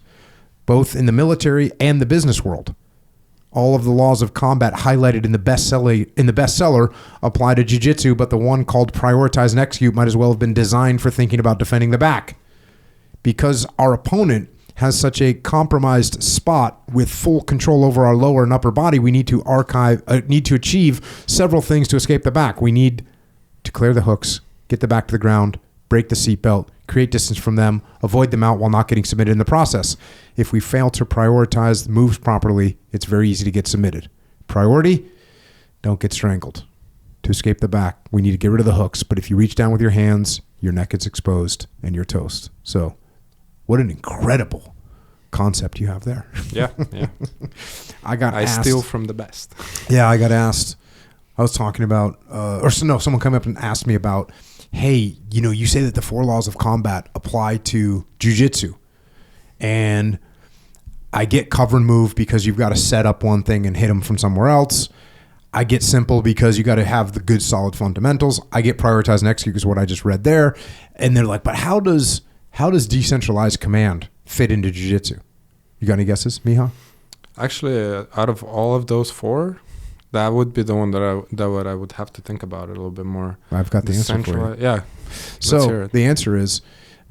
both in the military and the business world. All of the laws of combat highlighted in the bestseller apply to Jiu Jitsu, but the one called Prioritize and Execute might as well have been designed for thinking about defending the back. Because our opponent has such a compromised spot with full control over our lower and upper body, we need to achieve several things to escape the back. We need to clear the hooks, get the back to the ground, break the seatbelt, create distance from them, avoid them out while not getting submitted in the process. If we fail to prioritize the moves properly, it's very easy to get submitted. Priority, don't get strangled. To escape the back, we need to get rid of the hooks, but if you reach down with your hands, your neck is exposed and you're toast. So, what an incredible concept you have there.
Yeah. I steal from the best.
Yeah, I got asked. I was talking about, someone came up and asked me about, hey, you say that the 4 laws of combat apply to jiu-jitsu. And I get cover and move because you've got to set up one thing and hit them from somewhere else. I get simple because you got to have the good solid fundamentals. I get prioritize and execute is what I just read there. And they're like, but how does decentralized command fit into jiu-jitsu? You got any guesses, Miha?
Actually, out of all of those 4, that would be the one that I would have to think about it a little bit more.
I've got the answer for you.
Yeah.
So the answer is,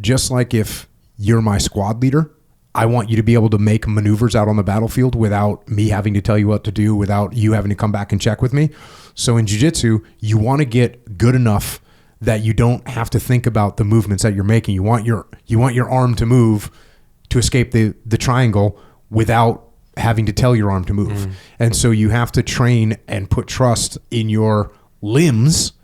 just like if you're my squad leader, I want you to be able to make maneuvers out on the battlefield without me having to tell you what to do, without you having to come back and check with me. So in jiu-jitsu, you want to get good enough that you don't have to think about the movements that you're making. You want your arm to move to escape the triangle without having to tell your arm to move. And so you have to train and put trust in your limbs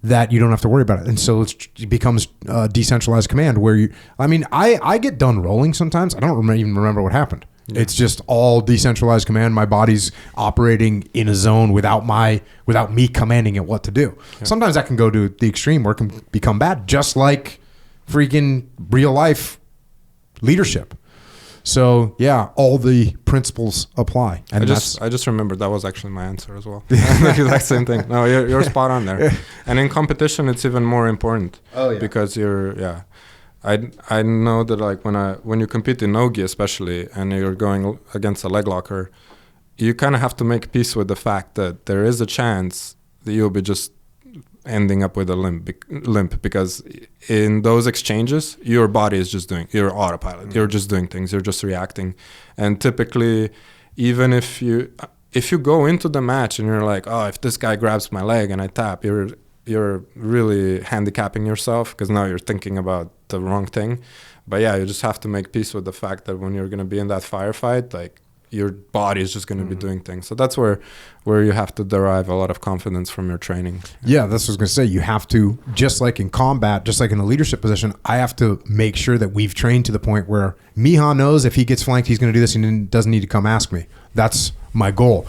that you don't have to worry about it. And so it becomes decentralized command where I get done rolling sometimes. I don't even remember what happened. Yeah. It's just all decentralized command. My body's operating in a zone without me commanding it what to do. Yeah. Sometimes that can go to the extreme where it can become bad, just like freaking real life leadership. So yeah, all the principles apply. And
I just remembered that was actually my answer as well. The exact same thing. No, you're spot on there. And in competition, it's even more important. Oh yeah. Because I know that like when you compete in No-Ghee especially, and you're going against a leg locker, you kind of have to make peace with the fact that there is a chance that you'll be just ending up with a limp because in those exchanges your body is just you're autopilot. You're just doing things, you're just reacting. And typically, even if you go into the match and you're like, oh, if this guy grabs my leg and I tap, you're really handicapping yourself because now you're thinking about the wrong thing. But yeah, you just have to make peace with the fact that when you're going to be in that firefight, like your body is just going to be doing things. So that's where you have to derive a lot of confidence from your training.
Yeah, that's what I was going to say. You have to, just like in combat, just like in a leadership position, I have to make sure that we've trained to the point where Miha knows if he gets flanked, he's going to do this and doesn't need to come ask me. That's my goal.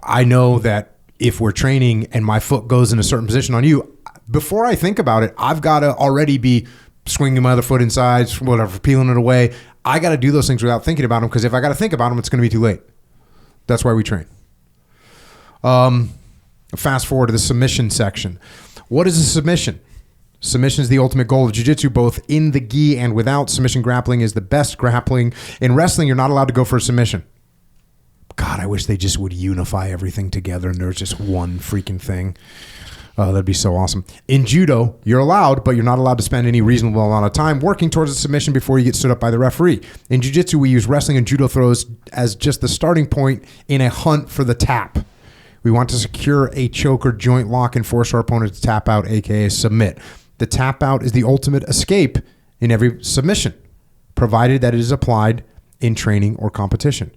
I know that if we're training and my foot goes in a certain position on you, before I think about it, I've got to already be swinging my other foot inside, whatever, peeling it away. I got to do those things without thinking about them because if I got to think about them, it's going to be too late. That's why we train. Fast forward to the submission section. What is a submission? Submission is the ultimate goal of jiu-jitsu, both in the gi and without. Submission grappling is the best grappling. In wrestling, you're not allowed to go for a submission. God, I wish they just would unify everything together and there's just one freaking thing. That'd be so awesome. In judo, you're allowed, but you're not allowed to spend any reasonable amount of time working towards a submission before you get stood up by the referee. In jiu-jitsu, we use wrestling and judo throws as just the starting point in a hunt for the tap. We want to secure a choke or joint lock and force our opponent to tap out, aka submit. The tap out is the ultimate escape in every submission, provided that it is applied in training or competition.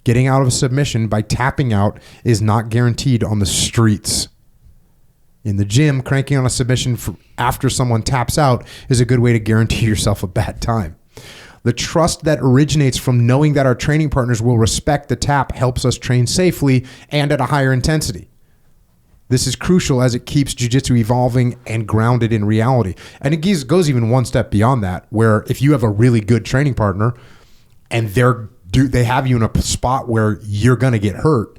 Getting out of a submission by tapping out is not guaranteed on the streets. In the gym, cranking on a submission after someone taps out is a good way to guarantee yourself a bad time. The trust that originates from knowing that our training partners will respect the tap helps us train safely and at a higher intensity. This is crucial as it keeps jiu-jitsu evolving and grounded in reality. And it goes even one step beyond that, where if you have a really good training partner and they have you in a spot where you're going to get hurt,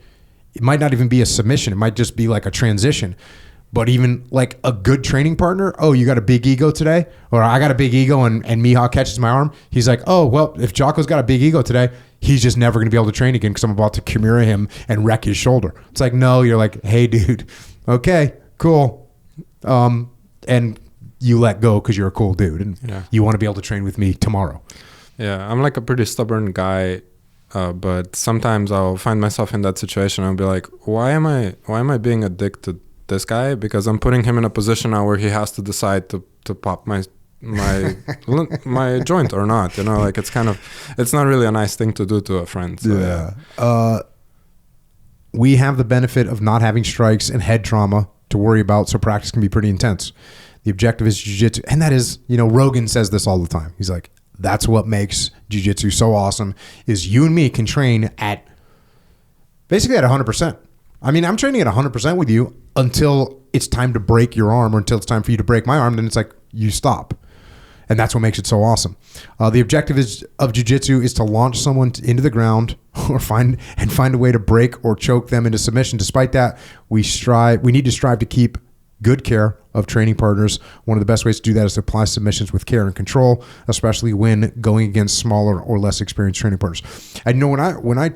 it might not even be a submission. It might just be like a transition. But even like a good training partner, oh, you got a big ego today? Or I got a big ego and Miha catches my arm. He's like, oh, well, if Jocko's got a big ego today, he's just never going to be able to train again because I'm about to Kimura him and wreck his shoulder. It's like, no, you're like, hey, dude, okay, cool. And you let go because you're a cool dude and you want to be able to train with me tomorrow.
Yeah, I'm like a pretty stubborn guy, but sometimes I'll find myself in that situation. I'll be like, why am I being a dick to this guy? Because I'm putting him in a position now where he has to decide to pop my joint or not. You know, like it's not really a nice thing to do to a friend. So,
yeah. We have the benefit of not having strikes and head trauma to worry about, so practice can be pretty intense. The objective is jiu-jitsu, and that is, Rogan says this all the time. He's like, that's what makes jiu-jitsu so awesome, is you and me can train at basically at 100%. I mean, I'm training at 100% with you until it's time to break your arm or until it's time for you to break my arm. Then it's like you stop. And that's what makes it so awesome. The objective of jiu-jitsu is to launch someone into the ground or find a way to break or choke them into submission. Despite that, we need to strive to keep good care of training partners. One of the best ways to do that is to apply submissions with care and control, especially when going against smaller or less experienced training partners. And when I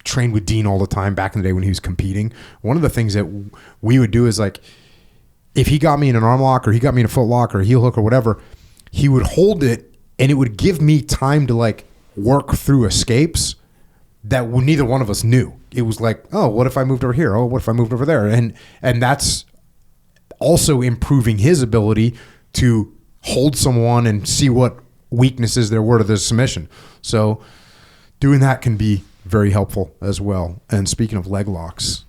trained with Dean all the time back in the day when he was competing, one of the things that we would do is like, if he got me in an arm lock or he got me in a foot lock or a heel hook or whatever, he would hold it and it would give me time to like work through escapes that neither one of us knew. It was like, oh, what if I moved over here? Oh, what if I moved over there? And that's also improving his ability to hold someone and see what weaknesses there were to the submission. So doing that can be very helpful as well. And speaking of leg locks,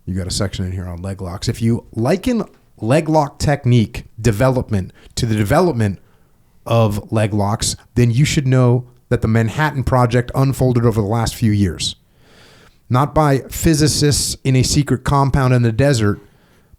you got a section in here on leg locks. If you liken leg lock technique development to the development of leg locks, then you should know that the Manhattan Project unfolded over the last few years. Not by physicists in a secret compound in the desert,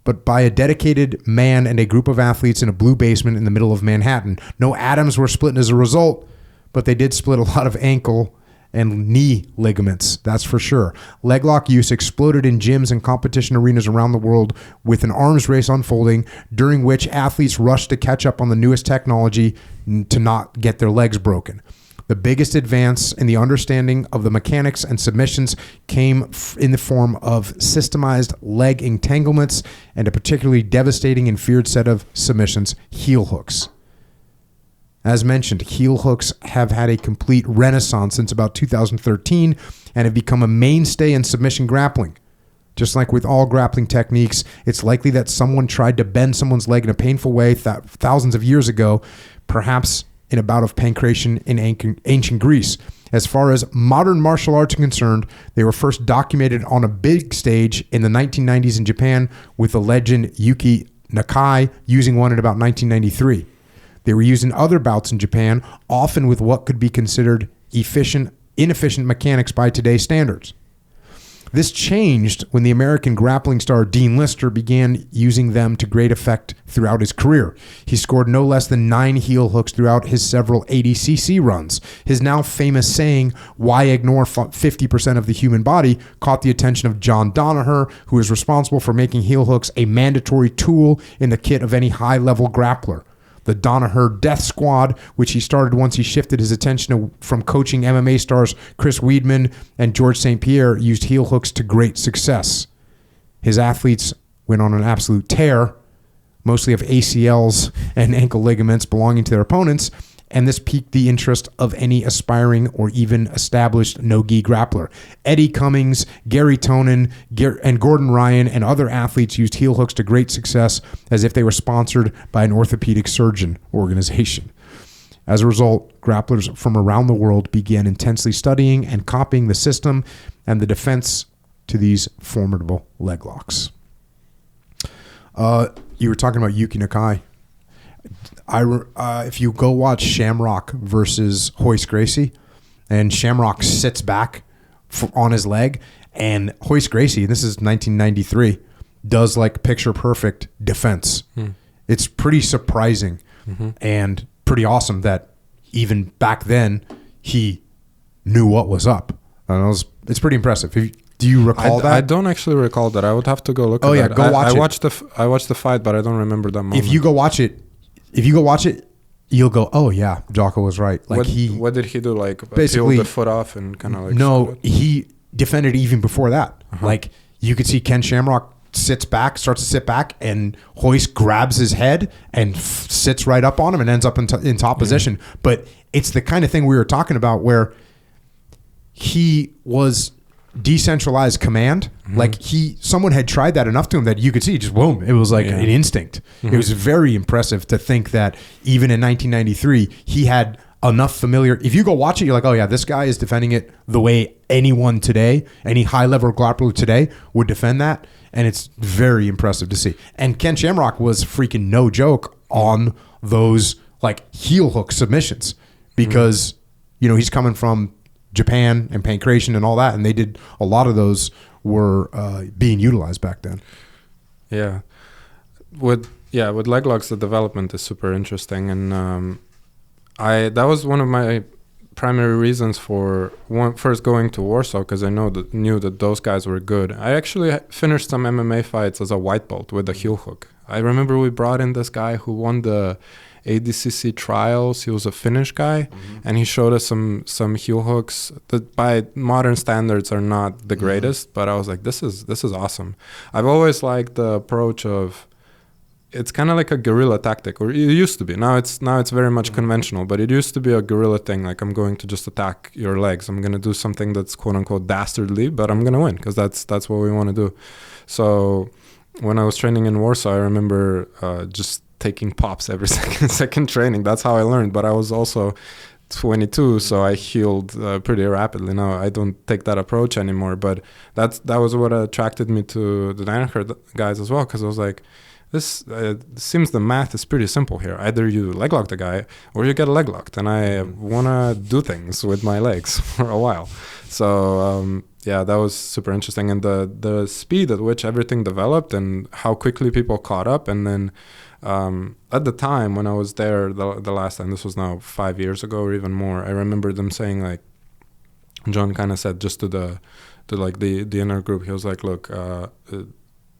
but by a dedicated man and a group of athletes in a blue basement in the middle of Manhattan. No atoms were split as a result, but they did split a lot of ankle and knee ligaments, that's for sure. Leg lock use exploded in gyms and competition arenas around the world, with an arms race unfolding during which athletes rushed to catch up on the newest technology to not get their legs broken. The biggest advance in the understanding of the mechanics and submissions came in the form of systemized leg entanglements and a particularly devastating and feared set of submissions, heel hooks. As mentioned, heel hooks have had a complete renaissance since about 2013 and have become a mainstay in submission grappling. Just like with all grappling techniques, it's likely that someone tried to bend someone's leg in a painful way thousands of years ago, perhaps in a bout of pancration in ancient Greece. As far as modern martial arts are concerned, they were first documented on a big stage in the 1990s in Japan with the legend Yuki Nakai using one in about 1993. They were used in other bouts in Japan, often with what could be considered inefficient mechanics by today's standards. This changed when the American grappling star Dean Lister began using them to great effect throughout his career. He scored no less than 9 heel hooks throughout his several 80cc runs. His now famous saying, "Why ignore 50% of the human body?" caught the attention of John Danaher, who is responsible for making heel hooks a mandatory tool in the kit of any high-level grappler. The Danaher Death Squad, which he started once he shifted his attention from coaching MMA stars Chris Weidman and George St. Pierre, used heel hooks to great success. His athletes went on an absolute tear, mostly of ACLs and ankle ligaments belonging to their opponents, and this piqued the interest of any aspiring or even established no-gi grappler. Eddie Cummings, Gary Tonin, and Gordon Ryan and other athletes used heel hooks to great success as if they were sponsored by an orthopedic surgeon organization. As a result, grapplers from around the world began intensely studying and copying the system and the defense to these formidable leg locks. You were talking about Yuki Nakai. If you go watch Shamrock versus Hoist Gracie, and Shamrock sits back on his leg, and Hoist Gracie, this is 1993, does like picture perfect defense. It's pretty surprising and pretty awesome that even back then he knew what was up. And it's pretty impressive. Do you recall that?
I don't actually recall that. I would have to go look at that.
Go watch
it. I watched the fight, but I don't remember that moment.
If you go watch it, you'll go, oh yeah, Jocko was right. Like
what did he do? Like
basically
peel the foot off and kind of like
no, he defended even before that. Like you could see Ken Shamrock starts to sit back, and Hoist grabs his head and sits right up on him and ends up in top position. But it's the kind of thing we were talking about where he was decentralized command. Like someone had tried that enough to him that you could see just boom, it was like an instinct. It was very impressive to think that even in 1993 he had enough familiar. If you go watch it, you're like, oh yeah, this guy is defending it the way anyone today, any high level grappler today would defend that. And it's very impressive to see. And Ken Shamrock was freaking no joke on those like heel hook submissions because, he's coming from Japan and pancreation and all that. And they did a lot of those were being utilized back then.
Yeah. With leg locks, the development is super interesting. And that was one of my primary reasons for first going to Warsaw, because I knew that those guys were good. I actually finished some MMA fights as a white belt with a heel hook. I remember we brought in this guy who won the ADCC trials. He was a Finnish guy, and he showed us some heel hooks that by modern standards are not the greatest, but I was like, this is awesome. I've always liked the approach of, it's kind of like a guerrilla tactic, or it used to be. Now it's very much conventional, but it used to be a guerrilla thing. Like, I'm going to just attack your legs. I'm going to do something that's quote unquote dastardly, but I'm going to win because that's what we want to do. So when I was training in Warsaw, I remember just taking pops every second training. That's how I learned. But I was also 22, so I healed pretty rapidly. Now I don't take that approach anymore. But that was what attracted me to the Danaher guys as well, because I was like, this seems the math is pretty simple here. Either you leg lock the guy or you get leg locked, and I want to do things with my legs for a while. So that was super interesting, and the speed at which everything developed and how quickly people caught up. And then at the time when I was there the last time, this was now 5 years ago or even more, I remember them saying, like, John kind of said just to the inner group, he was like, look,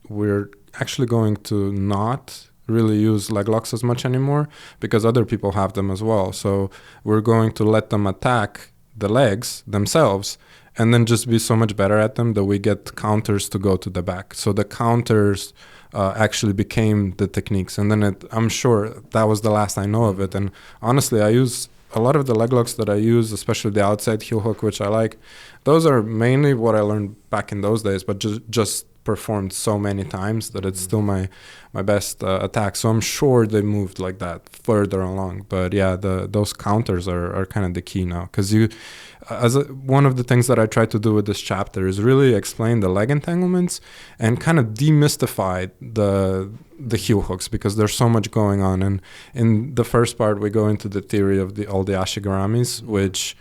we're actually going to not really use leg locks as much anymore because other people have them as well. So we're going to let them attack the legs themselves and then just be so much better at them that we get counters to go to the back. So the counters actually became the techniques. And then I'm sure that was the last I know of it. And honestly, I use a lot of the leg locks that I use, especially the outside heel hook, which I like. Those are mainly what I learned back in those days, but just performed so many times that it's still my best attack. So I'm sure they moved like that further along. But yeah, those counters are kind of the key now, because one of the things that I try to do with this chapter is really explain the leg entanglements and kind of demystify the heel hooks, because there's so much going on. And in the first part, we go into the theory of all the ashigaramis, which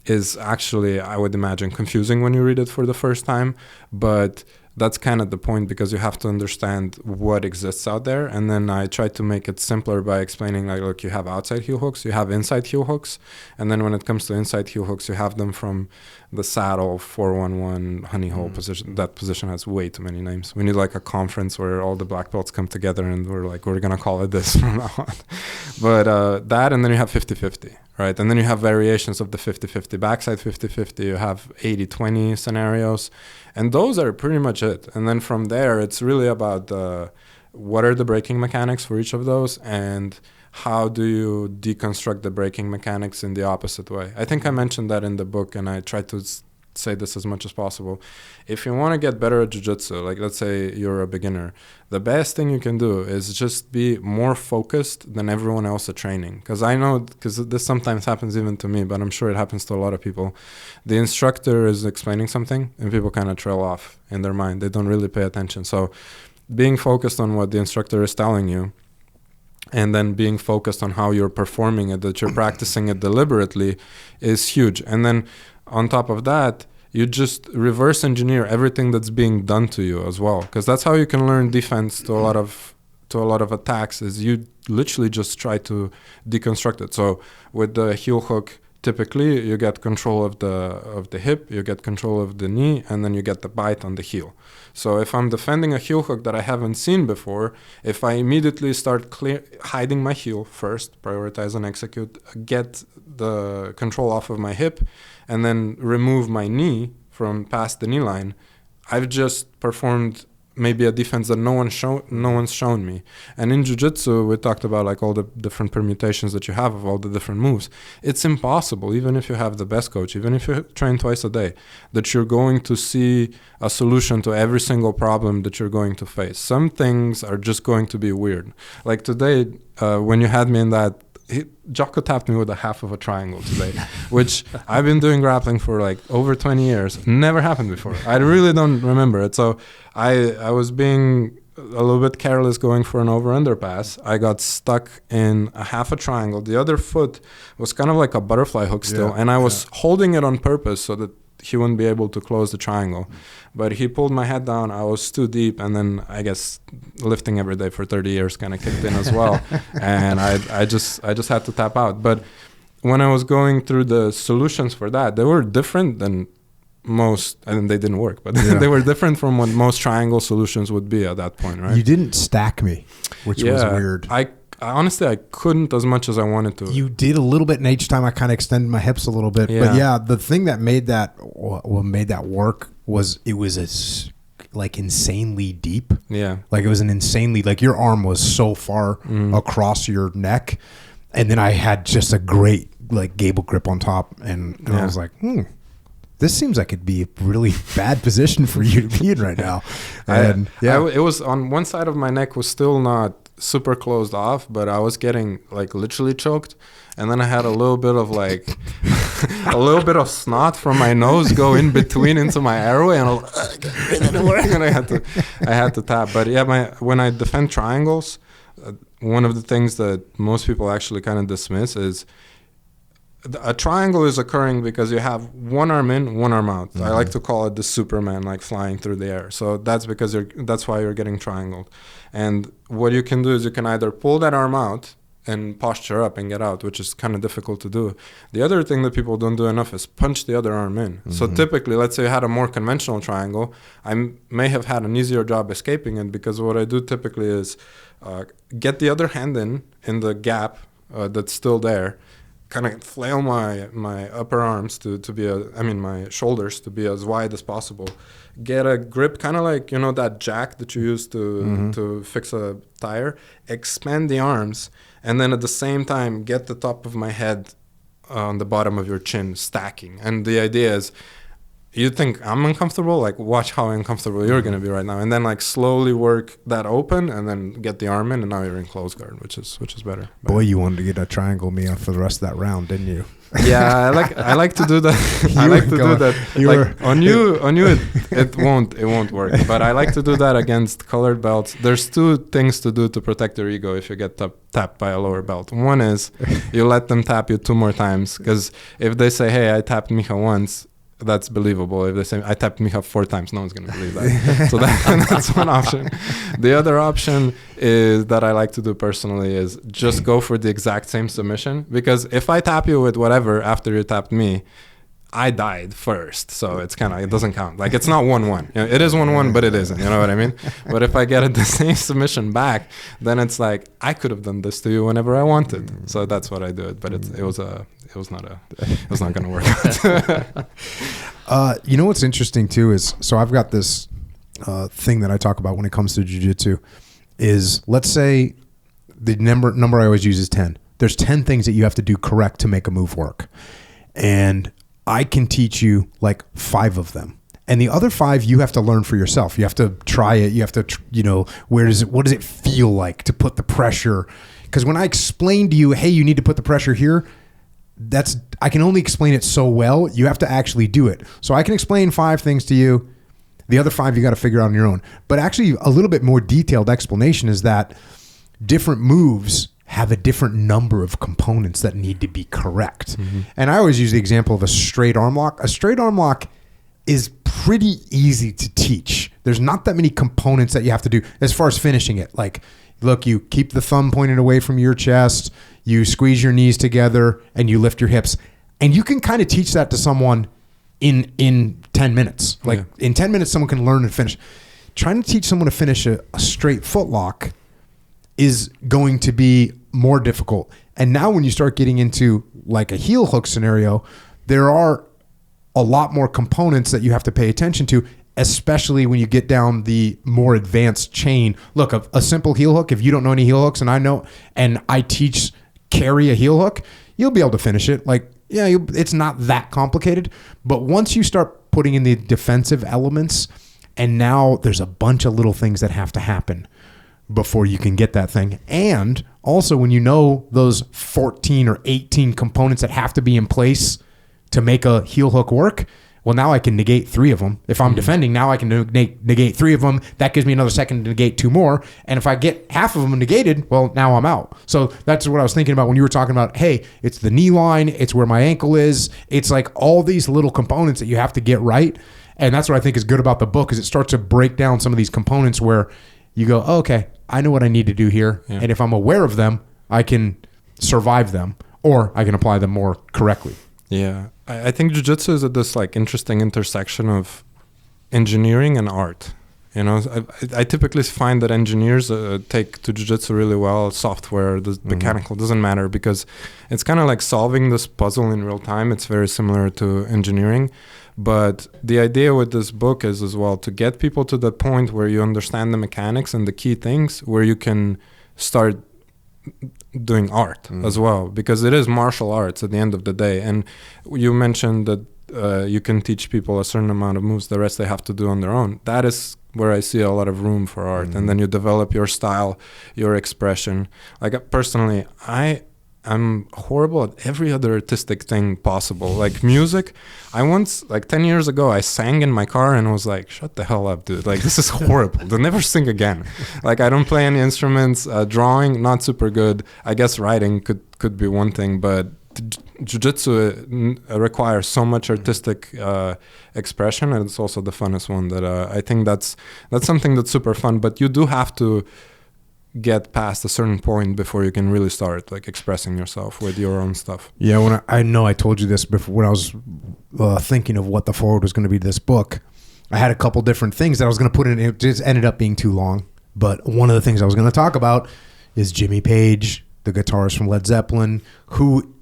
is actually, I would imagine, confusing when you read it for the first time, but that's kind of the point, because you have to understand what exists out there. And then I try to make it simpler by explaining, like, look, you have outside heel hooks, you have inside heel hooks. And then when it comes to inside heel hooks, you have them from the saddle, 411, honey hole position. That position has way too many names. We need like a conference where all the black belts come together and we're going to call it this from now on. But that, and then you have 50-50, right? And then you have variations of the 50-50, backside 50-50, you have 80-20 scenarios. And those are pretty much it. And then from there, it's really about what are the braking mechanics for each of those, and how do you deconstruct the braking mechanics in the opposite way. I think I mentioned that in the book, and I try to say this as much as possible. If you want to get better at jiu-jitsu, like let's say you're a beginner, the best thing you can do is just be more focused than everyone else at training. Because I know, because this sometimes happens even to me, but I'm sure it happens to a lot of people. The instructor is explaining something and people kind of trail off in their mind. They don't really pay attention. So being focused on what the instructor is telling you and then being focused on how you're performing it, that you're practicing it deliberately, is huge. And then on top of that, you just reverse engineer everything that's being done to you as well, because that's how you can learn defense to a lot of attacks, is you literally just try to deconstruct it. So with the heel hook, typically you get control of the hip, you get control of the knee, and then you get the bite on the heel. So if I'm defending a heel hook that I haven't seen before, if I immediately start hiding my heel first, prioritize and execute, get the control off of my hip, and then remove my knee from past the knee line, I've just performed maybe a defense that no one's shown me. And in jiu-jitsu, we talked about like all the different permutations that you have of all the different moves. It's impossible, even if you have the best coach, even if you train twice a day, that you're going to see a solution to every single problem that you're going to face. Some things are just going to be weird. Like today, when you had me in that, Jocko tapped me with a half of a triangle today, which I've been doing grappling for like over 20 years. Never happened before. I really don't remember it. So I was being a little bit careless going for an over-under pass. I got stuck in a half a triangle. The other foot was kind of like a butterfly hook still, and I was holding it on purpose so that he wouldn't be able to close the triangle. But he pulled my head down. I was too deep, and then I guess lifting every day for 30 years kind of kicked in as well. And I just had to tap out. But when I was going through the solutions for that, they were different than most, and they didn't work, but they were different from what most triangle solutions would be at that point, right?
You didn't stack me, which was weird.
I honestly, I couldn't as much as I wanted to.
You did a little bit, and each time I kind of extended my hips a little bit.
Yeah.
But yeah, the thing that made that work was it was like insanely deep.
Yeah.
Like it was an insanely, like your arm was so far across your neck. And then I had just a great like gable grip on top. And I was like, this seems like it'd be a really bad position for you to be in right now. And
it was on one side of my neck was still not super closed off, but I was getting like literally choked, and then I had a little bit of like a little bit of snot from my nose go in between into my airway, and I had to tap. But yeah, when I defend triangles, one of the things that most people actually kind of dismiss is a triangle is occurring because you have one arm in, one arm out. I like to call it the Superman, like flying through the air. So that's because that's why you're getting triangled. And what you can do is you can either pull that arm out and posture up and get out, which is kind of difficult to do. The other thing that people don't do enough is punch the other arm in. So typically, let's say I had a more conventional triangle, I may have had an easier job escaping it, because what I do typically is get the other hand in the gap that's still there, kind of flail my upper arms to be my shoulders to be as wide as possible. Get a grip, kind of like, that jack that you use to fix a tire. Expand the arms, and then at the same time, get the top of my head on the bottom of your chin, stacking. And the idea is, you think I'm uncomfortable? Like, watch how uncomfortable you're going to be right now. And then, like, slowly work that open and then get the arm in, and now you're in close guard, which is better.
Boy, you wanted to get a triangle, Miha, for the rest of that round, didn't you?
Yeah, I like to do that. I like to do that. On you, it won't work. But I like to do that against colored belts. There's two things to do to protect your ego if you get tapped by a lower belt. One is you let them tap you 2 more times, because if they say, hey, I tapped Miha once, that's believable. If they say I tapped Miha 4 times, no one's going to believe that. So that's one option. The other option is that I like to do personally is just go for the exact same submission, because if I tap you with whatever after you tapped me, I died first, so it doesn't count. Like, it's not 1-1. It is 1-1, but it isn't. You know what I mean? But if I get the same submission back, then it's like I could have done this to you whenever I wanted. So that's what I do it. But it was not going to work out.
You know what's interesting too is, so I've got this thing that I talk about when it comes to jiu-jitsu is, let's say the number I always use is 10. There's 10 things that you have to do correct to make a move work, and I can teach you like 5 of them. And the other 5 you have to learn for yourself. You have to try it. You have to, what does it feel like to put the pressure? Because when I explain to you, hey, you need to put the pressure here, I can only explain it so well. You have to actually do it. So I can explain 5 things to you. The other 5 you got to figure out on your own. But actually, a little bit more detailed explanation is that different moves have a different number of components that need to be correct. And I always use the example of a straight arm lock. A straight arm lock is pretty easy to teach. There's not that many components that you have to do as far as finishing it. Like, look, you keep the thumb pointed away from your chest, you squeeze your knees together, and you lift your hips. And you can kind of teach that to someone in 10 minutes. Like in 10 minutes, someone can learn and finish. Trying to teach someone to finish a straight foot lock is going to be more difficult. And now when you start getting into like a heel hook scenario, there are a lot more components that you have to pay attention to, especially when you get down the more advanced chain. Look, a simple heel hook, if you don't know any heel hooks and I teach carry a heel hook, you'll be able to finish it. Like, yeah, it's not that complicated. But once you start putting in the defensive elements, and now there's a bunch of little things that have to happen before you can get that thing. And also when you know those 14 or 18 components that have to be in place to make a heel hook work, well, now I can negate 3 of them. If I'm defending, now I can negate 3 of them. That gives me another second to negate 2 more. And if I get half of them negated, well, now I'm out. So that's what I was thinking about when you were talking about, hey, it's the knee line, it's where my ankle is. It's like all these little components that you have to get right. And that's what I think is good about the book, is it starts to break down some of these components where you go, oh, okay, I know what I need to do here. Yeah. And if I'm aware of them, I can survive them, or I can apply them more correctly.
Yeah. I think jiu-jitsu is at this like interesting intersection of engineering and art. You know, I typically find that engineers take to jiu-jitsu really well. Software, the mechanical, doesn't matter, because it's kind of like solving this puzzle in real time. It's very similar to engineering. But the idea with this book is as well to get people to the point where you understand the mechanics and the key things, where you can start doing art as well, because it is martial arts at the end of the day. And you mentioned that you can teach people a certain amount of moves, the rest they have to do on their own. That is where I see a lot of room for art. And then you develop your style, your expression. Like personally, I'm horrible at every other artistic thing possible. Like music, I once, like 10 years ago, I sang in my car and was like, shut the hell up, dude. Like, this is horrible. They'll never sing again. Like, I don't play any instruments. Drawing, not super good. I guess writing could be one thing, but jiu-jitsu requires so much artistic expression, and it's also the funnest one that I think that's something that's super fun. But you do have to get past a certain point before you can really start like expressing yourself with your own stuff.
Yeah, when I know I told you this before, when I was thinking of what the forward was going to be to this book, I had a couple different things that I was going to put in. It just ended up being too long. But one of the things I was going to talk about is Jimmy Page, the guitarist from Led Zeppelin, who,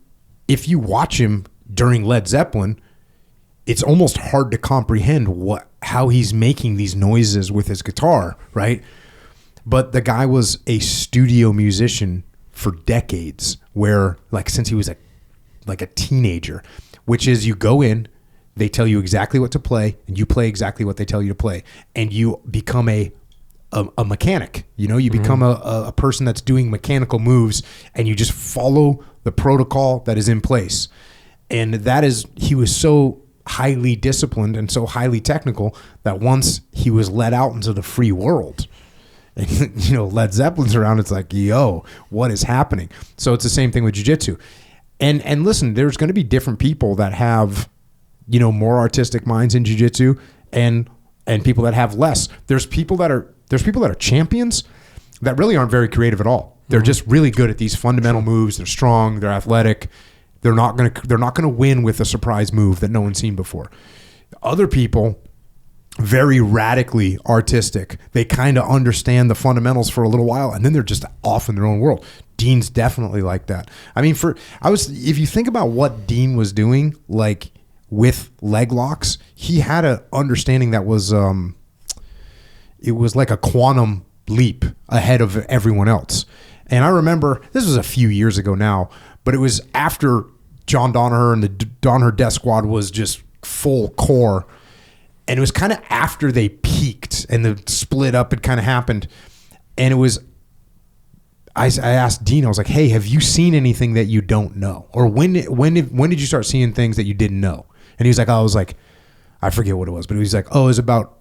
if you watch him during Led Zeppelin, it's almost hard to comprehend how he's making these noises with his guitar, right? But the guy was a studio musician for decades, where like since he was a teenager, which is you go in, they tell you exactly what to play, and you play exactly what they tell you to play, and you become a mechanic. You know, you become a person that's doing mechanical moves, and you just follow the protocol that is in place. And he was so highly disciplined and so highly technical that once he was let out into the free world, and, you know, Led Zeppelin's around, it's like, yo, what is happening? So it's the same thing with jiu-jitsu. And listen, there's going to be different people that have, you know, more artistic minds in jiu-jitsu and people that have less. There's people that are champions that really aren't very creative at all. They're just really good at these fundamental moves. They're strong, they're athletic. They're not going to win with a surprise move that no one's seen before. Other people, very radically artistic. They kind of understand the fundamentals for a little while, and then they're just off in their own world. Dean's definitely like that. I mean, if you think about what Dean was doing, like with leg locks, he had an understanding that was, it was like a quantum leap ahead of everyone else. And I remember, this was a few years ago now, but it was after John Danaher and the Danaher Death Squad was just full core. And it was kind of after they peaked and the split up had kind of happened. And it was, I asked Dean, I was like, hey, have you seen anything that you don't know? Or when did you start seeing things that you didn't know? And he was like, I forget what it was, but he was like, oh, it was about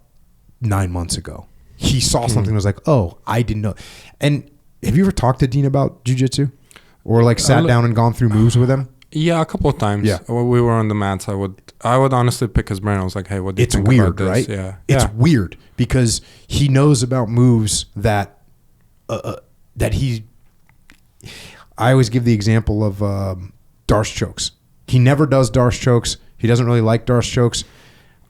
9 months ago. He saw something and was like, oh, I didn't know. And Have you ever talked to Dean about jiu-jitsu? Or like sat down and gone through moves with him?
Yeah, a couple of times.
Yeah.
When we were on the mats, I would honestly pick his brain. I was like, hey, what do you think
weird,
about this?
right?
Yeah.
It's weird because he knows about moves that he... I always give the example of Darce chokes. He never does Darce chokes. He doesn't really like Darce chokes.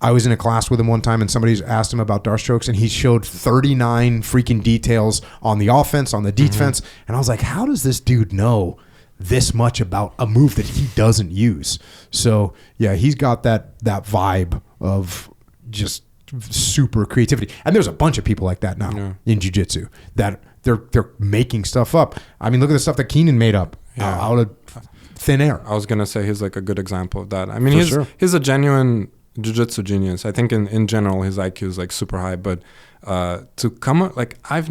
I was in a class with him one time and somebody asked him about Darce chokes and he showed 39 freaking details on the offense, on the defense. And I was like, how does this dude know this much about a move that he doesn't use? So yeah, he's got that vibe of just super creativity. And there's a bunch of people like that now in jiu-jitsu that they're making stuff up. I mean, look at the stuff that Keenan made up out of thin air.
I was gonna say he's like a good example of that. I mean, he's a genuine jiu-jitsu genius. I think in general his IQ is like super high, but to come up, like I've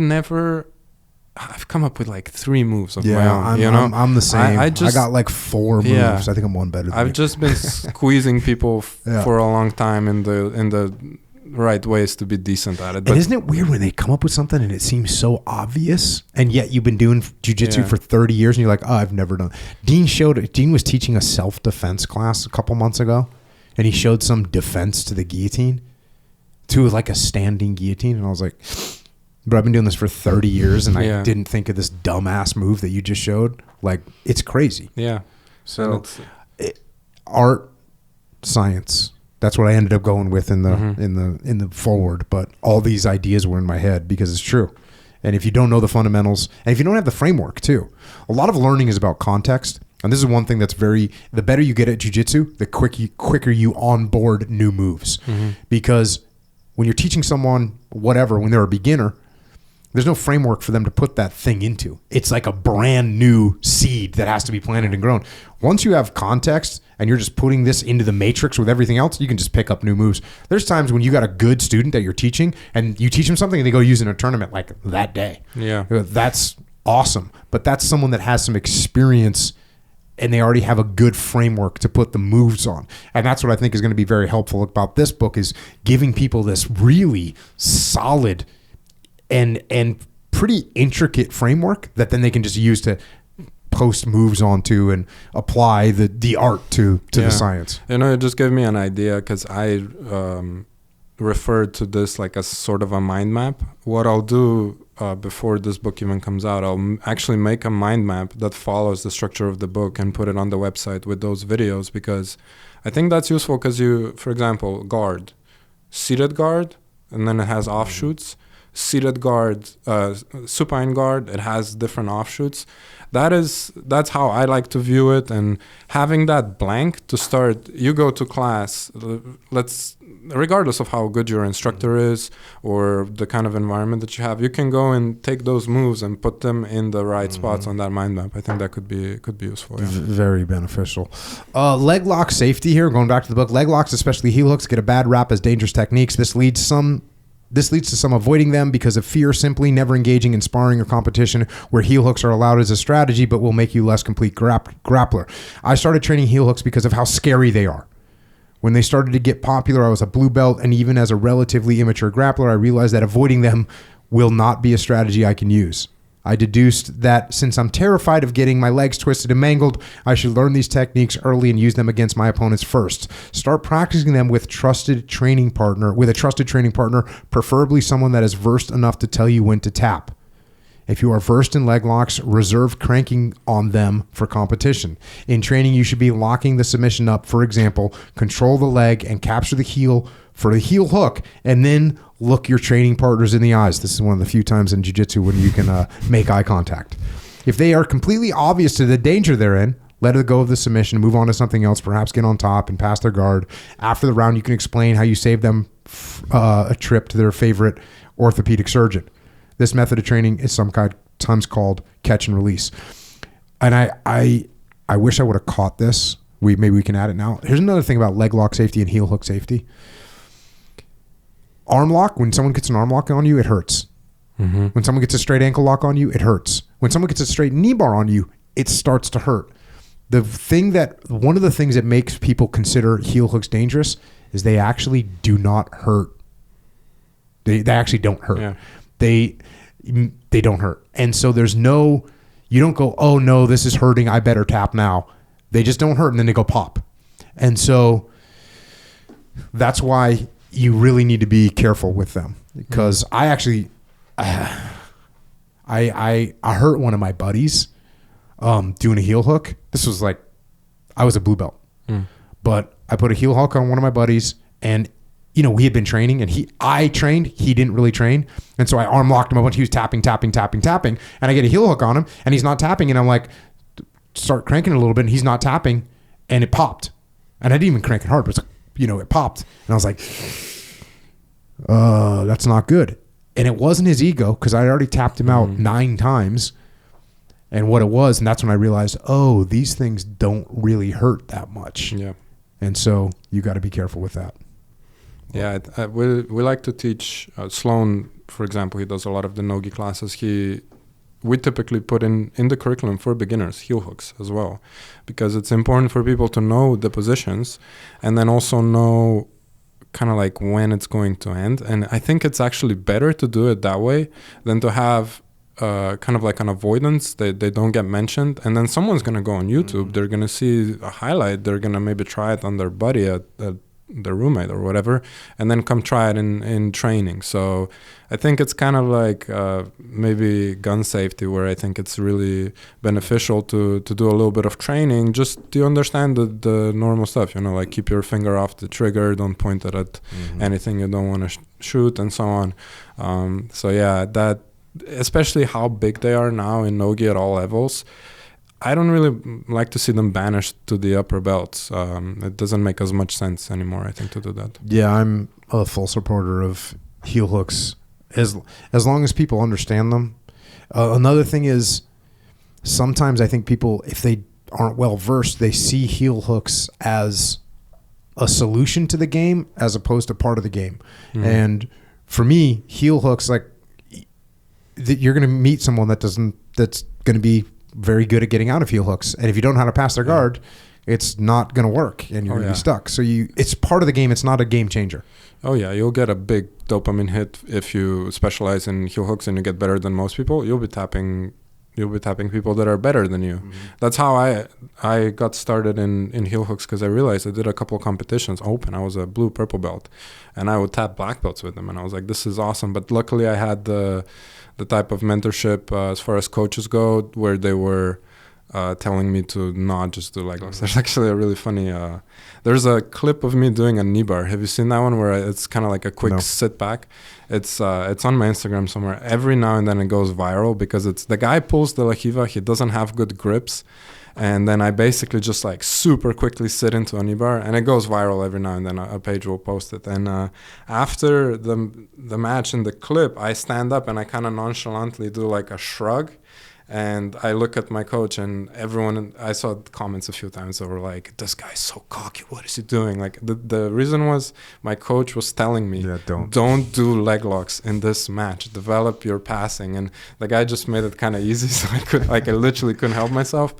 come up with like 3 moves of my own.
I'm the same. I got like 4 moves. I think I'm one better than
I've just been squeezing people for a long time in the right ways to be decent at it. But
and isn't it weird when they come up with something and it seems so obvious, and yet you've been doing jiu-jitsu for 30 years and you're like, oh, I've never done. Dean was teaching a self-defense class a couple months ago, and he showed some defense to the guillotine, to like a standing guillotine, and I was like, but I've been doing this for 30 years and I didn't think of this dumbass move that you just showed. Like, it's crazy.
Yeah.
So art, science. That's what I ended up going with in the forward. But all these ideas were in my head because it's true. And if you don't know the fundamentals, and if you don't have the framework too, a lot of learning is about context. And this is one thing that's the better you get at jiu-jitsu, the quicker you onboard new moves. Because when you're teaching someone whatever, when they're a beginner, there's no framework for them to put that thing into. It's like a brand new seed that has to be planted and grown. Once you have context and you're just putting this into the matrix with everything else, you can just pick up new moves. There's times when you got a good student that you're teaching and you teach them something and they go use it in a tournament like that day.
Yeah.
That's awesome. But that's someone that has some experience and they already have a good framework to put the moves on. And that's what I think is going to be very helpful about this book, is giving people this really solid and pretty intricate framework that then they can just use to post moves onto and apply the art to the science.
You know, it just gave me an idea because I referred to this like as sort of a mind map. What I'll do before this book even comes out, I'll actually make a mind map that follows the structure of the book and put it on the website with those videos, because I think that's useful because for example, guard, seated guard, and then it has offshoots. Seated guard, supine guard, it has different offshoots. That's how I like to view it. And having that blank to start, you go to class, regardless of how good your instructor is or the kind of environment that you have, you can go and take those moves and put them in the right spots on that mind map. I think that could be useful. Yeah.
Very beneficial. Leg lock safety here, going back to the book. Leg locks, especially heel hooks, get a bad rap as dangerous techniques. This leads to some avoiding them because of fear, simply never engaging in sparring or competition where heel hooks are allowed as a strategy but will make you less complete grappler. I started training heel hooks because of how scary they are. When they started to get popular, I was a blue belt, and even as a relatively immature grappler, I realized that avoiding them will not be a strategy I can use. I deduced that since I'm terrified of getting my legs twisted and mangled, I should learn these techniques early and use them against my opponents first. Start practicing them with a trusted training partner, preferably someone that is versed enough to tell you when to tap. If you are versed in leg locks, reserve cranking on them for competition. In training, you should be locking the submission up. For example, control the leg and capture the heel for the heel hook, and then look your training partners in the eyes. This is one of the few times in jiu-jitsu when you can make eye contact. If they are completely obvious to the danger they're in, let it go of the submission, move on to something else, perhaps get on top and pass their guard. After the round, you can explain how you saved them a trip to their favorite orthopedic surgeon. This method of training is sometimes called catch and release. And I wish I would have caught this. Maybe we can add it now. Here's another thing about leg lock safety and heel hook safety. Arm lock, when someone gets an arm lock on you, it hurts. Mm-hmm. When someone gets a straight ankle lock on you, it hurts. When someone gets a straight knee bar on you, it starts to hurt. One of the things that makes people consider heel hooks dangerous is they actually do not hurt. They actually don't hurt. Yeah. they don't hurt. And so you don't go, oh no, this is hurting, I better tap now. They just don't hurt, and then they go pop. And so that's why you really need to be careful with them, because I actually, I hurt one of my buddies doing a heel hook. This was like, I was a blue belt, but I put a heel hook on one of my buddies, and we had been training, and I trained, he didn't really train. And so I arm locked him up, and he was tapping, and I get a heel hook on him, and he's not tapping, and I'm like, start cranking it a little bit, and he's not tapping, and it popped. And I didn't even crank it hard, but it's like, it popped. And I was like, that's not good. And it wasn't his ego, because I already tapped him out 9 times. And what it was, and that's when I realized, oh, these things don't really hurt that much. Yeah. And so you got to be careful with that.
Yeah, we like to teach Sloan, for example. He does a lot of the No-Ghee classes. We typically put in the curriculum for beginners heel hooks as well, because it's important for people to know the positions and then also know kind of like when it's going to end. And I think it's actually better to do it that way than to have kind of like an avoidance. They don't get mentioned, and then someone's going to go on YouTube. They're going to see a highlight. They're going to maybe try it on their buddy at their roommate or whatever, and then come try it in training. So I think it's kind of like maybe gun safety, where I think it's really beneficial to do a little bit of training just to understand the normal stuff, like keep your finger off the trigger, don't point it at anything you don't want to shoot, and so on. So yeah, that, especially how big they are now in No-Ghee at all levels, I don't really like to see them banished to the upper belts. It doesn't make as much sense anymore, I think, to do that.
Yeah, I'm a full supporter of heel hooks as long as people understand them. Another thing is, sometimes I think people, if they aren't well versed, they see heel hooks as a solution to the game as opposed to part of the game. And for me, heel hooks, like, you're going to meet someone that's going to be very good at getting out of heel hooks, and if you don't know how to pass their guard, it's not going to work, and you're going to be stuck. So it's part of the game. It's not a game changer.
Oh yeah, you'll get a big dopamine hit if you specialize in heel hooks and you get better than most people. You'll be tapping people that are better than you. That's how I got started in heel hooks, because I realized I did a couple of competitions open. I was a blue purple belt, and I would tap black belts with them, and I was like, this is awesome. But luckily I had the type of mentorship as far as coaches go, where they were telling me to not just do leg locks. There's actually a really funny there's a clip of me doing a knee bar. Have you seen that one, where it's kind of like a quick sit back? It's on my Instagram somewhere. Every now and then it goes viral, because it's the guy pulls the lahiva, he doesn't have good grips, and then I basically just like super quickly sit into a knee bar, and it goes viral every now and then. A page will post it. And after the match in the clip, I stand up and I kind of nonchalantly do like a shrug, and I look at my coach, and everyone, I saw comments a few times that were like, this guy's so cocky, what is he doing? Like the reason was my coach was telling me, don't do leg locks in this match, develop your passing. And the guy just made it kind of easy, so I literally couldn't help myself.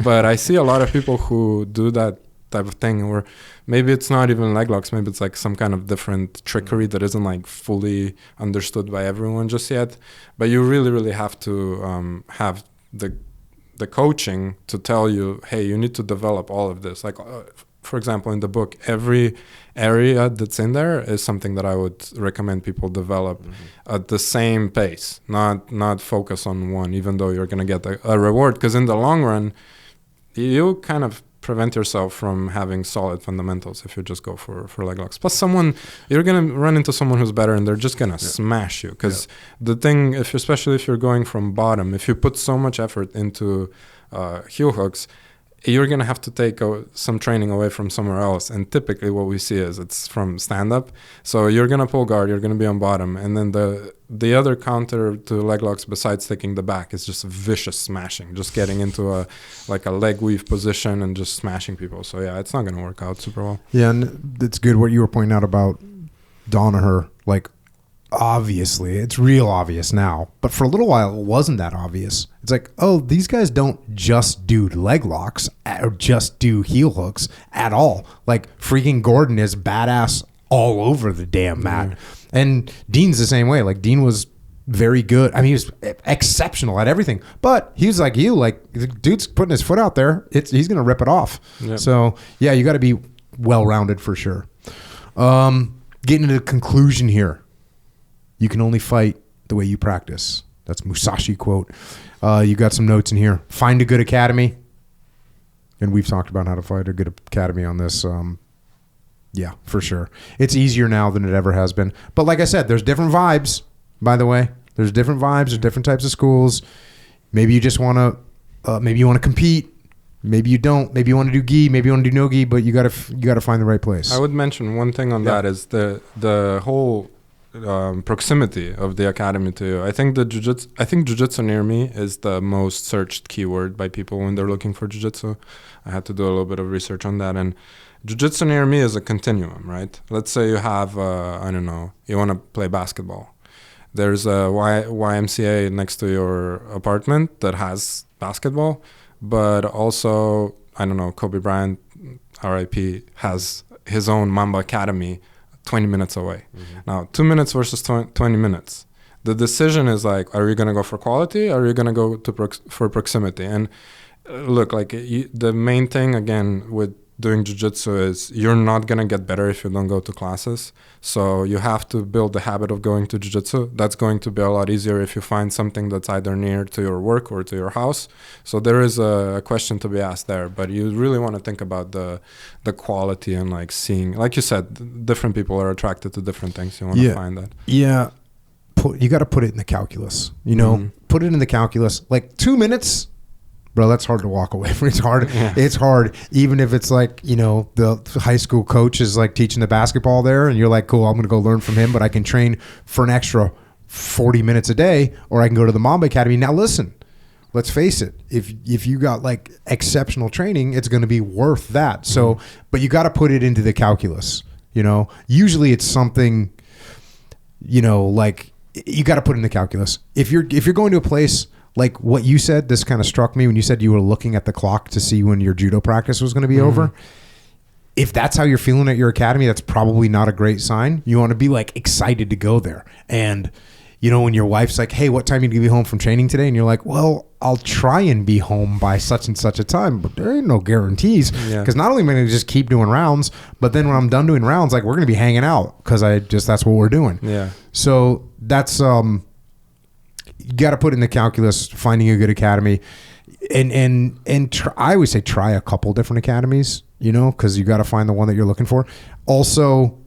But I see a lot of people who do that type of thing, or maybe it's not even leg locks, maybe it's like some kind of different trickery that isn't like fully understood by everyone just yet. But you really, really have to have the coaching to tell you, hey, you need to develop all of this. Like, for example, in the book, every area that's in there is something that I would recommend people develop at the same pace, not focus on one, even though you're going to get a reward. Because in the long run, you kind of prevent yourself from having solid fundamentals if you just go for leg locks. Plus, you're going to run into someone who's better, and they're just going to smash you. Because the thing, especially if you're going from bottom, if you put so much effort into heel hooks, you're going to have to take some training away from somewhere else. And typically what we see is it's from stand-up. So you're going to pull guard, you're going to be on bottom. And then the other counter to leg locks, besides taking the back, is just vicious smashing, just getting into a leg weave position and just smashing people. So yeah, it's not going to work out super well.
Yeah, and it's good what you were pointing out about Danaher. Like, obviously, it's real obvious now, but for a little while it wasn't that obvious. It's like, oh, these guys don't just do leg locks or just do heel hooks at all. Like, freaking Gordon is badass all over the damn mat. And Dean's the same way. Like, Dean was very good. I mean, he was exceptional at everything. But he was like you, like the dude's putting his foot out there. He's going to rip it off. Yep. So yeah, you got to be well-rounded for sure. Getting to the conclusion here. You can only fight the way you practice. That's Musashi quote. You got some notes in here. Find a good academy. And we've talked about how to fight a good academy on this. Yeah, for sure. It's easier now than it ever has been. But like I said, there's different vibes, by the way. There's different vibes. There's different types of schools. Maybe you just want to, maybe you want to compete. Maybe you don't. Maybe you want to do gi. Maybe you want to do no-gi. But you got to find the right place.
I would mention one thing on that is the whole proximity of the academy to you. I think jiu-jitsu near me is the most searched keyword by people when they're looking for jiu-jitsu. I had to do a little bit of research on that, and jiu-jitsu near me is a continuum, right? Let's say you have I don't know, you want to play basketball. There's a YMCA next to your apartment that has basketball, but also, I don't know, Kobe Bryant, RIP, has his own Mamba Academy 20 minutes away. Mm-hmm. Now, 2 minutes versus 20 minutes. The decision is like, are you going to go for quality or are you going to go for proximity? And look, like the main thing, again, with doing jiu-jitsu is you're not going to get better if you don't go to classes. So you have to build the habit of going to jiu-jitsu. That's going to be a lot easier if you find something that's either near to your work or to your house. So there is a question to be asked there. But you really want to think about the quality and like seeing, like you said, different people are attracted to different things. You want to find that.
Yeah. You got to put it in the calculus, you know, put it in the calculus. Like 2 minutes, bro, that's hard to walk away from. It's hard. Yeah. It's hard. Even if it's like, you know, the high school coach is like teaching the basketball there and you're like, cool, I'm going to go learn from him, but I can train for an extra 40 minutes a day, or I can go to the Mamba Academy. Now listen, let's face it. If you got like exceptional training, it's going to be worth that. So, but you got to put it into the calculus, you know. Usually it's something, you know, like you got to put in the calculus. If you're going to a place like what you said, this kind of struck me when you said you were looking at the clock to see when your judo practice was going to be over. If that's how you're feeling at your academy, that's probably not a great sign. You want to be like excited to go there. And, you know, when your wife's like, hey, what time are you going to be home from training today? And you're like, well, I'll try and be home by such and such a time, but there ain't no guarantees. Because not only am I going to just keep doing rounds, but then when I'm done doing rounds, like we're going to be hanging out because that's what we're doing. Yeah. So that's, you got to put in the calculus, finding a good academy, and I always say try a couple different academies, you know, because you got to find the one that you're looking for. Also,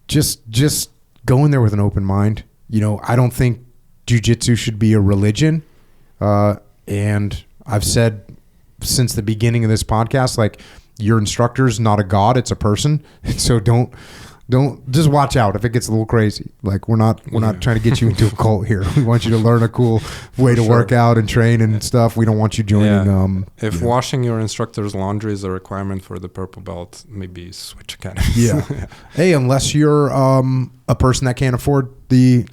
just go in there with an open mind. You know, I don't think jiu-jitsu should be a religion, and I've said since the beginning of this podcast, like your instructor's not a god, it's a person. So don't just watch out if it gets a little crazy. Like we're not trying to get you into a cult here. We want you to learn a cool way to work out and train and stuff. We don't want you joining.
If washing your instructor's laundry is a requirement for the purple belt, maybe switch academy.
Yeah. Hey, unless you're a person that can't afford the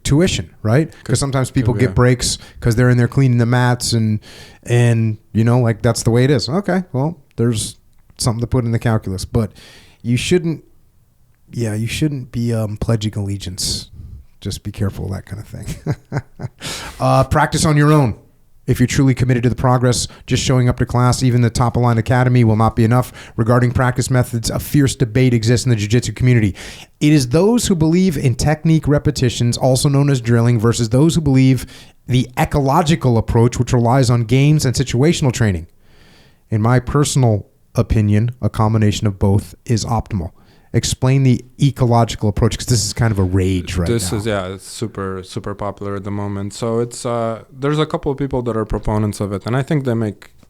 tuition, right? Because sometimes people get breaks because they're in there cleaning the mats and you know, like that's the way it is. Okay, well, there's something to put in the calculus, but you shouldn't. Yeah, you shouldn't be pledging allegiance. Just be careful of that kind of thing. Practice on your own. If you're truly committed to the progress, just showing up to class, even the top-of-line academy, will not be enough. Regarding practice methods, a fierce debate exists in the jiu-jitsu community. It is those who believe in technique repetitions, also known as drilling, versus those who believe the ecological approach, which relies on games and situational training. In my personal opinion, a combination of both is optimal. Explain the ecological approach, because this is kind of a rage right now.
It's super, super popular at the moment. So it's there's a couple of people that are proponents of it, and I think they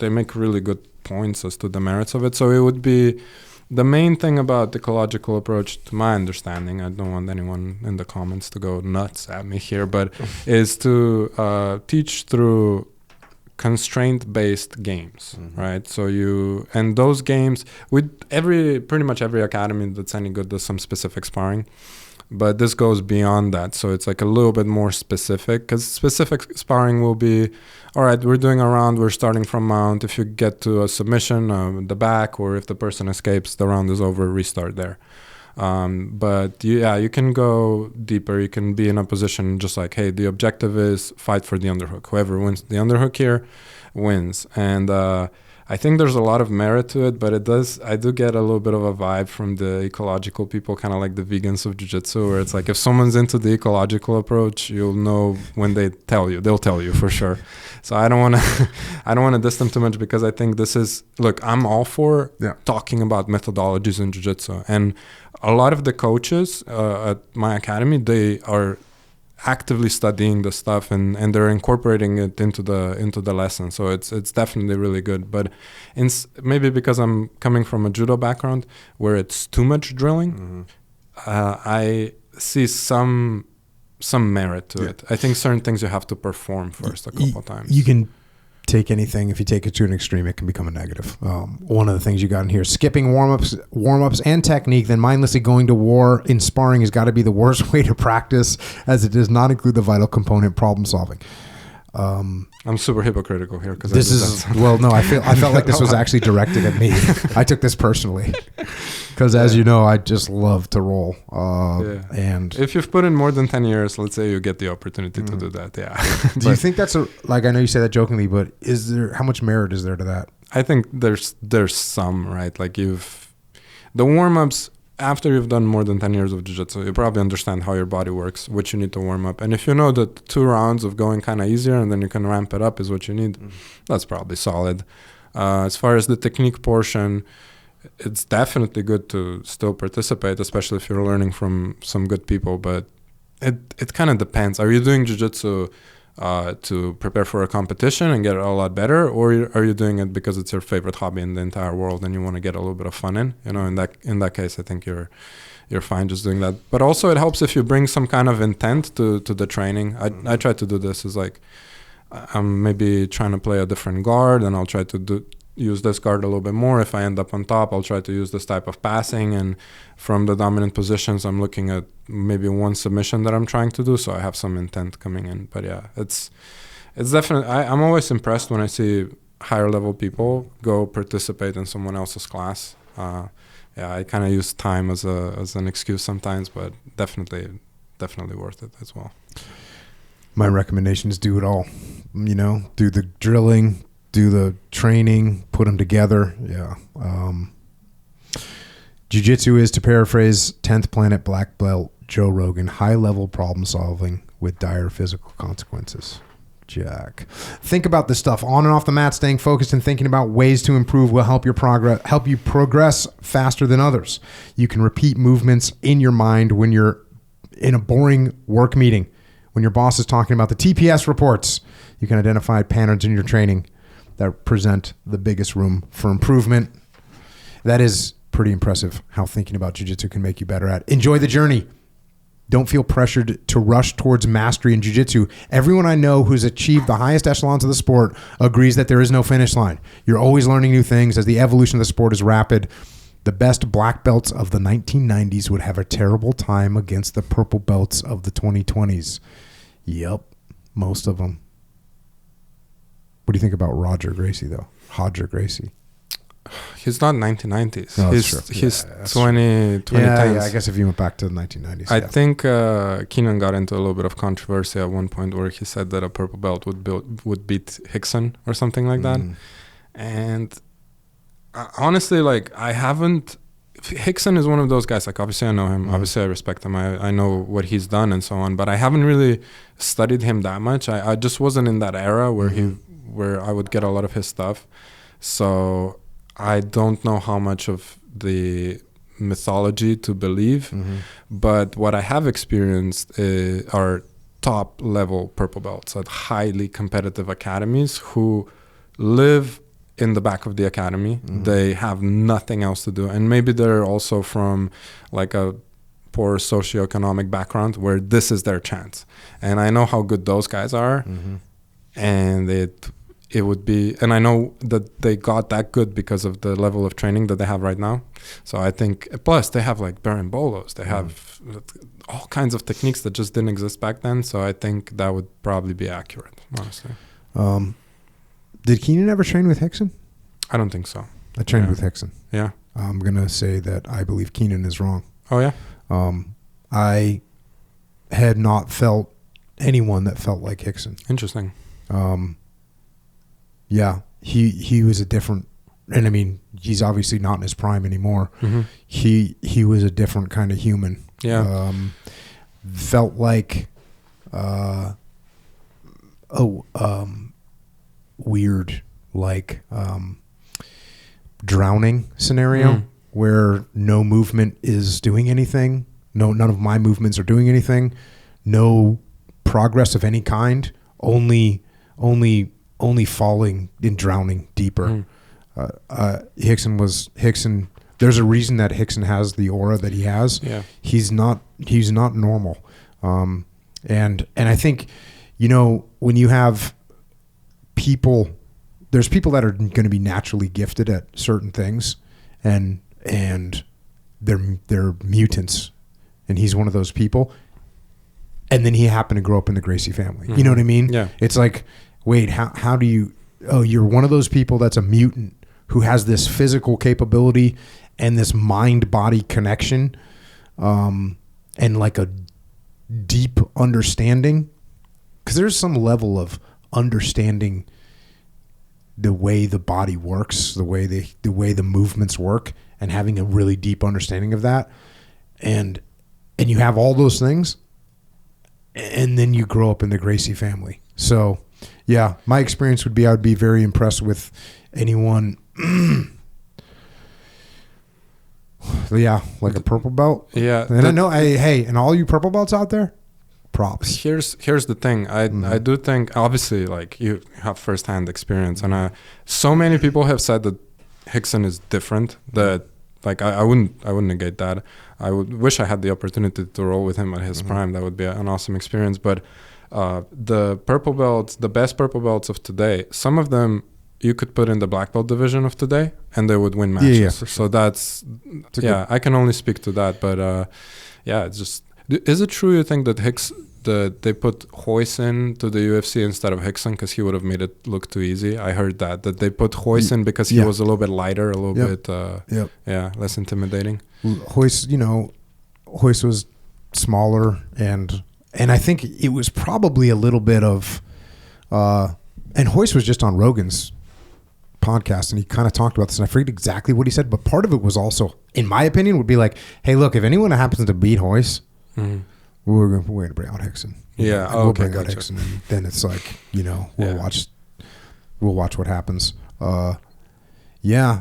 make really good points as to the merits of it. So it would be the main thing about the ecological approach, to my understanding, I don't want anyone in the comments to go nuts at me here, but is to teach through constraint-based games, right? So and those games, with pretty much every academy that's any good does some specific sparring, but this goes beyond that. So it's like a little bit more specific, because specific sparring will be, all right, we're doing a round, we're starting from mount. If you get to a submission, the back, or if the person escapes, the round is over, restart there. But you can go deeper. You can be in a position just like, hey, the objective is fight for the underhook. Whoever wins the underhook here wins. And I think there's a lot of merit to it, but I do get a little bit of a vibe from the ecological people, kind of like the vegans of jiu-jitsu, where it's like if someone's into the ecological approach, you'll know when they'll tell you for sure. So I don't want to diss them too much, because I think look, I'm all for talking about methodologies in jiu-jitsu, and a lot of the coaches at my academy, they are actively studying the stuff and they're incorporating it into the lesson. So it's definitely really good. But maybe because I'm coming from a judo background where it's too much drilling, I see some merit to it. I think certain things you have to perform first a couple of times.
You can take anything. If you take it to an extreme, it can become a negative. One of the things you got in here, skipping warm-ups and technique, then mindlessly going to war in sparring has got to be the worst way to practice, as it does not include the vital component, problem solving.
I'm super hypocritical here because
I felt like this was actually directed at me. I took this personally because, as you know, I just love to roll. And
if you've put in more than 10 years, let's say you get the opportunity to do that.
Do you think that's I know you say that jokingly, but how much merit is there to that?
I think there's some, right? Like the warm-ups, after you've done more than 10 years of jiu-jitsu, you probably understand how your body works, what you need to warm up. And if you know that 2 rounds of going kind of easier and then you can ramp it up is what you need, that's probably solid. As far as the technique portion, it's definitely good to still participate, especially if you're learning from some good people. But it kind of depends. Are you doing jiu-jitsu to prepare for a competition and get a lot better, or are you doing it because it's your favorite hobby in the entire world and you want to get a little bit of fun in? In that case, I think you're fine just doing that. But also it helps if you bring some kind of intent to the training. I try to do this as like, I'm maybe trying to play a different guard, and I'll try to use this guard a little bit more. If I end up on top, I'll try to use this type of passing, and from the dominant positions, I'm looking at maybe one submission that I'm trying to do, so I have some intent coming in. But yeah, it's definitely, I'm always impressed when I see higher level people go participate in someone else's class. I kind of use time as an excuse sometimes, but definitely worth it as well.
My recommendation is do it all. Do the drilling, do the training, put them together. Yeah. Jiu-Jitsu is, to paraphrase 10th Planet Black Belt Joe Rogan, high-level problem solving with dire physical consequences. Jack. Think about this stuff on and off the mat. Staying focused and thinking about ways to improve will help you progress faster than others. You can repeat movements in your mind when you're in a boring work meeting. When your boss is talking about the TPS reports, you can identify patterns in your training that present the biggest room for improvement. That is pretty impressive how thinking about jiu-jitsu can make you better at. Enjoy the journey. Don't feel pressured to rush towards mastery in jiu-jitsu. Everyone I know who's achieved the highest echelons of the sport agrees that there is no finish line. You're always learning new things as the evolution of the sport is rapid. The best black belts of the 1990s would have a terrible time against the purple belts of the 2020s. Yep, most of them. What do you think about Roger Gracie, though? Hodger Gracie.
He's not 1990s.
No,
he's 2010s.
Yeah, I guess if you went back to the 1990s.
I think Keenan got into a little bit of controversy at one point where he said that a purple belt would beat Hickson or something like that. And honestly, like, I haven't... Hickson is one of those guys, like, obviously I know him, obviously I respect him, I know what he's done and so on, but I haven't really studied him that much. I just wasn't in that era where I would get a lot of his stuff. So I don't know how much of the mythology to believe, but what I have experienced are top level purple belts at highly competitive academies who live in the back of the academy. They have nothing else to do, and maybe they're also from like a poor socioeconomic background where this is their chance. And I know how good those guys are, and it would be, and I know that they got that good because of the level of training that they have right now. So I think, plus they have like berimbolos, they have all kinds of techniques that just didn't exist back then. So I think that would probably be accurate, honestly.
Did Keenan ever train with Hickson?
I don't think so.
I trained with Hickson.
Yeah.
I'm going to say that I believe Keenan is wrong.
Oh yeah.
I had not felt anyone that felt like Rickson.
Interesting.
Yeah, he was a different, and I mean, he's obviously not in his prime anymore.
Mm-hmm.
He was a different kind of human.
Yeah.
Felt like weird, like drowning scenario where no movement is doing anything. None of my movements are doing anything. No progress of any kind. Only falling and drowning deeper. Rickson. There's a reason that Rickson has the aura that he has.
Yeah.
He's not normal. And I think, you know, when you have people, there's people that are going to be naturally gifted at certain things, and they're mutants, and he's one of those people. And then he happened to grow up in the Gracie family. You know what I mean?
Yeah.
It's like, wait, how do you? Oh, you're one of those people that's a mutant who has this physical capability and this mind-body connection, and like a deep understanding, because there's some level of understanding the way the body works, the way the movements work, and having a really deep understanding of that, and you have all those things, and then you grow up in the Gracie family. So yeah, my experience would be I would be very impressed with anyone yeah, like a purple belt.
Yeah.
And I know, and all you purple belts out there, props.
Here's the thing. I do think, obviously, like, you have firsthand experience, and so many people have said that Rickson is different. That, like, I wouldn't negate that. I would wish I had the opportunity to roll with him at his prime. That would be an awesome experience. But the purple belts, the best purple belts of today, some of them you could put in the black belt division of today, and they would win matches.
Yeah, for sure.
So that's I can only speak to that. But yeah, it's just. Is it true you think that they put Royce to the UFC instead of Rickson because he would have made it look too easy? I heard that they put Royce because he was a little bit lighter, a little bit less intimidating.
Royce was smaller, and I think it was probably a little bit of and Royce was just on Rogan's podcast, and he kind of talked about this, and I forget exactly what he said, but part of it was also, in my opinion, would be like, hey, look, if anyone happens to beat Royce, we're going to bring out Rickson.
Yeah,
we'll bring out Rickson, and then it's like, we'll watch what happens. Yeah,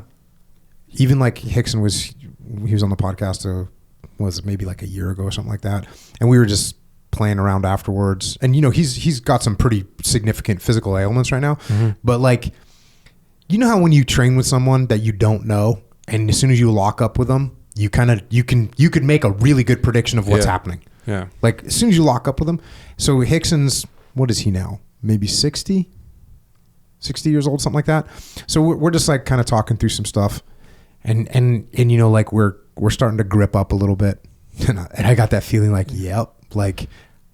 even like Rickson he was on the podcast was maybe like a year ago or something like that, and we were just playing around afterwards, and he's got some pretty significant physical ailments right now, but like, you know how when you train with someone that you don't know, and as soon as you lock up with them, you could make a really good prediction of what's happening.
Yeah.
Like as soon as you lock up with them. So Rickson's, what is he now? Maybe 60 years old, something like that. So we're just like kind of talking through some stuff, and like we're starting to grip up a little bit, and I got that feeling like, yep, like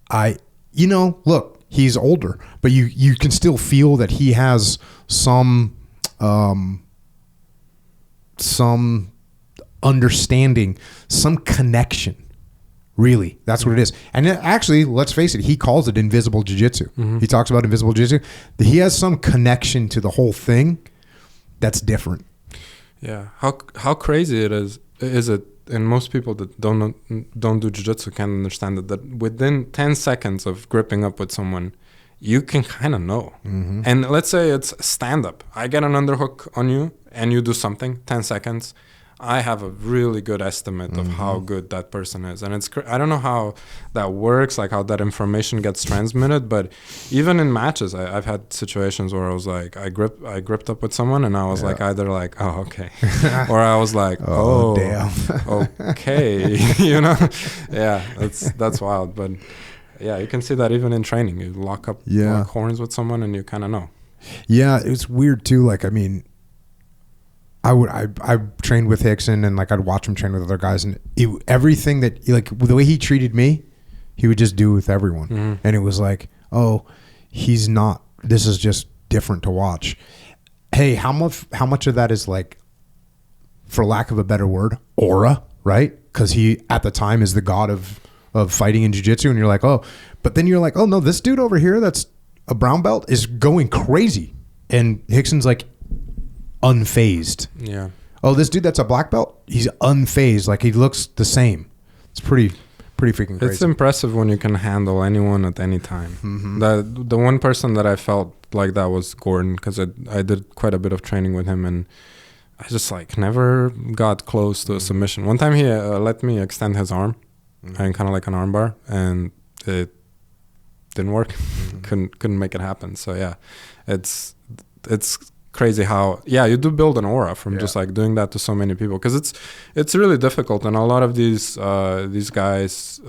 look, he's older, but you can still feel that he has some understanding, some connection. Really, that's what it is. And actually, let's face it, he calls it invisible jiu-jitsu. He talks about invisible jiu-jitsu. He has some connection to the whole thing that's different.
Yeah. How crazy it is it? And most people that don't do jiu-jitsu can't understand it, that within 10 seconds of gripping up with someone, you can kind of know. And let's say it's stand-up. I get an underhook on you, and you do something, 10 seconds. I have a really good estimate of how good that person is. And I don't know how that works, like how that information gets transmitted, but even in matches, I've had situations where I was like, I gripped up with someone, and I was like, either like, oh, okay. Or I was like, oh damn. Okay. Yeah, that's wild. But yeah, you can see that even in training. You lock horns with someone, and you kind of know.
Yeah, it's weird too. Like, I mean, I trained with Rickson, and like I'd watch him train with other guys, and everything that, like, the way he treated me, he would just do with everyone. And it was like, oh, he's not, this is just different to watch. Hey, how much of that is, like, for lack of a better word, aura, right? because he at the time is the god of fighting in jiu-jitsu, and you're like, oh, but then you're like, oh no, this dude over here that's a brown belt is going crazy, and Rickson's like unfazed.
Yeah.
Oh, this dude that's a black belt, he's unfazed, like he looks the same. It's pretty freaking crazy.
It's impressive when you can handle anyone at any time. The one person that I felt like that was Gordon, because I did quite a bit of training with him, and I just like never got close to a submission. One time he let me extend his arm, and kind of like an arm bar, and it didn't work. Couldn't make it happen. So yeah, it's crazy how you do build an aura from just like doing that to so many people, because it's really difficult. And a lot of these guys,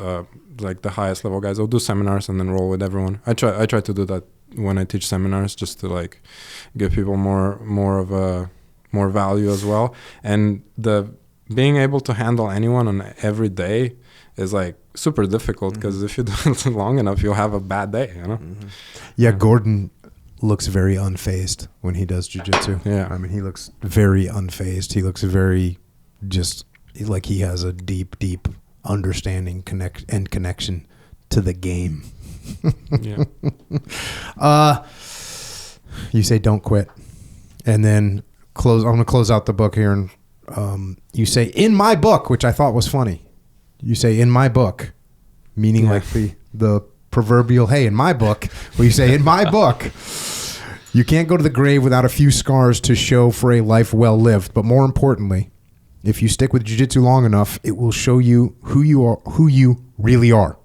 like the highest level guys, they'll do seminars and then roll with everyone. I try to do that when I teach seminars, just to like give people more value as well. And the being able to handle anyone on every day is like super difficult, because if you do it long enough, you'll have a bad day, you know?
Yeah, Gordon looks very unfazed when he does jiu-jitsu.
Yeah.
I mean, he looks very unfazed. He looks very just like he has a deep understanding connection to the game.
Yeah.
You say don't quit, and then I'm going to close out the book here, and you say in my book, which I thought was funny. You say in my book, meaning like the proverbial hey in my book. Well, you say in my book, you can't go to the grave without a few scars to show for a life well lived. But more importantly, if you stick with jiu-jitsu long enough, it will show you who you really are.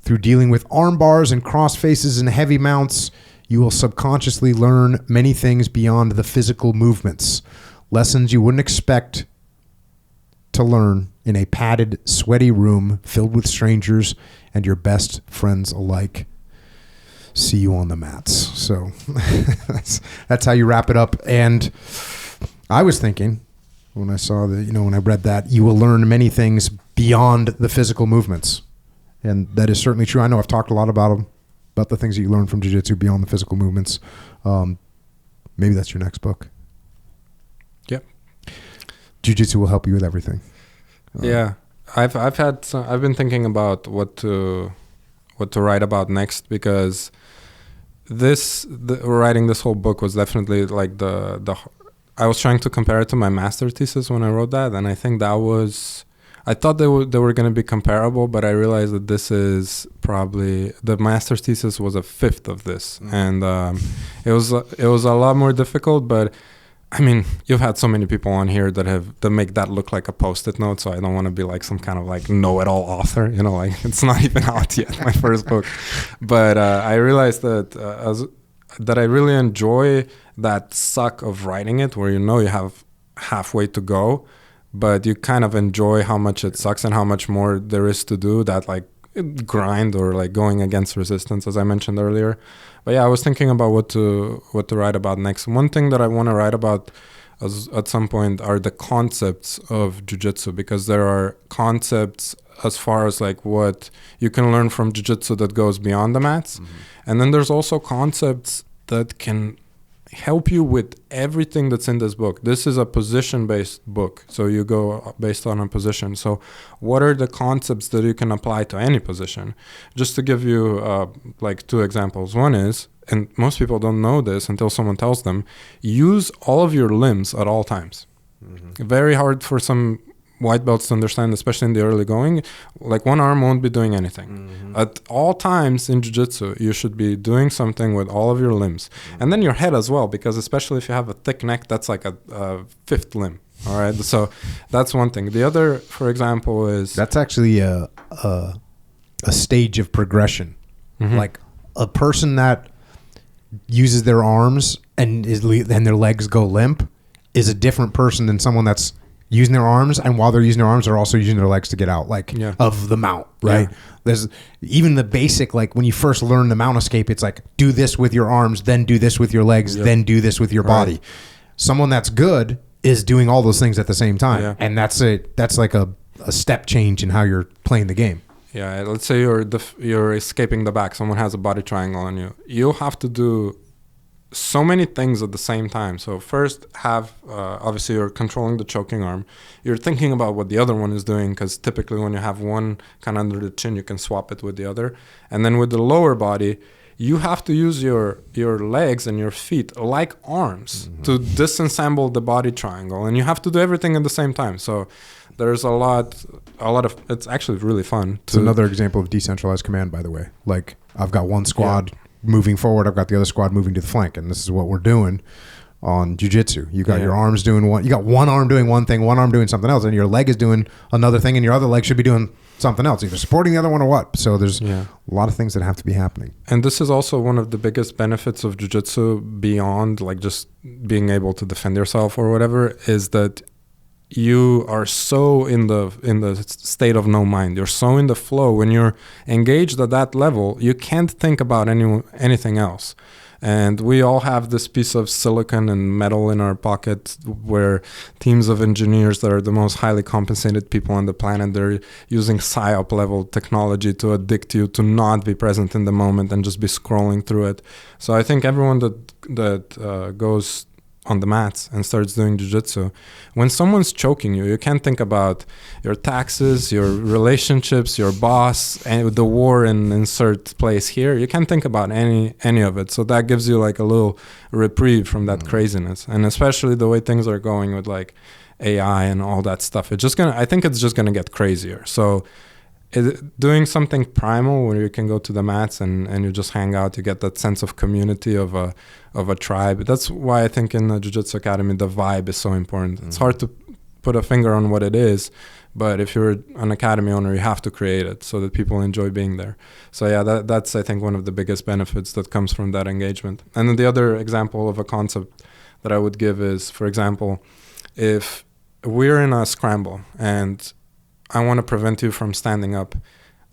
Through dealing with arm bars and cross faces and heavy mounts, you will subconsciously learn many things beyond the physical movements. Lessons you wouldn't expect to learn in a padded, sweaty room filled with strangers and your best friends alike. See you on the mats. So that's how you wrap it up. And I was thinking when I saw when I read that, you will learn many things beyond the physical movements. And that is certainly true. I know I've talked a lot about the things that you learn from jiu-jitsu beyond the physical movements. Maybe that's your next book.
Yep.
Jiu-jitsu will help you with everything.
Yeah. I've been thinking about what to write about next, because writing this whole book was definitely like I was trying to compare it to my master thesis when I wrote that, and I think I thought they were going to be comparable, but I realized that this is probably the master's thesis was a fifth of this, and it was a lot more difficult. But I mean, you've had so many people on here that make that look like a Post-it note, so I don't want to be like some kind of like know-it-all author, like it's not even out yet, my first book. But I realized that I really enjoy that suck of writing it, where you have halfway to go, but you kind of enjoy how much it sucks and how much more there is to do, that like grind or like going against resistance, as I mentioned earlier. But yeah, I was thinking about what to write about next. One thing that I want to write about at some point are the concepts of jiu-jitsu, because there are concepts as far as like what you can learn from jiu-jitsu that goes beyond the mats. And then there's also concepts that can help you with everything that's in this book. This is a position-based book, so you go based on a position. So what are the concepts that you can apply to any position? Just to give you like two examples. One is, and most people don't know this until someone tells them, use all of your limbs at all times. Very hard for some white belts to understand, especially in the early going. Like one arm won't be doing anything. At all times in jiu-jitsu, you should be doing something with all of your limbs. And then your head as well, because especially if you have a thick neck, that's like a fifth limb. All right. So that's one thing. The other, for example, is...
That's actually a stage of progression. Like a person that uses their arms and their legs go limp is a different person than someone that's using their arms, and while they're using their arms, they're also using their legs to get out, of the mount, right? Yeah. There's even the basic, like when you first learn the mount escape, it's like, do this with your arms, then do this with your legs, then do this with your body. Someone that's good is doing all those things at the same time. And that's like a step change in how you're playing the game.
Yeah, let's say you're escaping the back. Someone has a body triangle on you. You have to do so many things at the same time. So first have, obviously you're controlling the choking arm. You're thinking about what the other one is doing, because typically when you have one kind of under the chin, you can swap it with the other. And then with the lower body, you have to use your legs and your feet like arms to disassemble the body triangle. And you have to do everything at the same time. So there's a lot of, it's actually really fun.
It's another example of decentralized command, by the way. Like, I've got one squad moving forward, I've got the other squad moving to the flank, and this is what we're doing on jiu-jitsu. You got your arms doing one, you got one arm doing one thing, one arm doing something else, and your leg is doing another thing, and your other leg should be doing something else, either supporting the other one or what. So there's a lot of things that have to be happening.
And this is also one of the biggest benefits of jiu-jitsu, beyond like just being able to defend yourself or whatever, is that you are so in the state of no mind. You're so in the flow. When you're engaged at that level, you can't think about anything else. And we all have this piece of silicon and metal in our pocket, where teams of engineers that are the most highly compensated people on the planet, they're using psyop level technology to addict you to not be present in the moment and just be scrolling through it. So I think everyone that goes on the mats and starts doing jiu-jitsu, when someone's choking you, you can't think about your taxes, your relationships, your boss, and the war in insert place here. You can't think about any of it. So that gives you like a little reprieve from that craziness. And especially the way things are going with like AI and all that stuff, I think it's just gonna get crazier. So doing something primal where you can go to the mats and you just hang out, you get that sense of community of a tribe. That's why I think in the Jiu-Jitsu Academy, the vibe is so important. It's hard to put a finger on what it is, but if you're an academy owner, you have to create it so that people enjoy being there. So yeah, that's I think one of the biggest benefits that comes from that engagement. And then the other example of a concept that I would give is, for example, if we're in a scramble and I want to prevent you from standing up,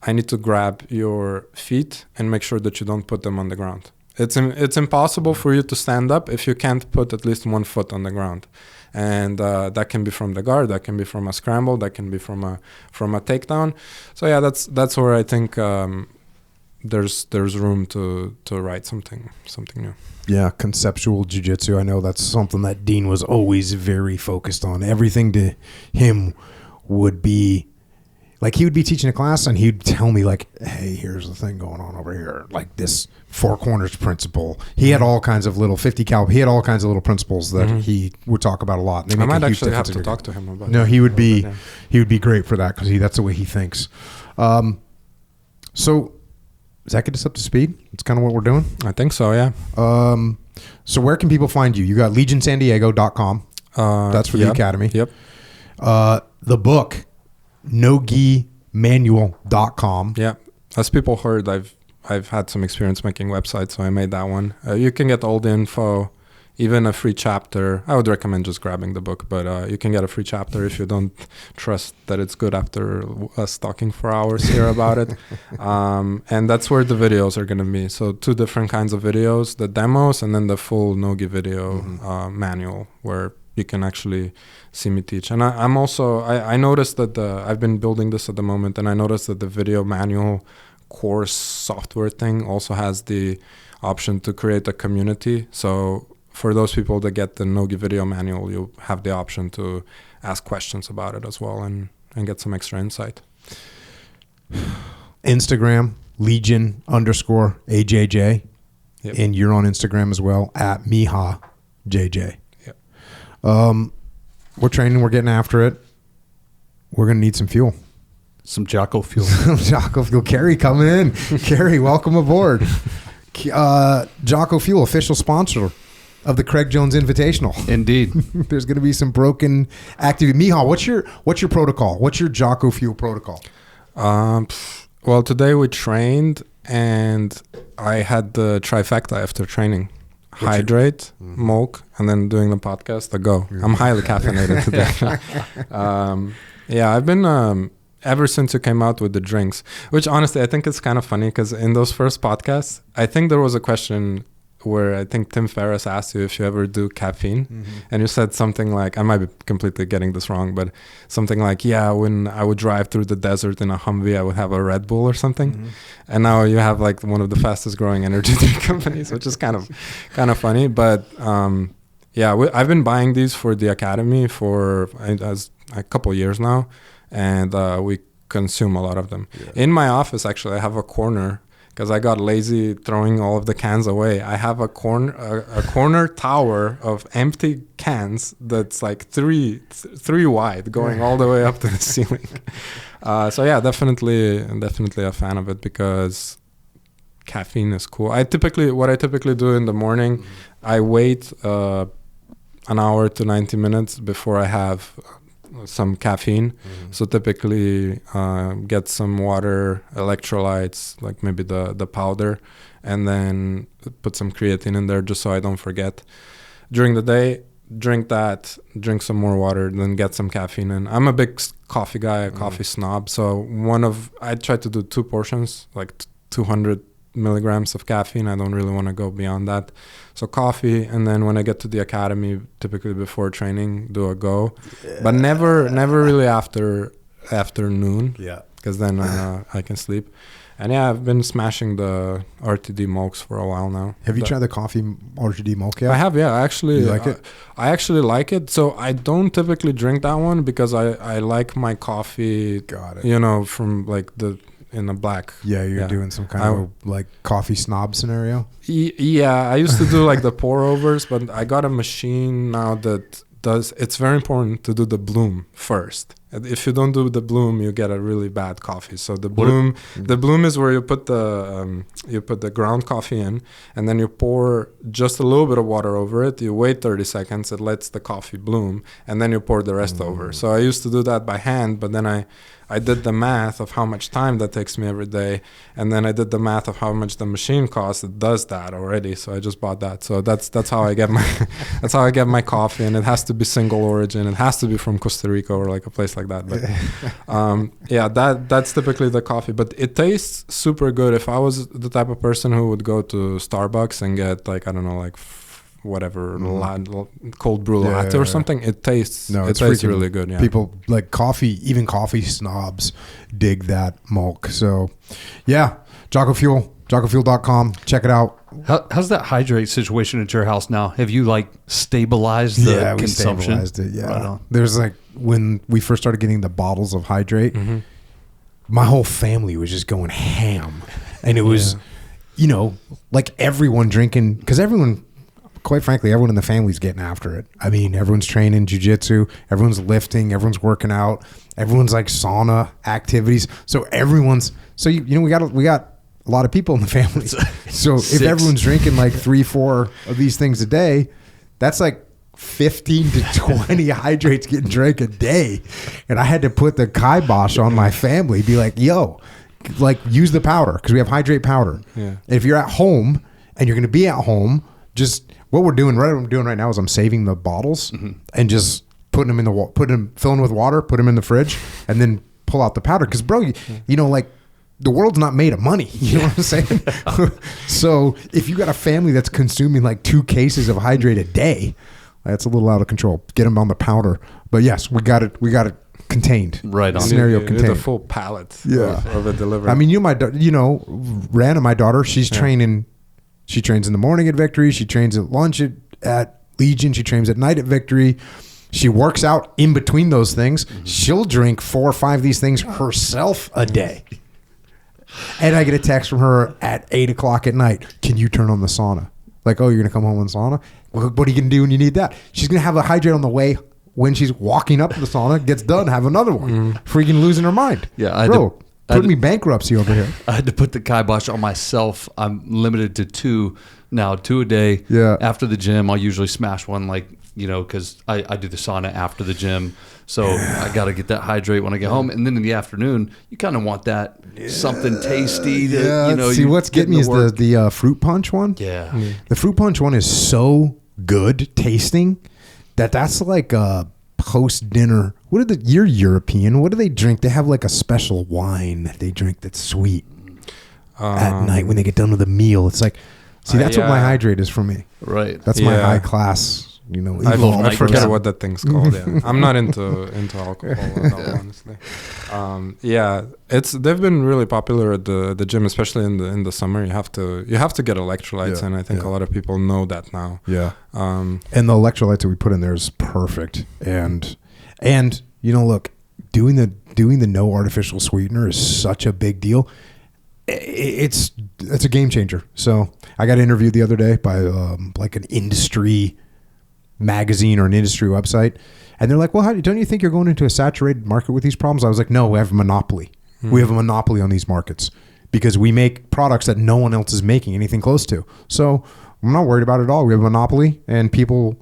I need to grab your feet and make sure that you don't put them on the ground. It's impossible for you to stand up if you can't put at least one foot on the ground. And that can be from the guard, that can be from a scramble, that can be from a takedown. So yeah, that's where I think there's room to write something new.
Yeah, conceptual jiu-jitsu. I know that's something that Dean was always very focused on. Everything to him would be like, he would be teaching a class and he'd tell me like, hey, here's the thing going on over here, like this four corners principle. He had all kinds of little 50 cal. He had all kinds of little principles that he would talk about a lot.
I might actually have to talk to him about.
No, he would be great for that, because that's the way he thinks. So does that get us up to speed? It's kind of what we're doing.
I think so. Yeah.
So where can people find you? You got legionsandiego.com. That's for the academy.
Yep.
The book, No-Ghee manual.com.
Yeah. As people heard, I've had some experience making websites, so I made that one. You can get all the info, even a free chapter. I would recommend just grabbing the book, but you can get a free chapter if you don't trust that it's good after us talking for hours here about it. And that's where the videos are going to be. So 2 different kinds of videos, the demos and then the full No-Ghee video manual, where you can actually see me teach. And I'm also, I noticed that I've been building this at the moment, and I noticed that the video manual course software thing also has the option to create a community. So for those people that get the No-Ghee video manual, you have the option to ask questions about it as well and get some extra insight.
Instagram, Legion_AJJ. Yep. And you're on Instagram as well, at Miha JJ. We're training. We're getting after it. We're going to need some fuel.
Some Jocko fuel.
Jocko fuel. Kerry coming in. Kerry, welcome aboard. Jocko Fuel, official sponsor of the Craig Jones Invitational.
Indeed.
There's going to be some broken activity. Miha, what's your protocol? What's your Jocko Fuel protocol?
Well, today we trained, and I had the trifecta after training. Hydrate, milk, and then doing the podcast, go. I'm highly caffeinated today. I've been, ever since you came out with the drinks, which honestly, I think it's kind of funny, because in those first podcasts, I think there was a question, where I think Tim Ferriss asked you if you ever do caffeine, and you said something like, I might be completely getting this wrong, but something like, yeah, when I would drive through the desert in a Humvee, I would have a Red Bull or something. And now you have like one of the fastest growing energy drink companies, which is kind of funny. But I've been buying these for the academy for as a couple of years now, and we consume a lot of them. In my office, actually, I have a corner, because I got lazy throwing all of the cans away. I have a corner tower of empty cans that's like three wide, going all the way up to the ceiling. So yeah, definitely a fan of it, because caffeine is cool. What I typically do in the morning, I wait an hour to 90 minutes before I have some caffeine. So typically get some water, electrolytes, like maybe the powder, and then put some creatine in there just so I don't forget. During the day, drink some more water, then get some caffeine in. I'm a big coffee guy, a coffee snob. So I try to do 2 portions, like 200 milligrams of caffeine. I don't really want to go beyond that. So coffee, and then when I get to the academy, typically before training, do a go. But never really after noon. Yeah. Because then I can sleep. And yeah, I've been smashing the RTD Mokes for a while now.
Have you tried the coffee RTD Moke yet?
I have, yeah. Actually,
you like it?
I actually like it. So I don't typically drink that one because I like my coffee.
Got it.
You know, from like in a black.
Yeah, you're doing some kind of like coffee snob scenario.
Yeah, I used to do like the pour overs, but I got a machine now that it's very important to do the bloom first. If you don't do the bloom, you get a really bad coffee. So the bloom is where you put the ground coffee in, and then you pour just a little bit of water over it. You wait 30 seconds, it lets the coffee bloom, and then you pour the rest over. So I used to do that by hand, but then I did the math of how much time that takes me every day, and then I did the math of how much the machine costs. It does that already, so I just bought that. So that's how I get my coffee, and it has to be single origin. It has to be from Costa Rica or like a place like that. But that's typically the coffee. But it tastes super good. If I was the type of person who would go to Starbucks and get like, I don't know, like whatever cold brew latte or something, it tastes really good. Yeah,
people like coffee, even coffee snobs dig that Mulk. So yeah, Jocko Fuel, JockoFuel.com, check it out.
How's that hydrate situation at your house now? Have you like stabilized the consumption?
We stabilized it. Yeah, right. There's like, when we first started getting the bottles of hydrate, my whole family was just going ham, and it was like everyone drinking, because quite frankly, everyone in the family's getting after it. I mean, everyone's training jiu-jitsu, everyone's lifting, everyone's working out, everyone's like sauna activities. So we got a lot of people in the family. So if everyone's drinking like 3-4 of these things a day, that's like 15 to 20 hydrates getting drank a day. And I had to put the kibosh on my family, be like, yo, like use the powder, because we have hydrate powder. Yeah. And if you're at home and you're going to be at home, just what I'm doing right now is I'm saving the bottles and just putting them filling with water, put them in the fridge, and then pull out the powder. Because bro, like the world's not made of money. You know what I'm saying? So if you got a family that's consuming like 2 cases of hydrate a day, that's a little out of control. Get them on the powder. But yes, we got it contained. Right on. Scenario contained.
The full palette of a delivery.
I mean, Rana, my daughter, she's training. She trains in the morning at Victory. She trains at lunch at Legion. She trains at night at Victory. She works out in between those things. She'll drink 4 or 5 of these things herself a day. And I get a text from her at 8 o'clock at night. Can you turn on the sauna? Like, oh, you're going to come home in sauna? What are you going to do when you need that? She's going to have a hydrate on the way when she's walking up to the sauna, gets done, have another one. Freaking losing her mind. Yeah, put me bankruptcy over here.
I had to put the kibosh on myself. I'm limited to 2 now, 2 a day. Yeah. After the gym, I'll usually smash one, like, because I do the sauna after the gym. So I got to get that hydrate when I get home. And then in the afternoon, you kind of want that something tasty.
See, what's getting me is the fruit punch one. Yeah. The fruit punch one is so good tasting that's like a post-dinner. You're European. What do they drink? They have like a special wine that they drink that's sweet at night when they get done with a meal. It's like, See, that's what my hydrate is for me.
Right.
That's my high class. You know,
I forget what that thing's called. Yeah, I'm not into alcohol at all, honestly. They've been really popular at the gym, especially in the summer. You have to get electrolytes, and I think a lot of people know that now. Yeah.
And the electrolytes that we put in there is perfect. And you know, look, doing the no artificial sweetener is such a big deal. It's a game changer. So I got interviewed the other day by like an industry magazine or an industry website, and they're like, well, don't you think you're going into a saturated market with these problems? I was like, no, we have a monopoly. We have a monopoly on these markets because we make products that no one else is making anything close to. So I'm not worried about it at all. We have a monopoly, and people,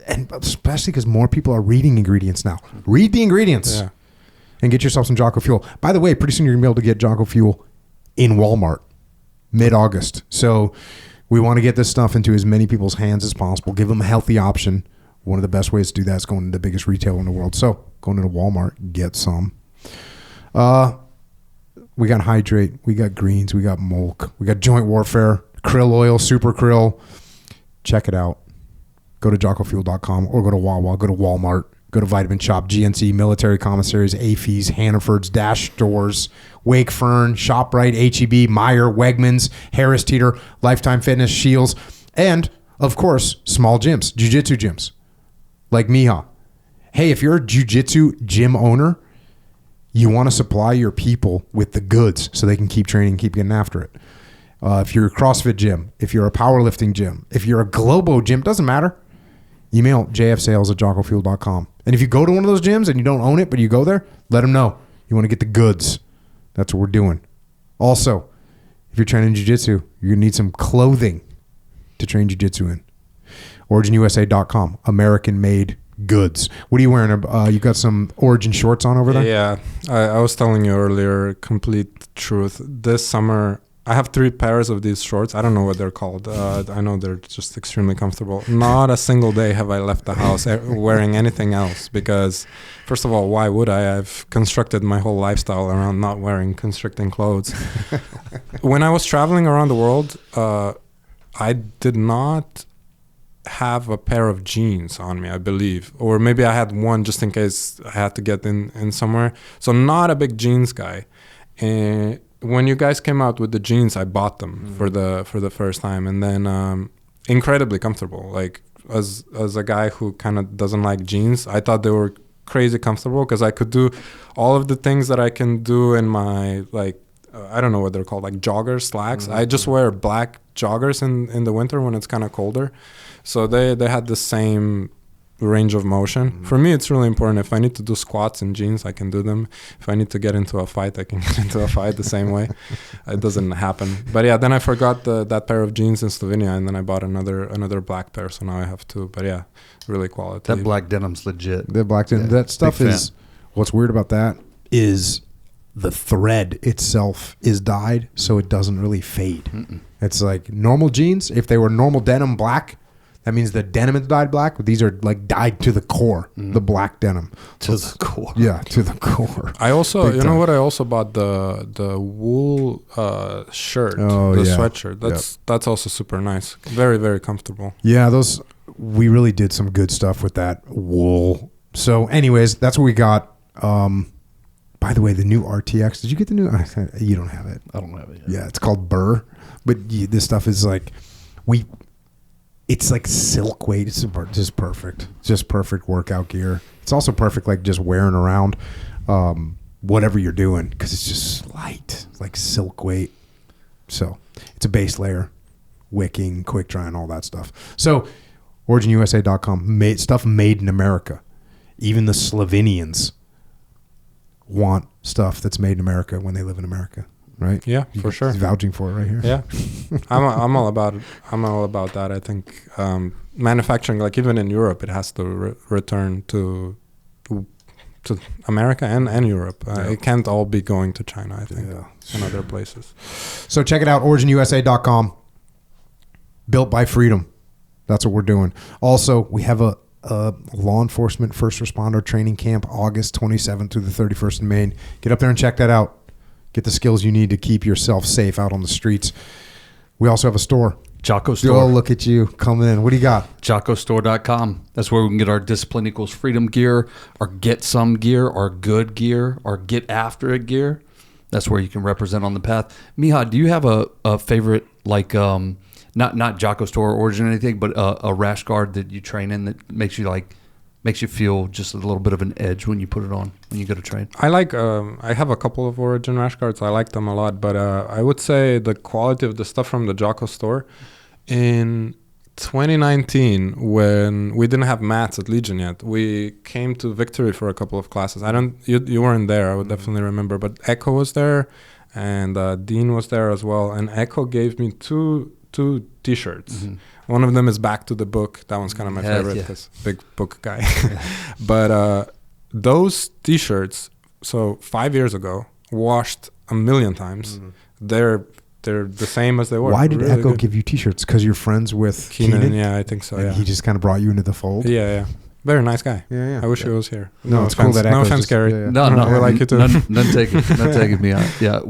and especially because more people are reading ingredients now. Read the ingredients and get yourself some Jocko Fuel. By the way, pretty soon you're gonna be able to get Jocko Fuel in Walmart mid-August. So we want to get this stuff into as many people's hands as possible. Give them a healthy option. One of the best ways to do that is going to the biggest retailer in the world. So going into Walmart, get some. We got Hydrate. We got Greens. We got Molk. We got Joint Warfare. Krill Oil. Super Krill. Check it out. Go to jockofuel.com or go to Wawa. Go to Walmart. Go to Vitamin Shop, GNC, Military Commissaries, AFES, Hannaford's, Dash Stores, Wakefern, ShopRite, HEB, Meijer, Wegmans, Harris Teeter, Lifetime Fitness, Shields, and, of course, small gyms, Jiu Jitsu gyms, like Miha. Hey, if you're a Jiu Jitsu gym owner, you want to supply your people with the goods so they can keep training and keep getting after it. If you're a CrossFit gym, if you're a powerlifting gym, if you're a Globo gym, doesn't matter. Email jfsales@jockofuel.com. And if you go to one of those gyms and you don't own it, but you go there, let them know you want to get the goods. That's what we're doing. Also, if you're training jiu-jitsu, you're going to need some clothing to train jiu-jitsu in. OriginUSA.com, American-made goods. What are you wearing? You got some Origin shorts on over there?
Yeah. I was telling you earlier, complete truth. This summer, I have 3 pairs of these shorts. I don't know what they're called. I know they're just extremely comfortable. Not a single day have I left the house wearing anything else because, first of all, why would I? I've constructed my whole lifestyle around not wearing constricting clothes. When I was traveling around the world, I did not have a pair of jeans on me, I believe. Or maybe I had one just in case I had to get in somewhere. So not a big jeans guy. And when you guys came out with the jeans, I bought them for the first time, and then incredibly comfortable. Like as a guy who kind of doesn't like jeans, I thought they were crazy comfortable because I could do all of the things that I can do in my I don't know what they're called, like joggers, slacks. I just wear black joggers in the winter when it's kind of colder. So they had the same range of motion. For me, it's really important. If I need to do squats in jeans, I can do them. If I need to get into a fight, I can get into a fight the same way. It doesn't happen. But yeah, then I forgot that pair of jeans in Slovenia, and then I bought another black pair, so now I have 2. But yeah, really quality.
That black denim's legit.
The black denim, that stuff is, what's weird about that is the thread itself is dyed, so it doesn't really fade. It's like normal jeans, if they were normal denim black, that means the denim is dyed black, but these are like dyed to the core, the black denim.
To the core.
Yeah, to the core.
I also, you know what? I also bought the wool shirt, the sweatshirt. That's also super nice. Very, very comfortable.
Yeah, we really did some good stuff with that wool. So anyways, that's what we got. By the way, the new RTX, did you get the new? You don't have it.
I don't have it yet.
Yeah, it's called Burr. But this stuff is like, it's like silk weight. It's just perfect. Just perfect workout gear. It's also perfect, like just wearing around whatever you're doing because it's just light, like silk weight. So it's a base layer, wicking, quick drying, all that stuff. So OriginUSA.com, stuff made in America. Even the Slovenians want stuff that's made in America when they live in America. Right?
Yeah, for sure.
He's vouching for it right here.
Yeah, I'm all about it. I'm all about that. I think manufacturing, like even in Europe, it has to return to America and Europe. It can't all be going to China, I think, and other places.
So check it out, OriginUSA.com. Built by freedom. That's what we're doing. Also, we have a law enforcement first responder training camp, August 27th through the 31st in Maine. Get up there and check that out. Get the skills you need to keep yourself safe out on the streets. We also have a store,
Jocko Store.
Oh, look at you coming in. What do you got?
JockoStore.com. That's where we can get our Discipline Equals Freedom gear, our Get Some gear, our Good gear, our Get After It gear. That's where you can represent on the path. Miha, do you have a favorite, like, not Jocko Store origin or anything, but a rash guard that you train in that makes you feel just a little bit of an edge when you put it on when you go to train?
I like, I have a couple of origin rash guards. I like them a lot, but I would say the quality of the stuff from the Jocko Store in 2019, when we didn't have mats at Legion yet, we came to Victory for a couple of classes. You weren't there, I would definitely remember, but Echo was there and Dean was there as well. And Echo gave me two t-shirts. Mm-hmm. One of them is Back to the Book. That one's kind of my favorite because big book guy. But those t-shirts, so 5 years ago, washed a million times. Mm-hmm. They're the same as they were.
Why did really Echo give you t-shirts? Because you're friends with Keenan?
Yeah, I think so.
And he just kind of brought you into the fold?
Yeah. Very nice guy.
Yeah.
I wish he was here.
No, it's cool that Echo's
no offense, Gary.
No,
we like you too.
None taking me out. Yeah.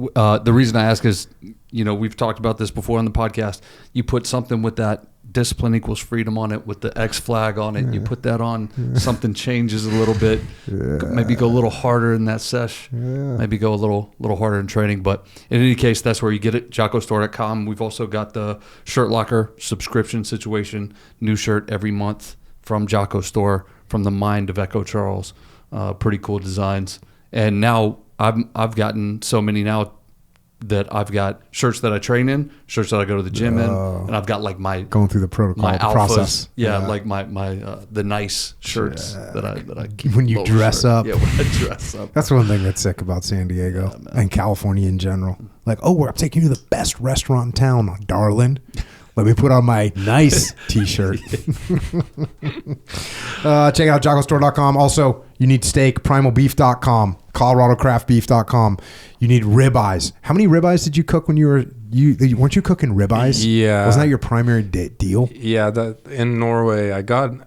The reason I ask is, we've talked about this before on the podcast. You put something with that Discipline Equals Freedom on it, with the X flag on it. Yeah. You put that on, something changes a little bit. Yeah. Maybe go a little harder in that sesh. Yeah. Maybe go a little harder in training. But in any case, that's where you get it. JockoStore.com. We've also got the Shirt Locker subscription situation. New shirt every month from Jocko Store, from the mind of Echo Charles. Pretty cool designs. And now I've gotten so many now that I've got shirts that I train in, shirts that I go to the gym in, and I've got like my
going through the protocol,
my alphas,
process.
Yeah, like my the nice shirts that I keep.
When you dress up.
Yeah, when I dress up.
That's one thing that's sick about San Diego and California in general. Like, I'm taking you to the best restaurant in town, darling. Let me put on my nice t-shirt. Check out JockoStore.com. Also, you need steak, primalbeef.com, ColoradoCraftBeef.com. You need ribeyes. How many ribeyes did you cook when weren't you cooking ribeyes?
Yeah.
Wasn't that your primary deal?
Yeah, that in Norway, I got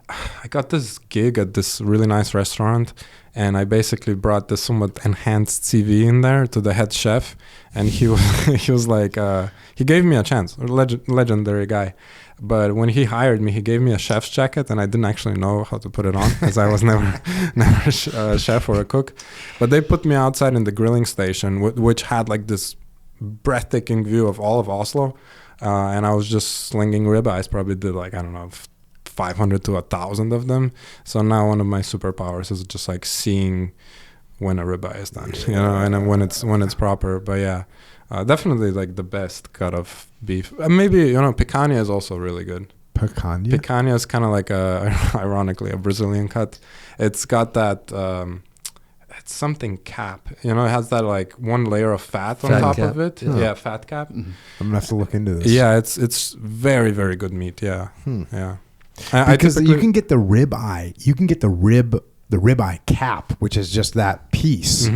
this gig at this really nice restaurant, and I basically brought this somewhat enhanced CV in there to the head chef, and he was like, he gave me a chance, a legendary guy. But when he hired me, he gave me a chef's jacket, and I didn't actually know how to put it on because I was never a chef or a cook. But they put me outside in the grilling station, which had like this breathtaking view of all of Oslo, and I was just slinging ribeyes. Probably did 500 to 1,000 of them. So now one of my superpowers is just like seeing when a ribeye is done, and then when it's proper. But yeah. Definitely like the best cut of beef. Maybe, picanha is also really good.
Picanha?
Picanha is kind of like ironically, a Brazilian cut. It's got that, it's something cap. It has that like one layer of fat on top of it. Yeah, fat cap.
Mm-hmm. I'm going to have to look into this.
Yeah, it's very, very good meat. Yeah. Yeah.
Because you can get the ribeye. You can get the ribeye cap, which is just that piece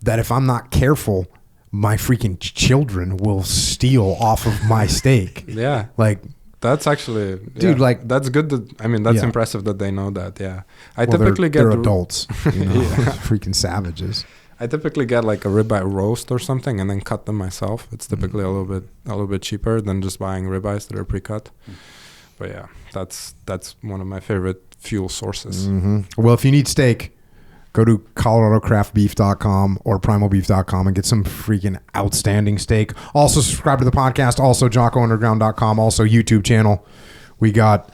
that if I'm not careful, my freaking children will steal off of my steak.
Yeah.
Like,
that's actually,
dude, like,
that's good. That's impressive that they know that. Yeah. They're
adults, freaking savages.
I typically get like a ribeye roast or something and then cut them myself. It's typically a little bit cheaper than just buying ribeyes that are pre-cut. But yeah, that's one of my favorite fuel sources.
Mm-hmm. Well, if you need steak, go to ColoradoCraftBeef.com or PrimalBeef.com and get some freaking outstanding steak. Also, subscribe to the podcast. Also, JockoUnderground.com. Also, YouTube channel. We got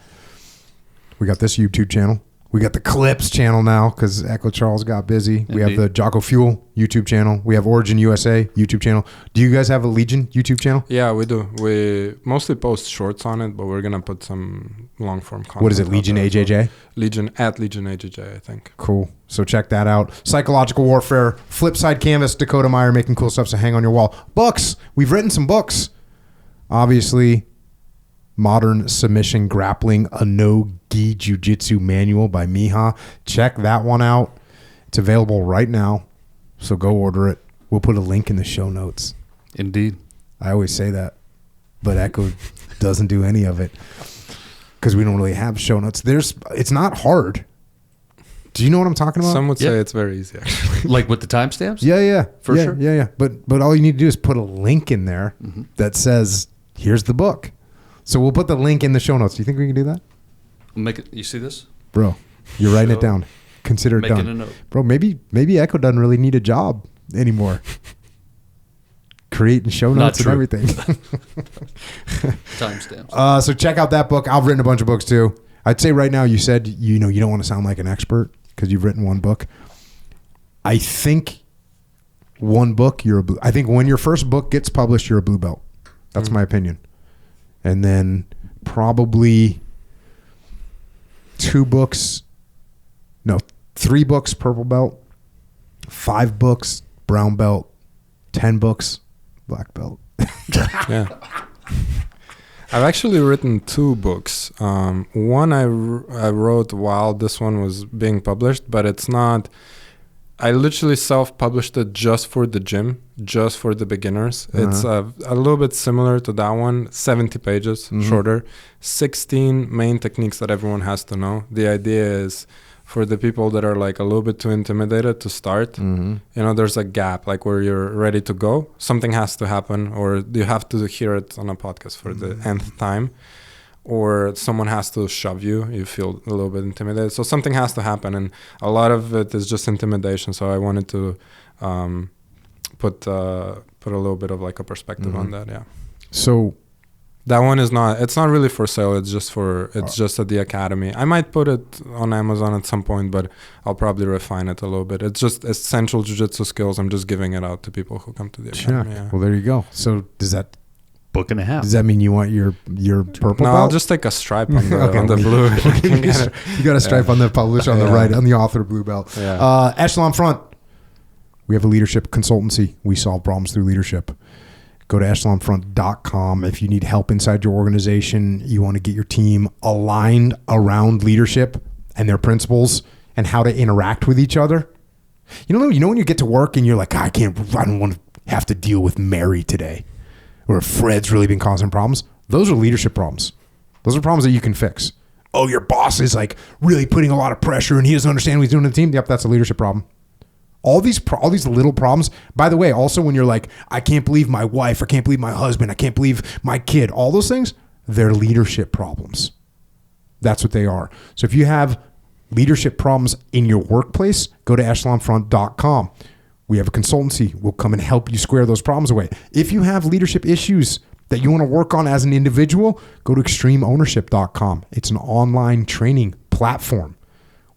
this YouTube channel. We got the Clips channel now because Echo Charles got busy. Indeed. We have the Jocko Fuel YouTube channel. We have Origin USA YouTube channel. Do you guys have a Legion YouTube channel?
Yeah, we do. We mostly post shorts on it, but we're going to put some long form content.
What is it, Legion AJJ?
Well. Legion AJJ, I think.
Cool. So check that out. Psychological Warfare, Flipside Canvas, Dakota Meyer making cool stuff to hang on your wall. Books. We've written some books. Obviously, Modern Submission Grappling, a No-Ghee Jiu Jitsu manual by Miha. Check that one out. It's available right now, so go order it. We'll put a link in the show notes.
Indeed.
I always say that, but Echo doesn't do any of it because we don't really have show notes. It's not hard. Do you know what I'm talking about?
Some would say it's very easy, actually.
Like with the timestamps?
Yeah.
Sure.
Yeah. But all you need to do is put a link in there that says, here's the book. So we'll put the link in the show notes. Do you think we can do that?
Make it. You see this,
bro? You're writing it down. Consider it
Making
done,
a note.
bro. Maybe Echo doesn't really need a job anymore. Creating show notes and everything.
Timestamps.
So check out that book. I've written a bunch of books too. I'd say right now, you said you don't want to sound like an expert because you've written one book. I think one book I think when your first book gets published, you're a blue belt. That's my opinion. And then probably 3 books purple belt, 5 books brown belt, 10 books black belt.
Yeah. I've actually written 2 books. One I wrote while this one was being published, but it's not. I literally self-published it just for the gym, just for the beginners. It's a little bit similar to that one, 70 pages shorter, 16 main techniques that everyone has to know. The idea is for the people that are like a little bit too intimidated to start, there's a gap like where you're ready to go. Something has to happen, or you have to hear it on a podcast for the nth time, or someone has to shove you. You feel a little bit intimidated. So something has to happen, and a lot of it is just intimidation. So I wanted to put a little bit of like a perspective on that. Yeah.
So
that one is not. It's not really for sale. It's just at the academy. I might put it on Amazon at some point, but I'll probably refine it a little bit. It's just essential jiu-jitsu skills. I'm just giving it out to people who come to the academy. Yeah.
Well, there you go. So does that?
Book and a half.
Does that mean you want your purple belt?
I'll just take a stripe on the on the blue.
You got a stripe on the publish on the right, on the author blue belt.
Yeah.
Echelon Front. We have a leadership consultancy. We solve problems through leadership. Go to echelonfront.com. If you need help inside your organization, you want to get your team aligned around leadership and their principles and how to interact with each other. You know when you get to work and you're like, I don't want to have to deal with Mary today, or Fred's really been causing problems. Those are leadership problems. Those are problems that you can fix. Oh, your boss is like really putting a lot of pressure and he doesn't understand what he's doing to the team. Yep, that's a leadership problem. All these little problems. By the way, also when you're like, I can't believe my wife, I can't believe my husband, I can't believe my kid, all those things, they're leadership problems. That's what they are. So if you have leadership problems in your workplace, go to echelonfront.com. We have a consultancy. We'll come and help you square those problems away. If you have leadership issues that you want to work on as an individual, go to extremeownership.com. It's an online training platform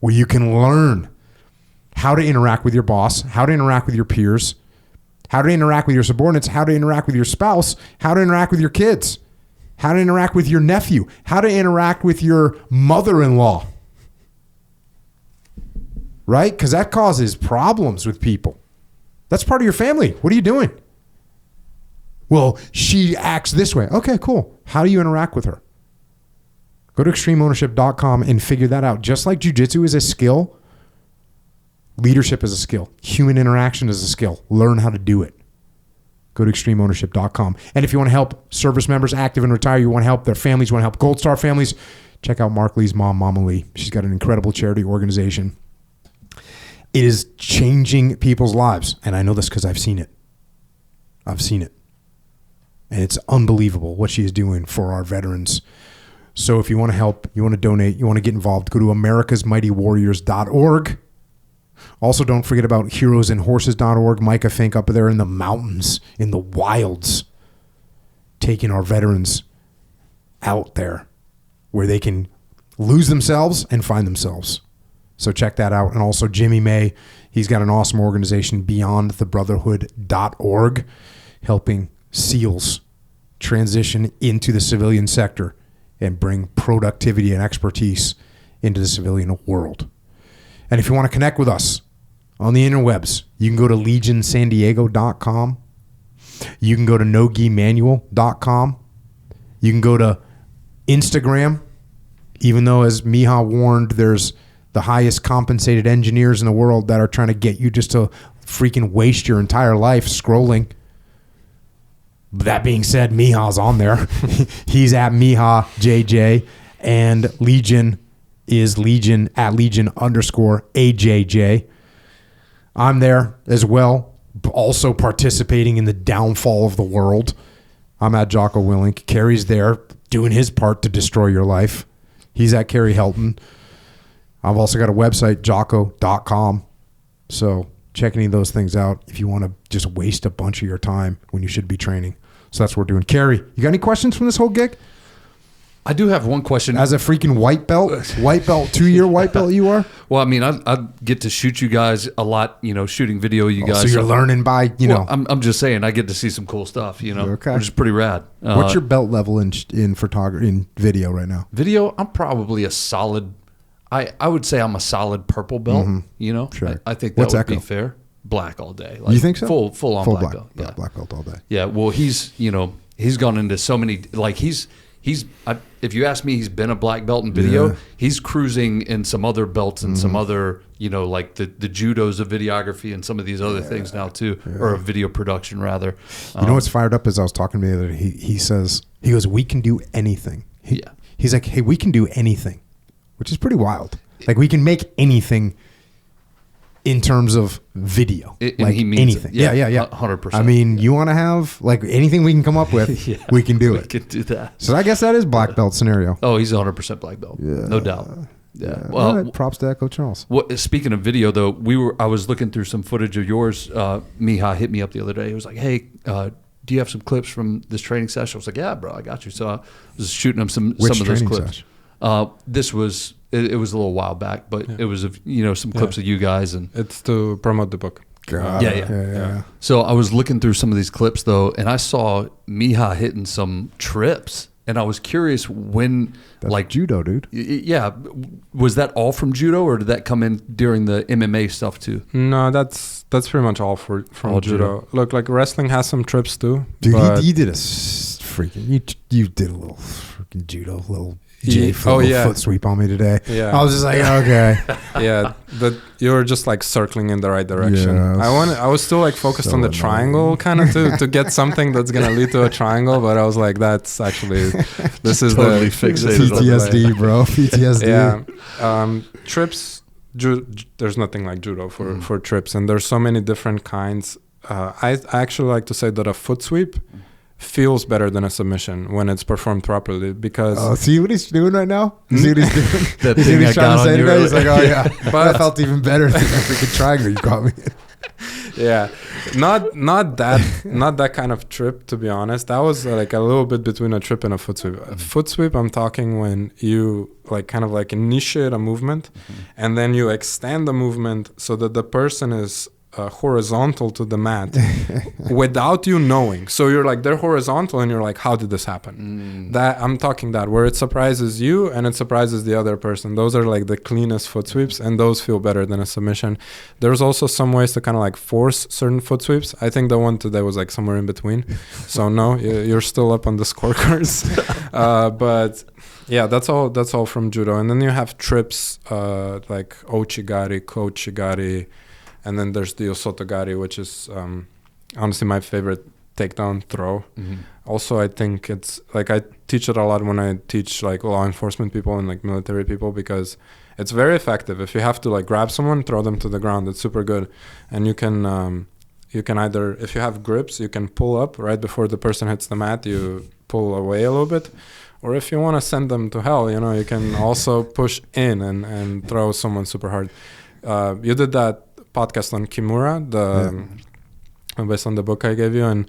where you can learn how to interact with your boss, how to interact with your peers, how to interact with your subordinates, how to interact with your spouse, how to interact with your kids, how to interact with your nephew, how to interact with your mother-in-law. Right? Because that causes problems with people. That's part of your family. What are you doing? Well, she acts this way. Okay, cool. How do you interact with her? Go to extremeownership.com and figure that out. Just like jiu-jitsu is a skill, leadership is a skill. Human interaction is a skill. Learn how to do it. Go to extremeownership.com. And if you want to help service members, active and retire, you want to help their families, you want to help Gold Star families, check out Mark Lee's mom, Mama Lee. She's got an incredible charity organization. It is changing people's lives. And I know this because I've seen it. I've seen it. And it's unbelievable what she is doing for our veterans. So if you want to help, you want to donate, you want to get involved, go to americasmightywarriors.org. Also, don't forget about heroesandhorses.org. Micah Fink up there in the mountains, in the wilds, taking our veterans out there where they can lose themselves and find themselves. So check that out. And also Jimmy May, he's got an awesome organization, beyondthebrotherhood.org, helping SEALs transition into the civilian sector and bring productivity and expertise into the civilian world. And if you want to connect with us on the interwebs, you can go to legionsandiego.com. You can go to No-Ghee You can go to Instagram, even though, as Miha warned, there's the highest compensated engineers in the world that are trying to get you just to freaking waste your entire life scrolling. That being said, Miha's on there. He's at Miha JJ, and Legion is Legion at Legion_AJJ. I'm there as well, also participating in the downfall of the world. I'm at Jocko Willink. Carrie's there doing his part to destroy your life. He's at Kerry Helton. I've also got a website, Jocko.com. So check any of those things out if you want to just waste a bunch of your time when you should be training. So that's what we're doing. Kerry, you got any questions from this whole gig?
I do have one question.
As a freaking white belt, 2-year white belt you are?
Well, I mean, I get to shoot you guys a lot, shooting video you guys.
So you're learning by,
I'm just saying, I get to see some cool stuff,
Okay.
which is pretty rad.
What's your belt level in photography, in video right now?
Video, I'm probably a solid, I would say I'm a solid purple belt,
Sure.
I think that
What's
would
Echo?
be fair. Black all day.
You think so?
Full on black belt. Yeah.
Black belt all day.
Yeah, well, he's gone into so many, like he's if you ask me, he's been a black belt in video.
Yeah.
He's cruising in some other belts and some other, like the judos of videography and some of these other things now too, or of video production rather.
You know what's fired up is I was talking to me the other day. He goes, we can do anything. He's like, hey, we can do anything, which is pretty wild. Like we can make anything in terms of video, like
he means
anything.
it.
Yeah.
100%.
I mean, you want to have like anything we can come up with, we can do it.
We can do that.
So I guess that is black belt scenario.
Oh, he's 100% black belt.
Yeah.
No doubt. Yeah.
All
Well,
right, props to Echo Charles.
speaking of video though, I was looking through some footage of yours. Miha hit me up the other day. He was like, hey, do you have some clips from this training session? I was like, yeah, bro, I got you. So I was shooting him some of those clips. This was it was a little while back, but it was some clips of you guys, and
It's to promote the book.
Yeah.
So I was looking through some of these clips though, and I saw Miha hitting some trips, and I was curious when
That's like judo, dude.
Yeah, was that all from judo, or did that come in during the MMA stuff too?
No, that's pretty much all from
All
judo. Look, like wrestling has some trips too.
Dude,
but
you did a freaking you did a little freaking judo, little foot sweep on me today.
Yeah.
I was just like, okay.
Yeah, but you were just like circling in the right direction.
Yeah,
I was still like focused
so
on the
annoying.
triangle kind of to get something that's gonna lead to a triangle, but I was like, that's actually this is
Totally
the
fixated on
PTSD, bro. PTSD.
Yeah, trips. There's nothing like judo for trips, and there's so many different kinds. I actually like to say that a foot sweep feels better than a submission when it's performed properly because
See what he's doing right now? See what he's doing?
That
You see
thing
what
I
he's trying
got
to
on
say
you
today? He's like,
earlier.
oh yeah, but I felt even better than the freaking triangle you got me.
yeah, not that kind of trip, to be honest. That was like a little bit between a trip and a foot sweep. A foot sweep, I'm talking when you like kind of like initiate a movement and then you extend the movement so that the person is horizontal to the mat without you knowing. So you're like, they're horizontal and you're like, how did this happen? That I'm talking that where it surprises you and it surprises the other person. Those are like the cleanest foot sweeps, and those feel better than a submission. There's also some ways to kind of like force certain foot sweeps. I think the one today was like somewhere in between. So no, you're still up on the scorecards. But yeah, that's all from judo. And then you have trips like ochigari, kochigari, and then there's the osotogari, which is honestly my favorite takedown throw. Also, I think it's like I teach it a lot when I teach like law enforcement people and like military people, because it's very effective. If you have to like grab someone, throw them to the ground, it's super good. And you can either, if you have grips, you can pull up right before the person hits the mat, you pull away a little bit. Or if you want to send them to hell, you can also push in and throw someone super hard. You did that podcast on Kimura, based on the book I gave you, and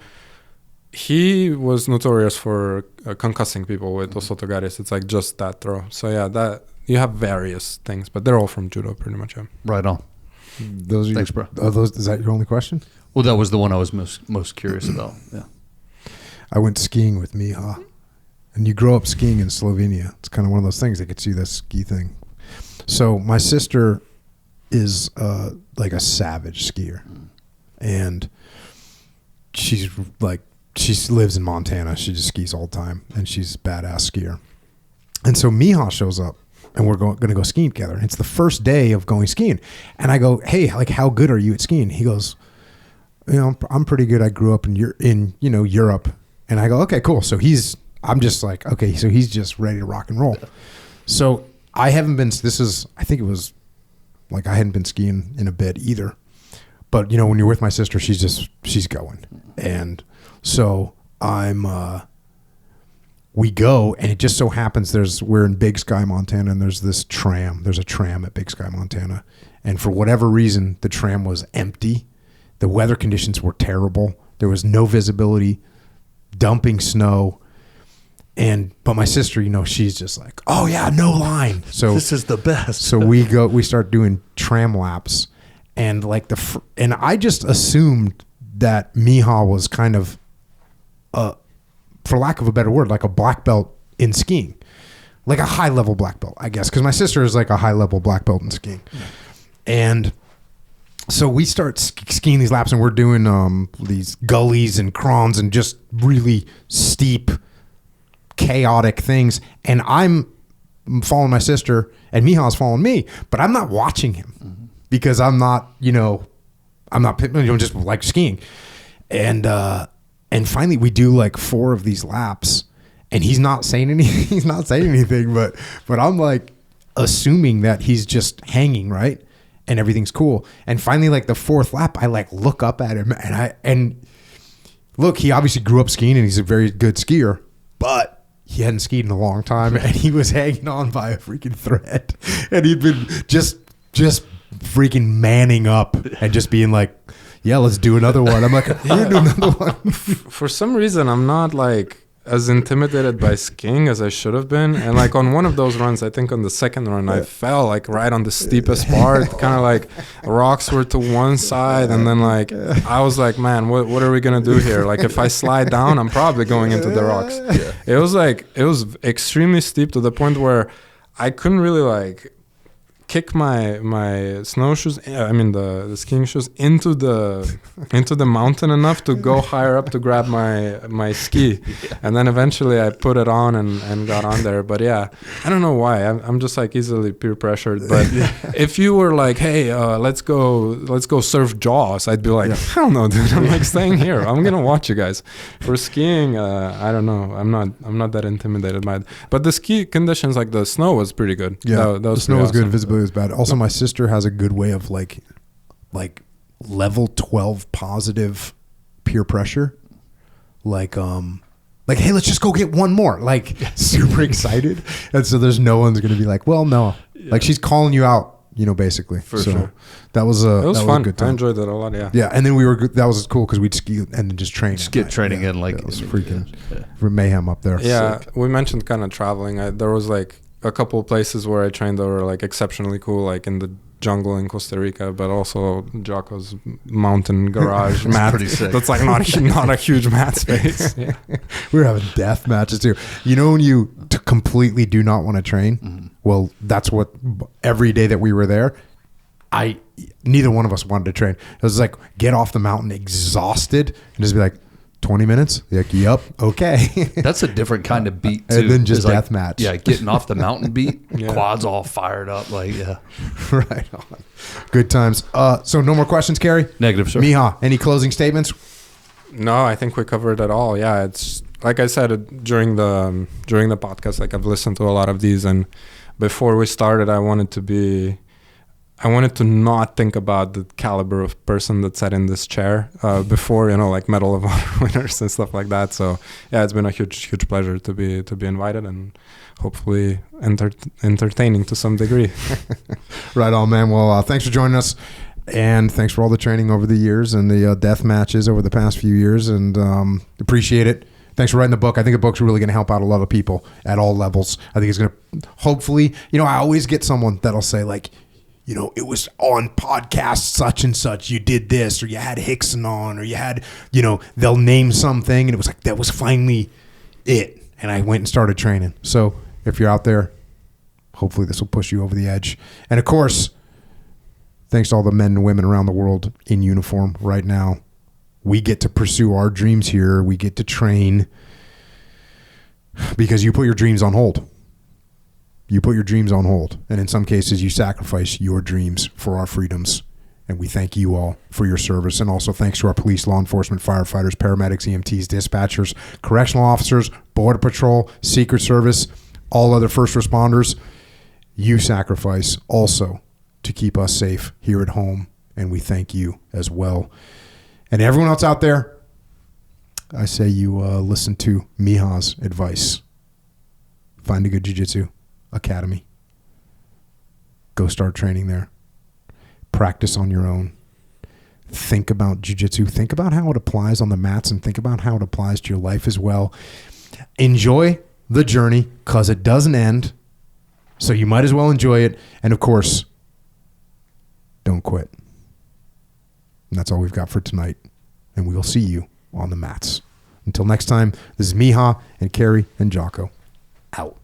he was notorious for concussing people with osotogaris. It's like just that throw. So yeah, that you have various things, but they're all from judo pretty much. Yeah.
Right on.
Those are
Thanks, bro.
Is that your only question?
Well, that was the one I was most curious about. Yeah.
I went skiing with Miha, and you grow up skiing in Slovenia. It's kind of one of those things that gets you this ski thing. So my sister is like a savage skier, and she lives in Montana. She just skis all the time, and she's a badass skier. And so Miha shows up, and we're going to go skiing together. And it's the first day of going skiing, and I go, "Hey, like, how good are you at skiing?" He goes, I'm pretty good. I grew up in Europe." And I go, "Okay, cool." So I'm just like, okay, so he's just ready to rock and roll. So I haven't been. I think it was. Like I hadn't been skiing in a bit either, but when you're with my sister, she's going, and so I'm we go, and it just so happens we're in Big Sky, Montana, and there's this tram. There's a tram at Big Sky, Montana. And for whatever reason, the tram was empty. The weather conditions were terrible. There was no visibility, dumping snow. But my sister, she's just like, oh yeah, no line. So
this is the best.
So we start doing tram laps, and and I just assumed that Miha was kind of, for lack of a better word, like a black belt in skiing, like a high level black belt, I guess, because my sister is like a high level black belt in skiing. Yeah. And so we start skiing these laps, and we're doing these gullies and crons and just really steep, chaotic things. And I'm following my sister, and Miha's following me, but I'm not watching him because I'm not, just like skiing. And finally we do like 4 of these laps, and he's not saying anything. He's not saying anything, but I'm like assuming that he's just hanging, right? And everything's cool. And finally, like the 4th lap, I like look up at him, and look, he obviously grew up skiing and he's a very good skier, but he hadn't skied in a long time, and he was hanging on by a freaking thread, and he'd been just freaking manning up and just being like, yeah, let's do another one. I'm like, we're doing another one.
For some reason, I'm not like as intimidated by skiing as I should have been. And like on one of those runs, I think on the second run, I fell like right on the steepest part. Kind of like rocks were to one side, and then like I was like, man, what are we gonna do here? Like if I slide down, I'm probably going into the rocks. Yeah. It was extremely steep to the point where I couldn't really like kick my snowshoes, the skiing shoes into the mountain enough to go higher up to grab my ski. Yeah. And then eventually I put it on and got on there. But yeah, I don't know why. I'm just like easily peer pressured. But if you were like, hey, let's go surf Jaws, I'd be like, hell no, dude. I'm like staying here. I'm gonna watch you guys. For skiing, I don't know. I'm not that intimidated by it. But the ski conditions, like the snow was pretty good.
Yeah, the snow was good. Visibility was bad. Also, my sister has a good way of like level 12 positive peer pressure. Like, hey, let's just go get one more. Like, super excited. And so there's no one's going to be like, well, no. Yeah. Like, she's calling you out, basically. For sure. That was
it was fun.
A good time.
I enjoyed that a lot, yeah.
Yeah, and then that was cool because we'd ski and then just train.
Just get training in. Like,
it was freaking mayhem up there.
Yeah, we mentioned kind of traveling. There was like a couple of places where I trained that were like exceptionally cool, like in the jungle in Costa Rica, but also Jocko's mountain garage mat.
Pretty sick.
That's like not a huge mat space. Yeah.
We were having death matches too. When you completely do not want to train, well, that's what every day that we were there, neither one of us wanted to train. It was like get off the mountain exhausted and just be like, 20 minutes? Like, yep, okay.
That's a different kind of beat too.
And then just death
like,
match.
Yeah, getting off the mountain beat, quads all fired up. Like, yeah.
Right on. Good times. So no more questions, Kerry?
Negative, sir.
Miha, any closing statements?
No, I think we covered it all. Yeah, it's like I said during the podcast, like I've listened to a lot of these, and before we started, I wanted to not think about the caliber of person that sat in this chair before, like Medal of Honor winners and stuff like that. So yeah, it's been a huge pleasure to be invited, and hopefully entertaining to some degree.
Right on, man. Well, thanks for joining us, and thanks for all the training over the years and the death matches over the past few years, and appreciate it. Thanks for writing the book. I think the book's really going to help out a lot of people at all levels. I think it's going to hopefully, I always get someone that'll say like, it was on podcast such and such, you did this, or you had Hickson on, or you had, they'll name something, and it was like, that was finally it. And I went and started training. So if you're out there, hopefully this will push you over the edge. And of course, thanks to all the men and women around the world in uniform right now. We get to pursue our dreams here. We get to train because you put your dreams on hold. You put your dreams on hold, and in some cases, you sacrifice your dreams for our freedoms. And we thank you all for your service. And also thanks to our police, law enforcement, firefighters, paramedics, EMTs, dispatchers, correctional officers, border patrol, Secret Service, all other first responders. You sacrifice also to keep us safe here at home, and we thank you as well. And everyone else out there, I say you listen to Miha's advice. Find a good jiu-jitsu academy. Go start training there. Practice on your own. Think about jiu-jitsu. Think about how it applies on the mats, and think about how it applies to your life as well. Enjoy the journey, because it doesn't end. So you might as well enjoy it. And of course, don't quit. And that's all we've got for tonight. And we will see you on the mats. Until next time, this is Miha and Carrie and Jocko. Out.